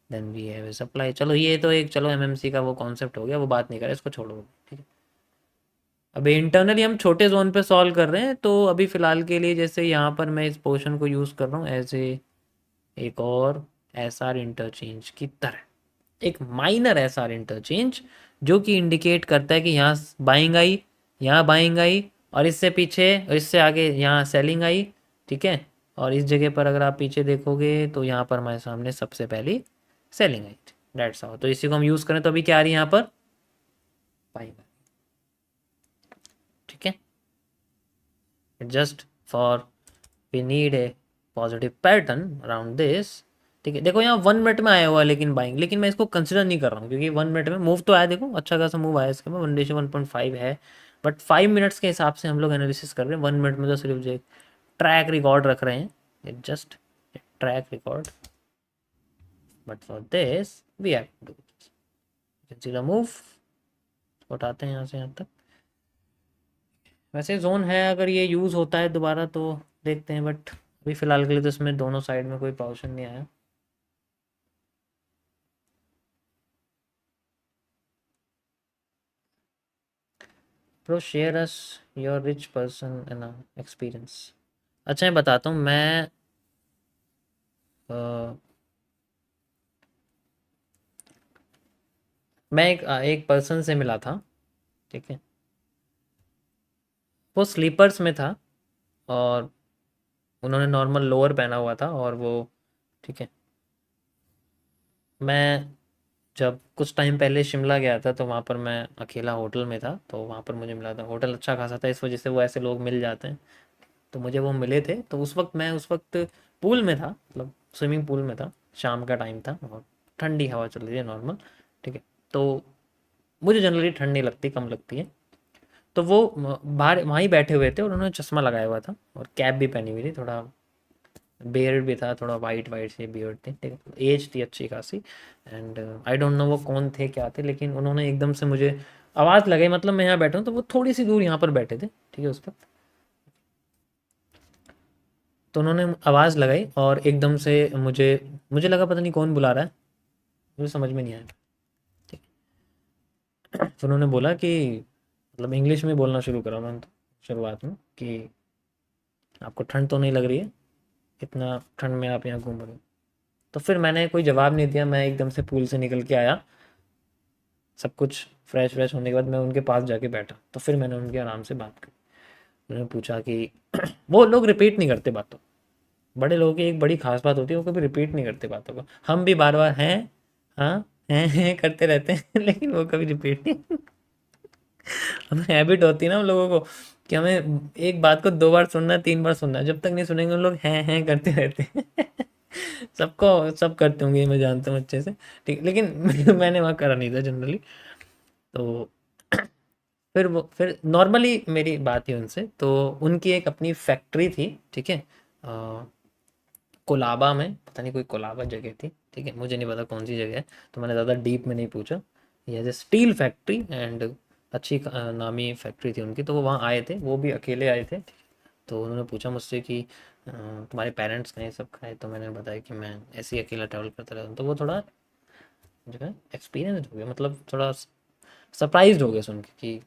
then we have a supply. चलो ये तो एक, चलो एमएमसी का वो कॉन्सेप्ट हो गया, वो बात नहीं करें, इसको छोड़ो। ठीक है, अभी इंटरनली हम छोटे जोन पे सॉल्व कर रहे हैं, तो अभी फिलहाल के लिए जैसे यहाँ पर मैं इस पोर्शन को यूज़ कर रहा हूँ एज ए एक और एस आर इंटरचेंज की तरह, एक माइनर एस आर इंटरचेंज, जो कि इंडिकेट करता है कि यहाँ बाइंग आई, यहाँ बाइंग आई, और इससे पीछे और इससे आगे यहाँ सेलिंग आई। ठीक है, और इस जगह पर अगर आप पीछे देखोगे तो यहाँ पर हमारे सामने सबसे पहली सेलिंग आई थी। Dates how. तो इसी को हम यूज़ करें तो अभी क्या आ रही है यहाँ पर, बाइंग। ठीक है, just for we need a positive pattern around this. ठीक है, देखो यहाँ 1 मिनट में आया हुआ है लेकिन बाइंग, लेकिन मैं इसको कंसिडर नहीं कर रहा हूँ क्योंकि 1 मिनट में मूव तो आया, देखो अच्छा खासा मूव आया इसके में, 1:1.5 है। बट 5 मिनट्स के हिसाब से हम लोग एनालिसिस कर रहे हैं, 1 मिनट में तो सिर्फ जो ट्रैक रिकॉर्ड रख रहे हैं, just track record. But for this we have to do move, उठाते हैं यहाँ से यहाँ तक। वैसे जोन है, अगर ये यूज़ होता है दोबारा तो देखते हैं, बट अभी फ़िलहाल के लिए तो इसमें दोनों साइड में कोई पोजीशन नहीं आया। Bro share us your rich person and experience. अच्छा मैं बताता हूँ, मैं एक पर्सन से मिला था। ठीक है, वो स्लीपर्स में था और उन्होंने नॉर्मल लोअर पहना हुआ था और वो, ठीक है, मैं जब कुछ टाइम पहले शिमला गया था तो वहाँ पर मैं अकेला होटल में था, तो वहाँ पर मुझे मिला था। होटल अच्छा खासा था, इस वजह से वो ऐसे लोग मिल जाते हैं, तो मुझे वो मिले थे। तो उस वक्त पूल में था, मतलब स्विमिंग पूल में था, शाम का टाइम था और ठंडी हवा चल रही है नॉर्मल। ठीक है, तो मुझे जनरली ठंड नहीं लगती, कम लगती है। तो वो बाहर वहीं ही बैठे हुए थे और उन्होंने चश्मा लगाया हुआ था और कैप भी पहनी हुई थी, थोड़ा बियर्ड भी था, थोड़ा वाइट वाइट से बियर्ड थे। ठीक है, एज थी अच्छी खासी। एंड आई डोंट नो वो कौन थे क्या थे, लेकिन उन्होंने एकदम से मुझे आवाज़ लगाई, मतलब मैं यहाँ बैठा हूँ तो वो थोड़ी सी दूर यहाँ पर बैठे थे। ठीक है, उस पर तो उन्होंने आवाज़ लगाई और एकदम से मुझे मुझे लगा पता नहीं कौन बुला रहा है, मुझे समझ में नहीं आया। ठीक है, तो उन्होंने बोला कि, मतलब इंग्लिश में बोलना शुरू करा उन्होंने तो शुरुआत में, कि आपको ठंड तो नहीं लग रही है, इतना ठंड में आप यहाँ घूम रहे हो। तो फिर मैंने कोई जवाब नहीं दिया, मैं एकदम से पूल से निकल के आया, सब कुछ फ्रेश फ्रेश होने के बाद मैं उनके पास जाके बैठा, तो फिर मैंने उनके आराम से बात की। उन्होंने पूछा कि वो लोग रिपीट नहीं करते बातों, बड़े लोगों की एक बड़ी खास बात होती है, वो कभी रिपीट नहीं करते बातों को। हम भी बार बार हैं, हाँ हैं करते रहते हैं लेकिन वो कभी रिपीट नहीं। हमें हैबिट होती है ना हम लोगों को, कि हमें एक बात को 2 बार सुनना है, 3 बार सुनना है, जब तक नहीं सुनेंगे उन लोग हैं करते रहते हैं। सबको सब करते होंगे, ये मैं जानता हूँ अच्छे से। ठीक, लेकिन मैंने वहाँ करा नहीं था जनरली। तो फिर नॉर्मली मेरी बात हुई उनसे, तो उनकी एक अपनी फैक्ट्री थी। ठीक है, कोलाबा में, पता नहीं कोई कोलाबा जगह थी। ठीक है, मुझे नहीं पता कौन सी जगह है, तो मैंने ज़्यादा डीप में नहीं पूछा। ये as a steel factory and अच्छी नामी फैक्ट्री थी उनकी। तो वो वहाँ आए थे, वो भी अकेले आए थे। तो उन्होंने पूछा मुझसे कि तुम्हारे पेरेंट्स कहाँ हैं, सब कहाँ हैं? तो मैंने बताया कि मैं ऐसे ही अकेला ट्रैवल करता रहता हूँ। तो वो थोड़ा जो है एक्सपीरियंस हो गया, मतलब थोड़ा सरप्राइज हो गया सुन के कि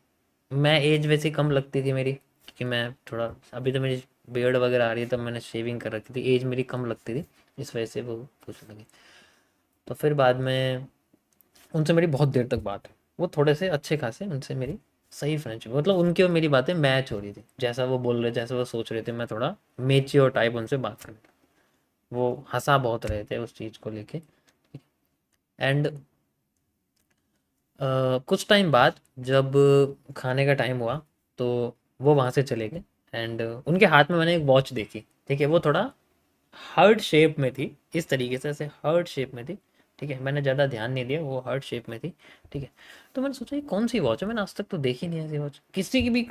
मैं एज वैसे कम लगती थी मेरी, क्योंकि मैं थोड़ा, अभी तो मेरी बियर्ड वगैरह आ रही है, तब मैंने शेविंग कर रखी थी, एज मेरी कम लगती थी, इस वजह से वो पूछने लगे। तो फिर बाद में उनसे मेरी बहुत देर तक बात हुई, वो थोड़े से अच्छे खासे, उनसे मेरी सही फ्रेंडशिप, मतलब उनकी और मेरी बातें मैच हो रही थी, जैसा वो बोल रहे, जैसा वो सोच रहे थे, मैं थोड़ा मेच्योर टाइप उनसे बात करने लगा। वो हंसा बहुत रहे थे उस चीज़ को लेके। एंड कुछ टाइम बाद जब खाने का टाइम हुआ तो वो वहाँ से चले गए। एंड उनके हाथ में मैंने एक वॉच देखी, ठीक है, वो थोड़ा हार्ट शेप में थी, इस तरीके से ऐसे हार्ट शेप में थी, ठीक है, मैंने ज़्यादा ध्यान नहीं दिया, वो हार्ट शेप में थी, ठीक है। तो मैंने सोचा ये कौन सी वॉच है, मैंने आज तक तो देखी नहीं ऐसी वॉच,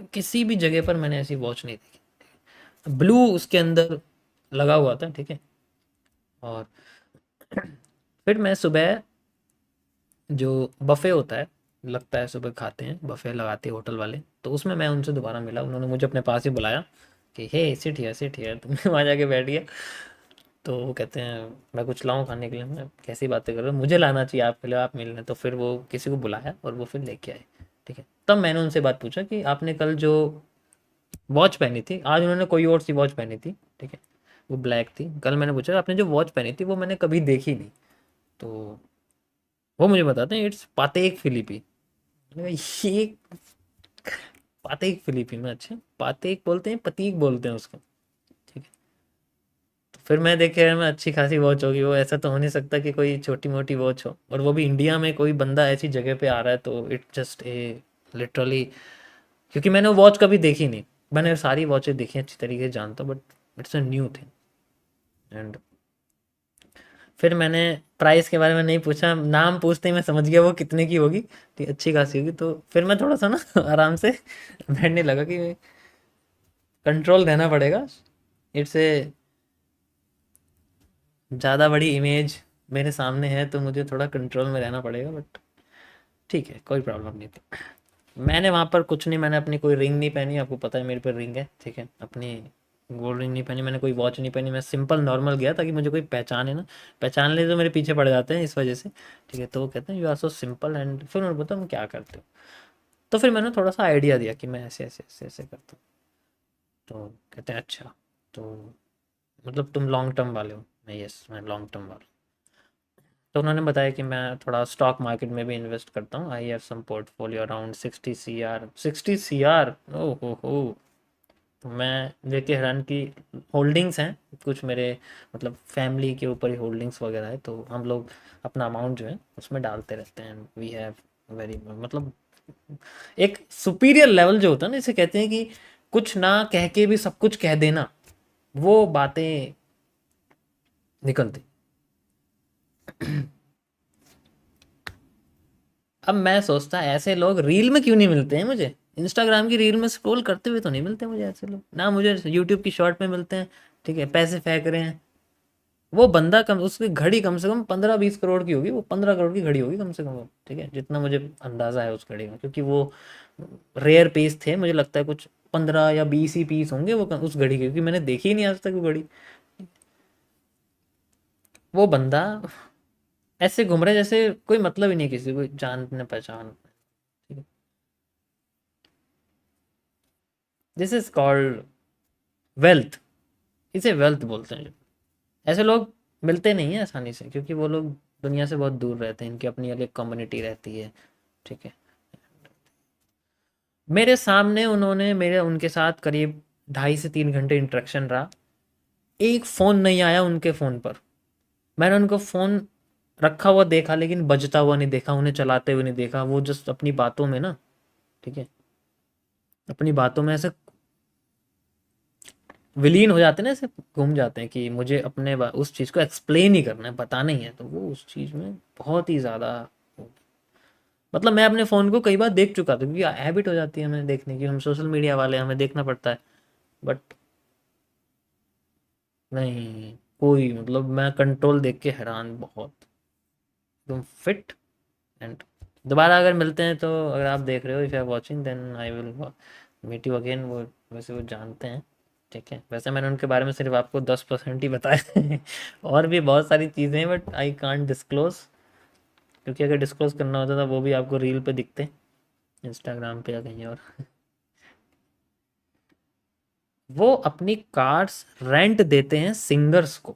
किसी भी जगह पर मैंने ऐसी वॉच नहीं देखी। ब्लू उसके अंदर लगा हुआ था, ठीक है। और फिर मैं सुबह, जो बफे होता है, लगता है सुबह खाते हैं बफे लगाते हैं होटल वाले, तो उसमें मैं उनसे दोबारा मिला, उन्होंने मुझे अपने पास ही बुलाया कि हे सिट हियर तुम वहाँ जाके बैठ गया। तो वो कहते हैं मैं कुछ लाऊं खाने के लिए, मैं कैसी बातें कर रहे हो, मुझे लाना चाहिए आपके लिए, आप मिलने, तो फिर वो किसी को बुलाया और वो फिर लेके आए, ठीक है। तब मैंने उनसे बात पूछा कि आपने कल जो वॉच पहनी थी, आज उन्होंने कोई और सी वॉच पहनी थी, ठीक है, वो ब्लैक थी, कल मैंने पूछा आपने जो वॉच पहनी थी वो मैंने कभी देखी नहीं, तो वो मुझे बताते हैं इट्स पातेक फिलिपी। मैंने कहा, ये पातेक फिलिपी में, अच्छा पातेक बोलते हैं, पतीक बोलते हैं उसको, ठीक है। तो फिर मैं देखे मैं अच्छी खासी वॉच होगी वो, ऐसा तो हो नहीं सकता कि कोई छोटी मोटी वॉच हो, और वो भी इंडिया में कोई बंदा ऐसी जगह पे आ रहा है, तो इट जस्ट ए लिटरली, क्योंकि मैंने वो वॉच कभी देखी नहीं, मैंने सारी वॉचें देखी अच्छी तरीके से जानता हूँ, but it's a new thing. And फिर मैंने प्राइस के बारे में नहीं पूछा, नाम पूछते ही मैं समझ गया वो कितने की होगी, ठीक अच्छी खासी होगी, तो फिर मैं थोड़ा सा ना आराम से बैठने लगा कि कंट्रोल रहना पड़ेगा, इट्स ए ज़्यादा बड़ी इमेज मेरे सामने है, तो मुझे थोड़ा कंट्रोल में रहना पड़ेगा, बट ठीक है, कोई प्रॉब्लम नहीं थी। मैंने वहाँ पर कुछ नहीं, मैंने अपनी कोई रिंग नहीं पहनी, आपको पता है मेरे पे रिंग है, ठीक है, अपनी गोल्ड रिंग नहीं पहनी, मैंने कोई वॉच नहीं पहनी, मैं सिंपल नॉर्मल गया ताकि मुझे कोई पहचाने ना, पहचान ले तो मेरे पीछे पड़ जाते हैं इस वजह से, ठीक है। तो वो कहते हैं you are so simple, and फिर उन्होंने बताया हम क्या करते हो, तो फिर मैंने थोड़ा सा आइडिया दिया कि मैं ऐसे ऐसे ऐसे ऐसे करता हूँ, तो कहते हैं अच्छा, तो मतलब तुम लॉन्ग टर्म वाले हो, मैं यस मैं लॉन्ग टर्म वाला हूँ। तो उन्होंने बताया कि मैं थोड़ा स्टॉक मार्केट में भी इन्वेस्ट करता हूँ, I have some portfolio around 60 CR, 60 CR, ओ हो। तो मैं देख के हैरान की होल्डिंग्स हैं कुछ मेरे, मतलब फैमिली के ऊपर ही होल्डिंग्स वगैरह है, तो हम लोग अपना अमाउंट जो है उसमें डालते रहते हैं, वी हैव वेरी, मतलब एक सुपीरियर लेवल जो होता है ना, इसे कहते हैं कि कुछ ना कह के भी सब कुछ कह देना, वो बातें निकलती। अब मैं सोचता ऐसे लोग रील में क्यों नहीं मिलते हैं मुझे, इंस्टाग्राम की रील में स्क्रॉल करते हुए तो नहीं मिलते मुझे ऐसे लोग, ना मुझे यूट्यूब की शॉर्ट में मिलते हैं, ठीक है, पैसे फेंक रहे हैं। वो बंदा कम, उसकी घड़ी कम से कम 15-20 करोड़ की होगी, वो 15 करोड़ की घड़ी होगी कम से कम वो, ठीक है, जितना मुझे अंदाजा है उस घड़ी में, क्योंकि वो रेयर पीस थे, मुझे लगता है कुछ 15 या 20 ही पीस होंगे वो उस घड़ी के, क्योंकि मैंने देखी ही नहीं आज तक वो घड़ी। वो बंदा ऐसे घूम रहा है जैसे कोई मतलब ही नहीं किसी को जान न पहचान, ठीक है। दिस इज कॉल्ड वेल्थ, इसे वेल्थ बोलते हैं। ऐसे लोग मिलते नहीं हैं आसानी से, क्योंकि वो लोग दुनिया से बहुत दूर रहते हैं, इनकी अपनी अलग कम्युनिटी रहती है, ठीक है। मेरे सामने उन्होंने, मेरे उनके साथ करीब 2.5 से 3 घंटे इंटरेक्शन रहा, एक फ़ोन नहीं आया उनके फ़ोन पर, मैंने उनको फ़ोन रखा हुआ देखा लेकिन बजता हुआ नहीं देखा, उन्हें चलाते हुए नहीं देखा, वो जस्ट अपनी बातों में ना, ठीक है, अपनी बातों में ऐसे विलीन हो जाते हैं ना, ऐसे घूम जाते हैं कि मुझे अपने उस चीज़ को एक्सप्लेन ही करना है, बताना ही है, तो वो उस चीज़ में बहुत ही ज़्यादा, मतलब मैं अपने फ़ोन को कई बार देख चुका था, क्योंकि हैबिट हो जाती है हमें देखने की, हम सोशल मीडिया वाले हमें देखना पड़ता है, बट नहीं, कोई मतलब मैं कंट्रोल देख के हैरान बहुत, एकदम फिट। एंड दोबारा अगर मिलते हैं तो, अगर आप देख रहे हो, if you are watching then I will meet you again, वो वैसे वो जानते हैं, ठीक है, वैसे मैंने उनके बारे में सिर्फ आपको 10% ही बताया है और भी बहुत सारी चीज़ें हैं, बट आई कांट डिस्क्लोज, क्योंकि अगर डिस्क्लोज करना होता था वो भी आपको रील पे दिखते, इंस्टाग्राम पे या कहीं और। वो अपनी कार्स रेंट देते हैं सिंगर्स को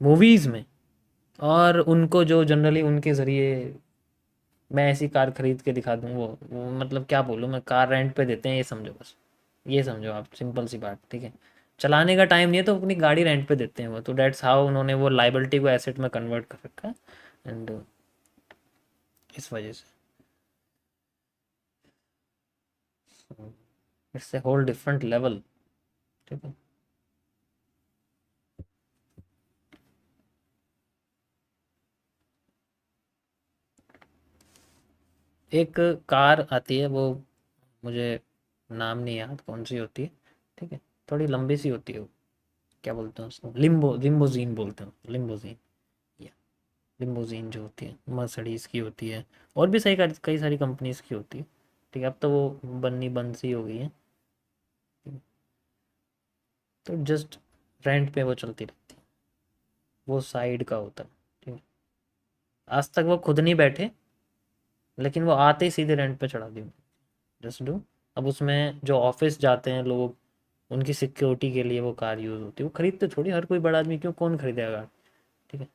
मूवीज में, और उनको जो जनरली उनके जरिए मैं ऐसी कार खरीद के दिखा दूँ, वो मतलब क्या बोलूँ मैं, कार रेंट पे देते हैं, ये समझो बस, ये समझो आप, सिंपल सी बात, ठीक है। चलाने का टाइम नहीं है तो अपनी गाड़ी रेंट पे देते हैं वो, तो डेट्स हाउ उन्होंने वो लाइबिलिटी को एसेट में कन्वर्ट कर रखा है, एंड इस वजह से। It's a whole different level. ठीक है। एक कार आती है, वो मुझे नाम नहीं याद कौन सी होती है। ठीक है। थोड़ी लंबी सी होती है वो, क्या बोलते हैं उसको, लिम्बोजीन बोलते हैं, लिम्बोजीन। या लिम्बोजीन जो होती है मर्सिडीज की होती है, और भी सही कई सारी कंपनीज की होती है। ठीक है, अब तो वो बननी बंद सी हो गई है। तो जस्ट रेंट पे वो चलती रहती है, वो साइड का होता है। ठीक है। आज तक वो खुद नहीं बैठे, लेकिन वो आते ही सीधे रेंट पे चढ़ा दी, जस्ट डू। अब उसमें जो ऑफिस जाते हैं लोग, उनकी सिक्योरिटी के लिए वो कार यूज़ होती है। वो खरीदते थोड़ी हर कोई बड़ा आदमी, क्यों, कौन खरीदेगा कार। ठीक है।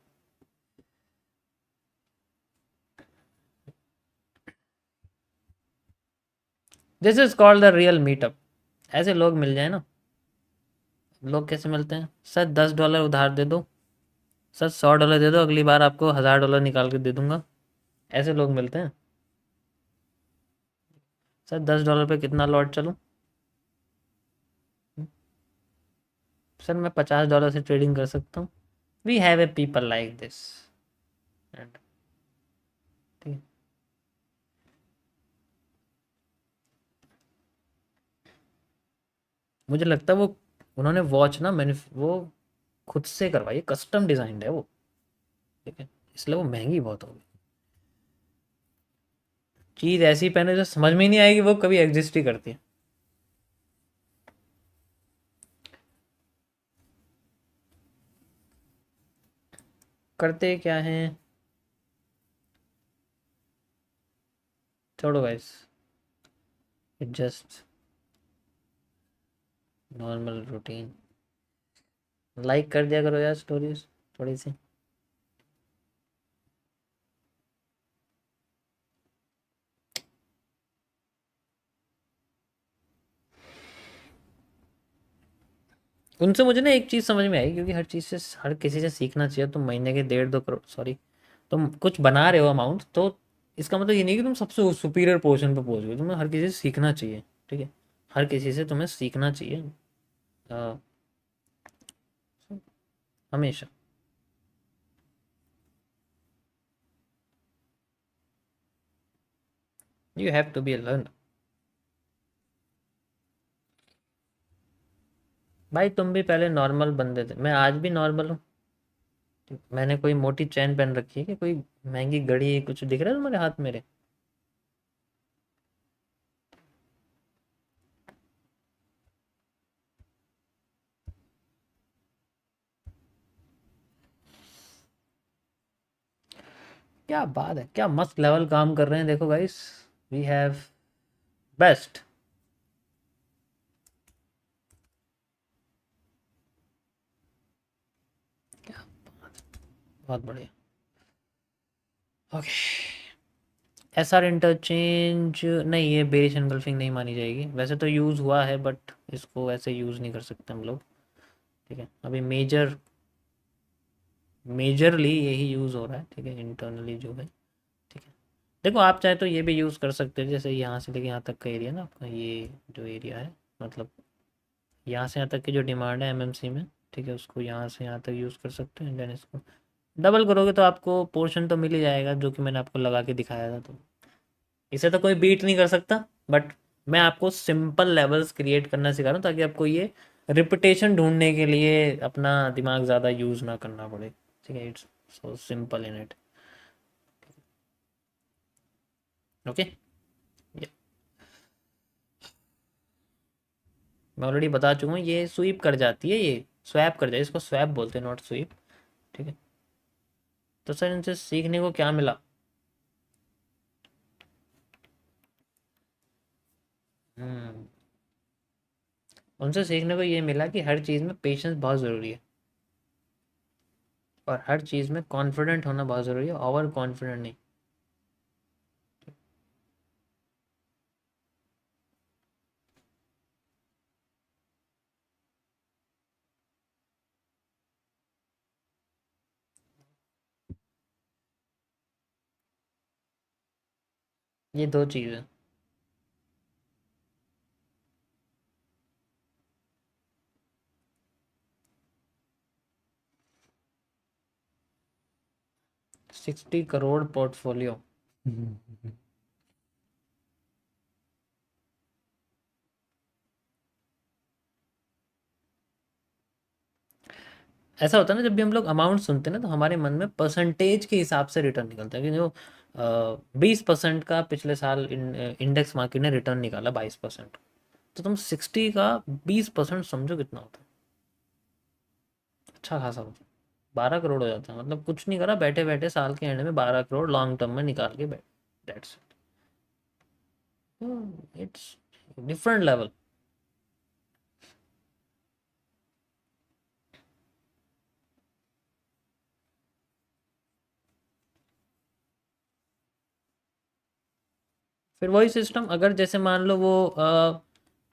This is called the real meetup. ऐसे लोग मिल जाए ना। लोग कैसे मिलते हैं, सर $10 उधार दे दो, सर $100 दे दो, अगली बार आपको $1000 निकाल के दे दूंगा। ऐसे लोग मिलते हैं। सर $10 पे कितना लॉट चलूं, सर मैं $50 से ट्रेडिंग कर सकता हूँ। We have a people like this. ठीक है। मुझे लगता है वो, उन्होंने वॉच ना मैंने वो खुद से करवाई है, कस्टम डिजाइंड है वो। ठीक है। इसलिए वो महंगी बहुत होगी। चीज ऐसी पहने जो समझ में ही नहीं आएगी वो कभी एग्जिस्ट ही करती है। करते क्या है, छोड़ो guys, it just normal routine. Like कर दिया करो यार स्टोरीज थोड़ी सी। उनसे मुझे ना एक चीज़ समझ में आई, क्योंकि हर चीज़ से हर किसी से सीखना चाहिए। तुम महीने के 1.5-2 करोड़, सॉरी, तुम कुछ बना रहे हो अमाउंट, तो इसका मतलब ये नहीं कि तुम सबसे सुपीरियर पोर्शन पे पहुंच गए। तुम्हें हर किसी से सीखना चाहिए। ठीक है। हर किसी से तुम्हें सीखना चाहिए। अ, हमेशा। You have to be a learner. भाई तुम भी पहले नॉर्मल बंदे थे, मैं आज भी नॉर्मल हूँ। मैंने कोई मोटी चैन पहन रखी है कि कोई महंगी घड़ी, कुछ दिख रहा है तुम्हारे हाथ मेरे। क्या बात है, क्या मस्त लेवल काम कर रहे हैं, देखो गाइस। We have best. क्या बात है, बहुत बढ़िया। ओके। एसआर इंटरचेंज नहीं, ये बेरिश एनगल्फिंग नहीं मानी जाएगी। वैसे तो यूज़ हुआ है, बट इसको ऐसे यूज़ नहीं कर सकते हम लोग। ठीक है। अभी मेजरली यही यूज़ हो रहा है। ठीक है, इंटरनली जो है। ठीक है। देखो आप चाहे तो ये भी यूज़ कर सकते हैं, जैसे यहाँ से लेके यहाँ तक का एरिया ना आपका, ये जो एरिया है, मतलब यहाँ से यहाँ तक की जो डिमांड है एमएमसी में। ठीक है, उसको यहाँ से यहाँ तक यूज़ कर सकते हैं, देन इसको डबल करोगे तो आपको पोर्शन तो मिल ही जाएगा, जो कि मैंने आपको लगा के दिखाया था। तो इसे तो कोई बीट नहीं कर सकता, बट मैं आपको सिंपल लेवल्स क्रिएट करना सिखा रहा हूँ, ताकि आपको ये रिपीटेशन ढूंढने के लिए अपना दिमाग ज़्यादा यूज़ ना करना पड़े। ठीक है, it's so simple in it. Okay. मैं ऑलरेडी बता चुका हूँ, ये स्वीप कर जाती है, ये स्वैप कर जाए, इसको स्वैप बोलते हैं, नॉट स्वीप। ठीक है। तो सर इनसे सीखने को क्या मिला। हम्म। उनसे सीखने को ये मिला कि हर चीज़ में पेशेंस बहुत ज़रूरी है, और हर चीज़ में कॉन्फिडेंट होना बहुत ज़रूरी है, ओवर कॉन्फिडेंट नहीं। ये दो चीज़ है। 60 करोड़ पोर्टफोलियो। ऐसा होता है ना, जब भी हम लोग अमाउंट सुनते हैं ना तो हमारे मन में परसेंटेज के हिसाब से रिटर्न निकलता है कि जो 20% का पिछले साल इंडेक्स मार्केट ने रिटर्न निकाला 22%, तो तुम 60 का 20% समझो कितना होता है। अच्छा खासा होता है। 12 करोड़ हो जाता है, मतलब कुछ नहीं करा, बैठे बैठे साल के एंड में 12 करोड़ लॉन्ग टर्म में निकाल के बैठ। That's it, it's different level. फिर वही सिस्टम, अगर जैसे मान लो वो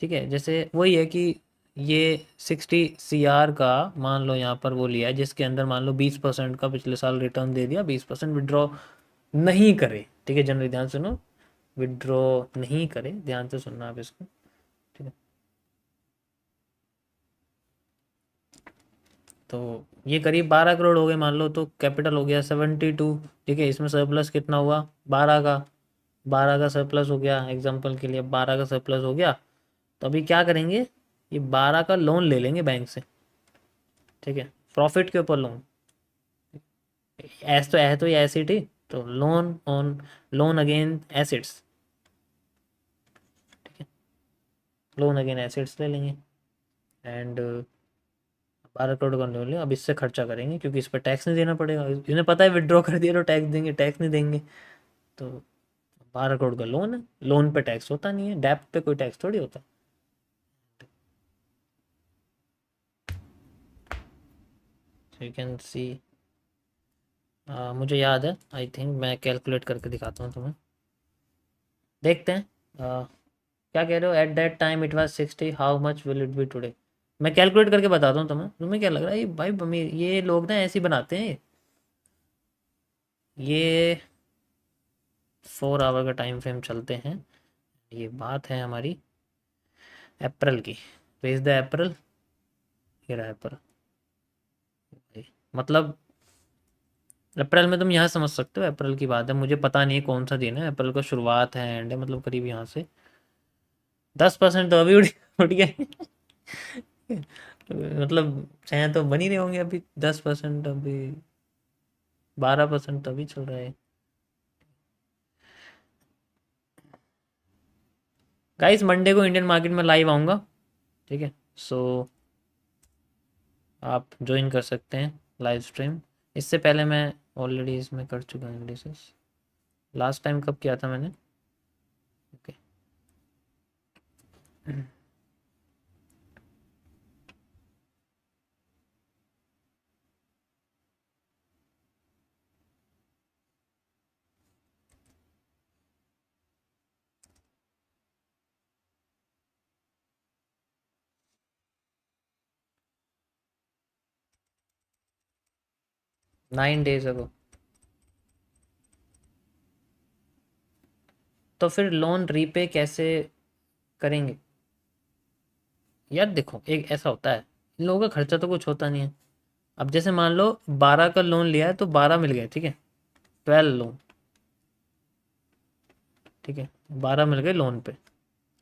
ठीक है, जैसे वही है कि ये 60 CR का मान लो यहाँ पर वो लिया है, जिसके अंदर मान लो 20% का पिछले साल रिटर्न दे दिया, 20% विड्रॉ नहीं करे, ठीक है, जनरली ध्यान सुनो, विड्रॉ नहीं करे, ध्यान से सुनना आप इसको, ठीक है। तो ये करीब 12 करोड़ हो गए मान लो, तो कैपिटल हो गया 72, ठीक है, इसमें सरप्लस कितना हुआ, 12 का, 12 का सरप्लस हो गया, एग्जाम्पल के लिए 12 का सरप्लस हो गया। तो अभी क्या करेंगे, ये 12 का लोन ले लेंगे बैंक से, ठीक है, प्रॉफिट के ऊपर लोन, ऐस तो है तो ये एसिड ही, तो loan on, loan again acids, ठीक है, लोन अगेन एसिड्स ले लेंगे, एंड 12 करोड़ का लोन लिया, अब इससे खर्चा करेंगे क्योंकि इस पर टैक्स नहीं देना पड़ेगा, इन्हें पता है विड्रॉ कर दिया तो टैक्स देंगे, टैक्स नहीं देंगे, तो 12 करोड़ का लोन है, लोन पे टैक्स होता नहीं है, डेप्ट पे कोई टैक्स थोड़ी होता। यू कैन सी, मुझे याद है, आई थिंक मैं कैलकुलेट करके दिखाता हूँ तुम्हें, देखते हैं। क्या कह रहे हो, at that time it was 60, how much will it be today. मैं कैलकुलेट करके बताता हूँ तुम्हें, तुम्हें क्या लग रहा है, ये भाई अमीर ये लोग ना ऐसे ही बनाते हैं, ये 4 आवर का टाइम फ्रेम चलते हैं, ये बात है हमारी अप्रैल की, पेज द अप्रैल, ये रहा अप्रैल, मतलब अप्रैल में तुम यहाँ समझ सकते हो, अप्रैल की बात है, मुझे पता नहीं है कौन सा दिन है, अप्रैल का शुरुआत है एंड है, मतलब करीब यहाँ से 10% तो अभी उठ गए। मतलब चाहे तो बन ही रहे होंगे अभी, 10% अभी, 12% तो अभी चल रहा है। गाइस मंडे को इंडियन मार्केट में लाइव आऊँगा, ठीक है, सो आप ज्वाइन कर सकते हैं लाइव स्ट्रीम। इससे पहले मैं ऑलरेडी इसमें कर चुका हूँ एनालिसिस, लास्ट टाइम कब किया था मैंने, ओके। 9 days अगो। तो फिर लोन रीपे कैसे करेंगे, यार देखो एक ऐसा होता है, इन लोगों का खर्चा तो कुछ होता नहीं है, अब जैसे मान लो 12 का लोन लिया है तो 12 मिल गए, ठीक है, 12 लोन, ठीक है, 12 मिल गए लोन पे।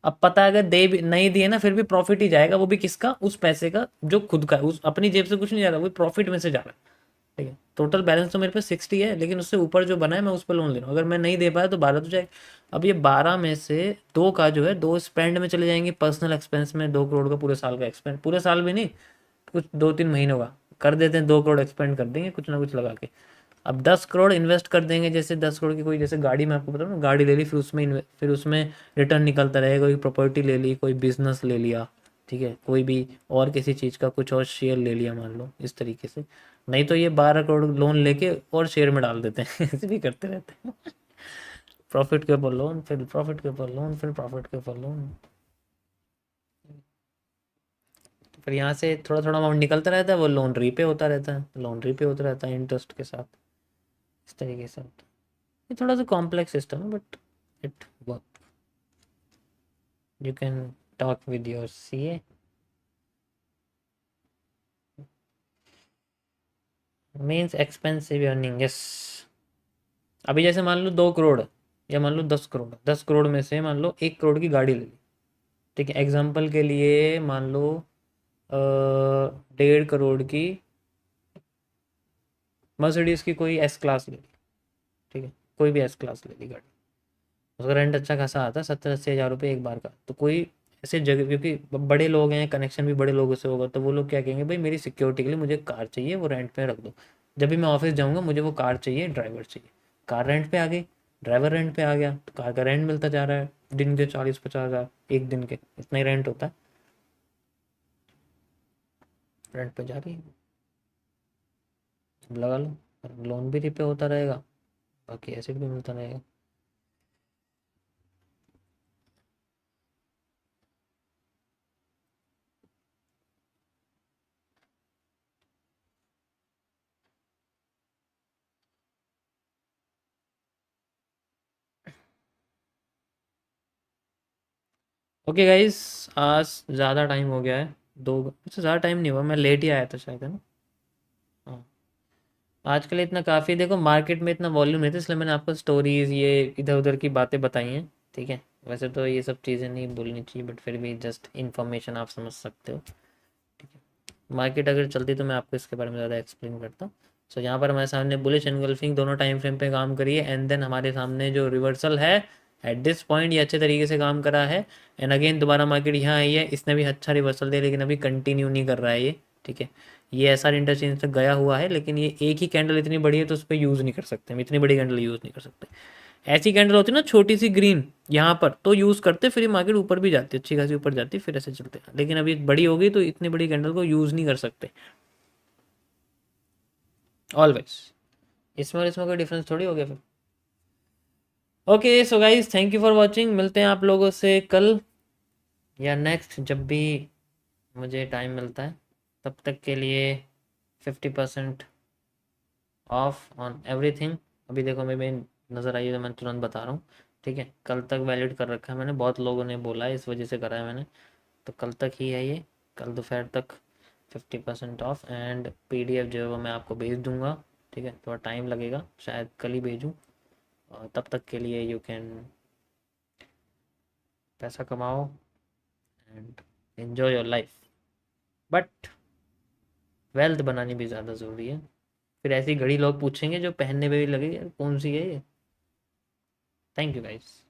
अब पता है अगर दे भी नहीं दिए ना फिर भी प्रॉफिट ही जाएगा, वो भी किसका, उस पैसे का जो खुद का है, उस अपनी जेब से कुछ नहीं जा रहा, वो प्रॉफिट में से जा रहा है, ठीक है। टोटल बैलेंस तो मेरे पे 60 है, लेकिन उससे ऊपर जो बना है मैं उस पर लोन ले रहा हूँ, अगर मैं नहीं दे पाया तो 12 तो जाए। अब ये 12 में से दो का जो है, दो स्पेंड में चले जाएंगे पर्सनल एक्सपेंस में, 2 करोड़ का पूरे साल का एक्सपेंड, पूरे साल भी नहीं, कुछ 2-3 महीनों का कर देते हैं, 2 करोड़ एक्सपेंड कर देंगे कुछ ना कुछ लगा के। अब 10 करोड़ इन्वेस्ट कर देंगे, जैसे 10 करोड़ की कोई जैसे गाड़ी, मैं आपको बता रहा हूँ, गाड़ी ले ली, फिर उसमें फिर उसमें रिटर्न निकलता रहेगा, कोई प्रॉपर्टी ले ली, कोई बिजनेस ले लिया, ठीक है, कोई भी और किसी चीज़ का कुछ और शेयर ले लिया मान लो, इस तरीके से। नहीं तो ये 12 करोड़ लोन लेके और शेयर में डाल देते हैं। ऐसे भी करते रहते हैं। प्रॉफिट के ऊपर लोन, फिर प्रॉफिट के ऊपर लोन, फिर प्रॉफिट के ऊपर लोन, फिर यहाँ से थोड़ा थोड़ा अमाउंट निकलता रहता है, वो लोन रीपे होता रहता है, लोन रीपे होता रहता है इंटरेस्ट के साथ, इस तरीके से होता है। ये थोड़ा सा कॉम्प्लेक्स सिस्टम है but it work, you can talk with your CA. Means expensive earning, yes, अभी जैसे मान लो 2 करोड़ या मान लो 10 करोड़, 10 करोड़ में से मान लो 1 करोड़ की गाड़ी ले ली, ठीक है, एग्जाम्पल के लिए मान लो 1.5 करोड़ की मर्सिडीज की कोई एस क्लास ले ली, ठीक है, कोई भी एस क्लास ले ली गाड़ी, उसका रेंट अच्छा खासा आता है, 70-80 हज़ार रुपये एक बार का। तो कोई ऐसे जगह, क्योंकि बड़े लोग हैं, कनेक्शन भी बड़े लोगों से होगा, तो वो लोग क्या कहेंगे, भाई मेरी सिक्योरिटी के लिए मुझे कार चाहिए, वो रेंट पे रख दो। जब भी मैं ऑफिस जाऊंगा मुझे वो कार चाहिए, ड्राइवर चाहिए। कार रेंट पे आ गई, ड्राइवर रेंट पे आ गया, तो कार का रेंट मिलता जा रहा है, दिन के 40-50 हज़ार, एक दिन के इतना ही रेंट होता है, रेंट पे जा रही है, अब लगा लो, लोन भी रिपे होता रहेगा, बाकी एसिड भी मिलता रहेगा। ओके गाइस, आज ज़्यादा टाइम हो गया है, 2 ज़्यादा टाइम नहीं हुआ, मैं लेट ही आया था शायद, है ना। हाँ, आजकल इतना काफ़ी, देखो मार्केट में इतना वॉल्यूम नहीं था, इसलिए मैंने आपको स्टोरीज ये इधर उधर की बातें बताई हैं, ठीक है। वैसे तो ये सब चीज़ें नहीं बोलनी चाहिए, बट फिर भी जस्ट इन्फॉर्मेशन आप समझ सकते हो, ठीक है। मार्केट अगर चलती तो मैं आपको इसके बारे में ज़्यादा एक्सप्लेन करता। सो यहाँ पर हमारे सामने बुलिश एनगल्फिंग दोनों टाइम फ्रेम पे काम करी है, एंड देन हमारे सामने जो रिवर्सल है एट दिस पॉइंट ये अच्छे तरीके से काम करा है, एंड अगेन दोबारा मार्केट यहाँ आई है, इसने भी अच्छा रिवर्सल दिया, लेकिन अभी कंटिन्यू नहीं कर रहा है ये, ठीक है। ये ऐसा इंटरचेंज तक गया हुआ है, लेकिन ये एक ही कैंडल इतनी बड़ी है तो उस पर यूज़ नहीं कर सकते, हम इतनी बड़ी कैंडल यूज़ नहीं कर सकते। ऐसी कैंडल होती है ना छोटी सी ग्रीन, यहाँ पर तो यूज़ करते, फिर ये मार्केट ऊपर भी जाती है, अच्छी खासी ऊपर जाती है, फिर ऐसे चलते हैं, लेकिन अभी बड़ी हो गई तो इतनी बड़ी कैंडल को यूज़ नहीं कर सकते ऑलवेज। इसमें और इसमें कोई डिफरेंस थोड़ी हो गया फिर। Okay so guys, thank you for watching, मिलते हैं आप लोगों से कल या नेक्स्ट जब भी मुझे टाइम मिलता है। तब तक के लिए 50% ऑफ ऑन एवरीथिंग। अभी देखो मैं नज़र आई है तो मैं तुरंत बता रहा हूँ, ठीक है। कल तक वैलिड कर रखा है मैंने, बहुत लोगों ने बोला है, इस वजह से करा है मैंने, तो कल तक ही है ये, कल दोपहर तक 50% ऑफ, एंड PDF जो है वो मैं आपको भेज दूंगा, ठीक है। थोड़ा टाइम लगेगा, शायद कल ही भेजूँ, और तब तक के लिए यू कैन पैसा कमाओ and enjoy your life, but wealth बनानी भी ज़्यादा ज़रूरी है। फिर ऐसी घड़ी लोग पूछेंगे जो पहनने पे भी लगेगी, यार कौन सी है ये। Thank you guys.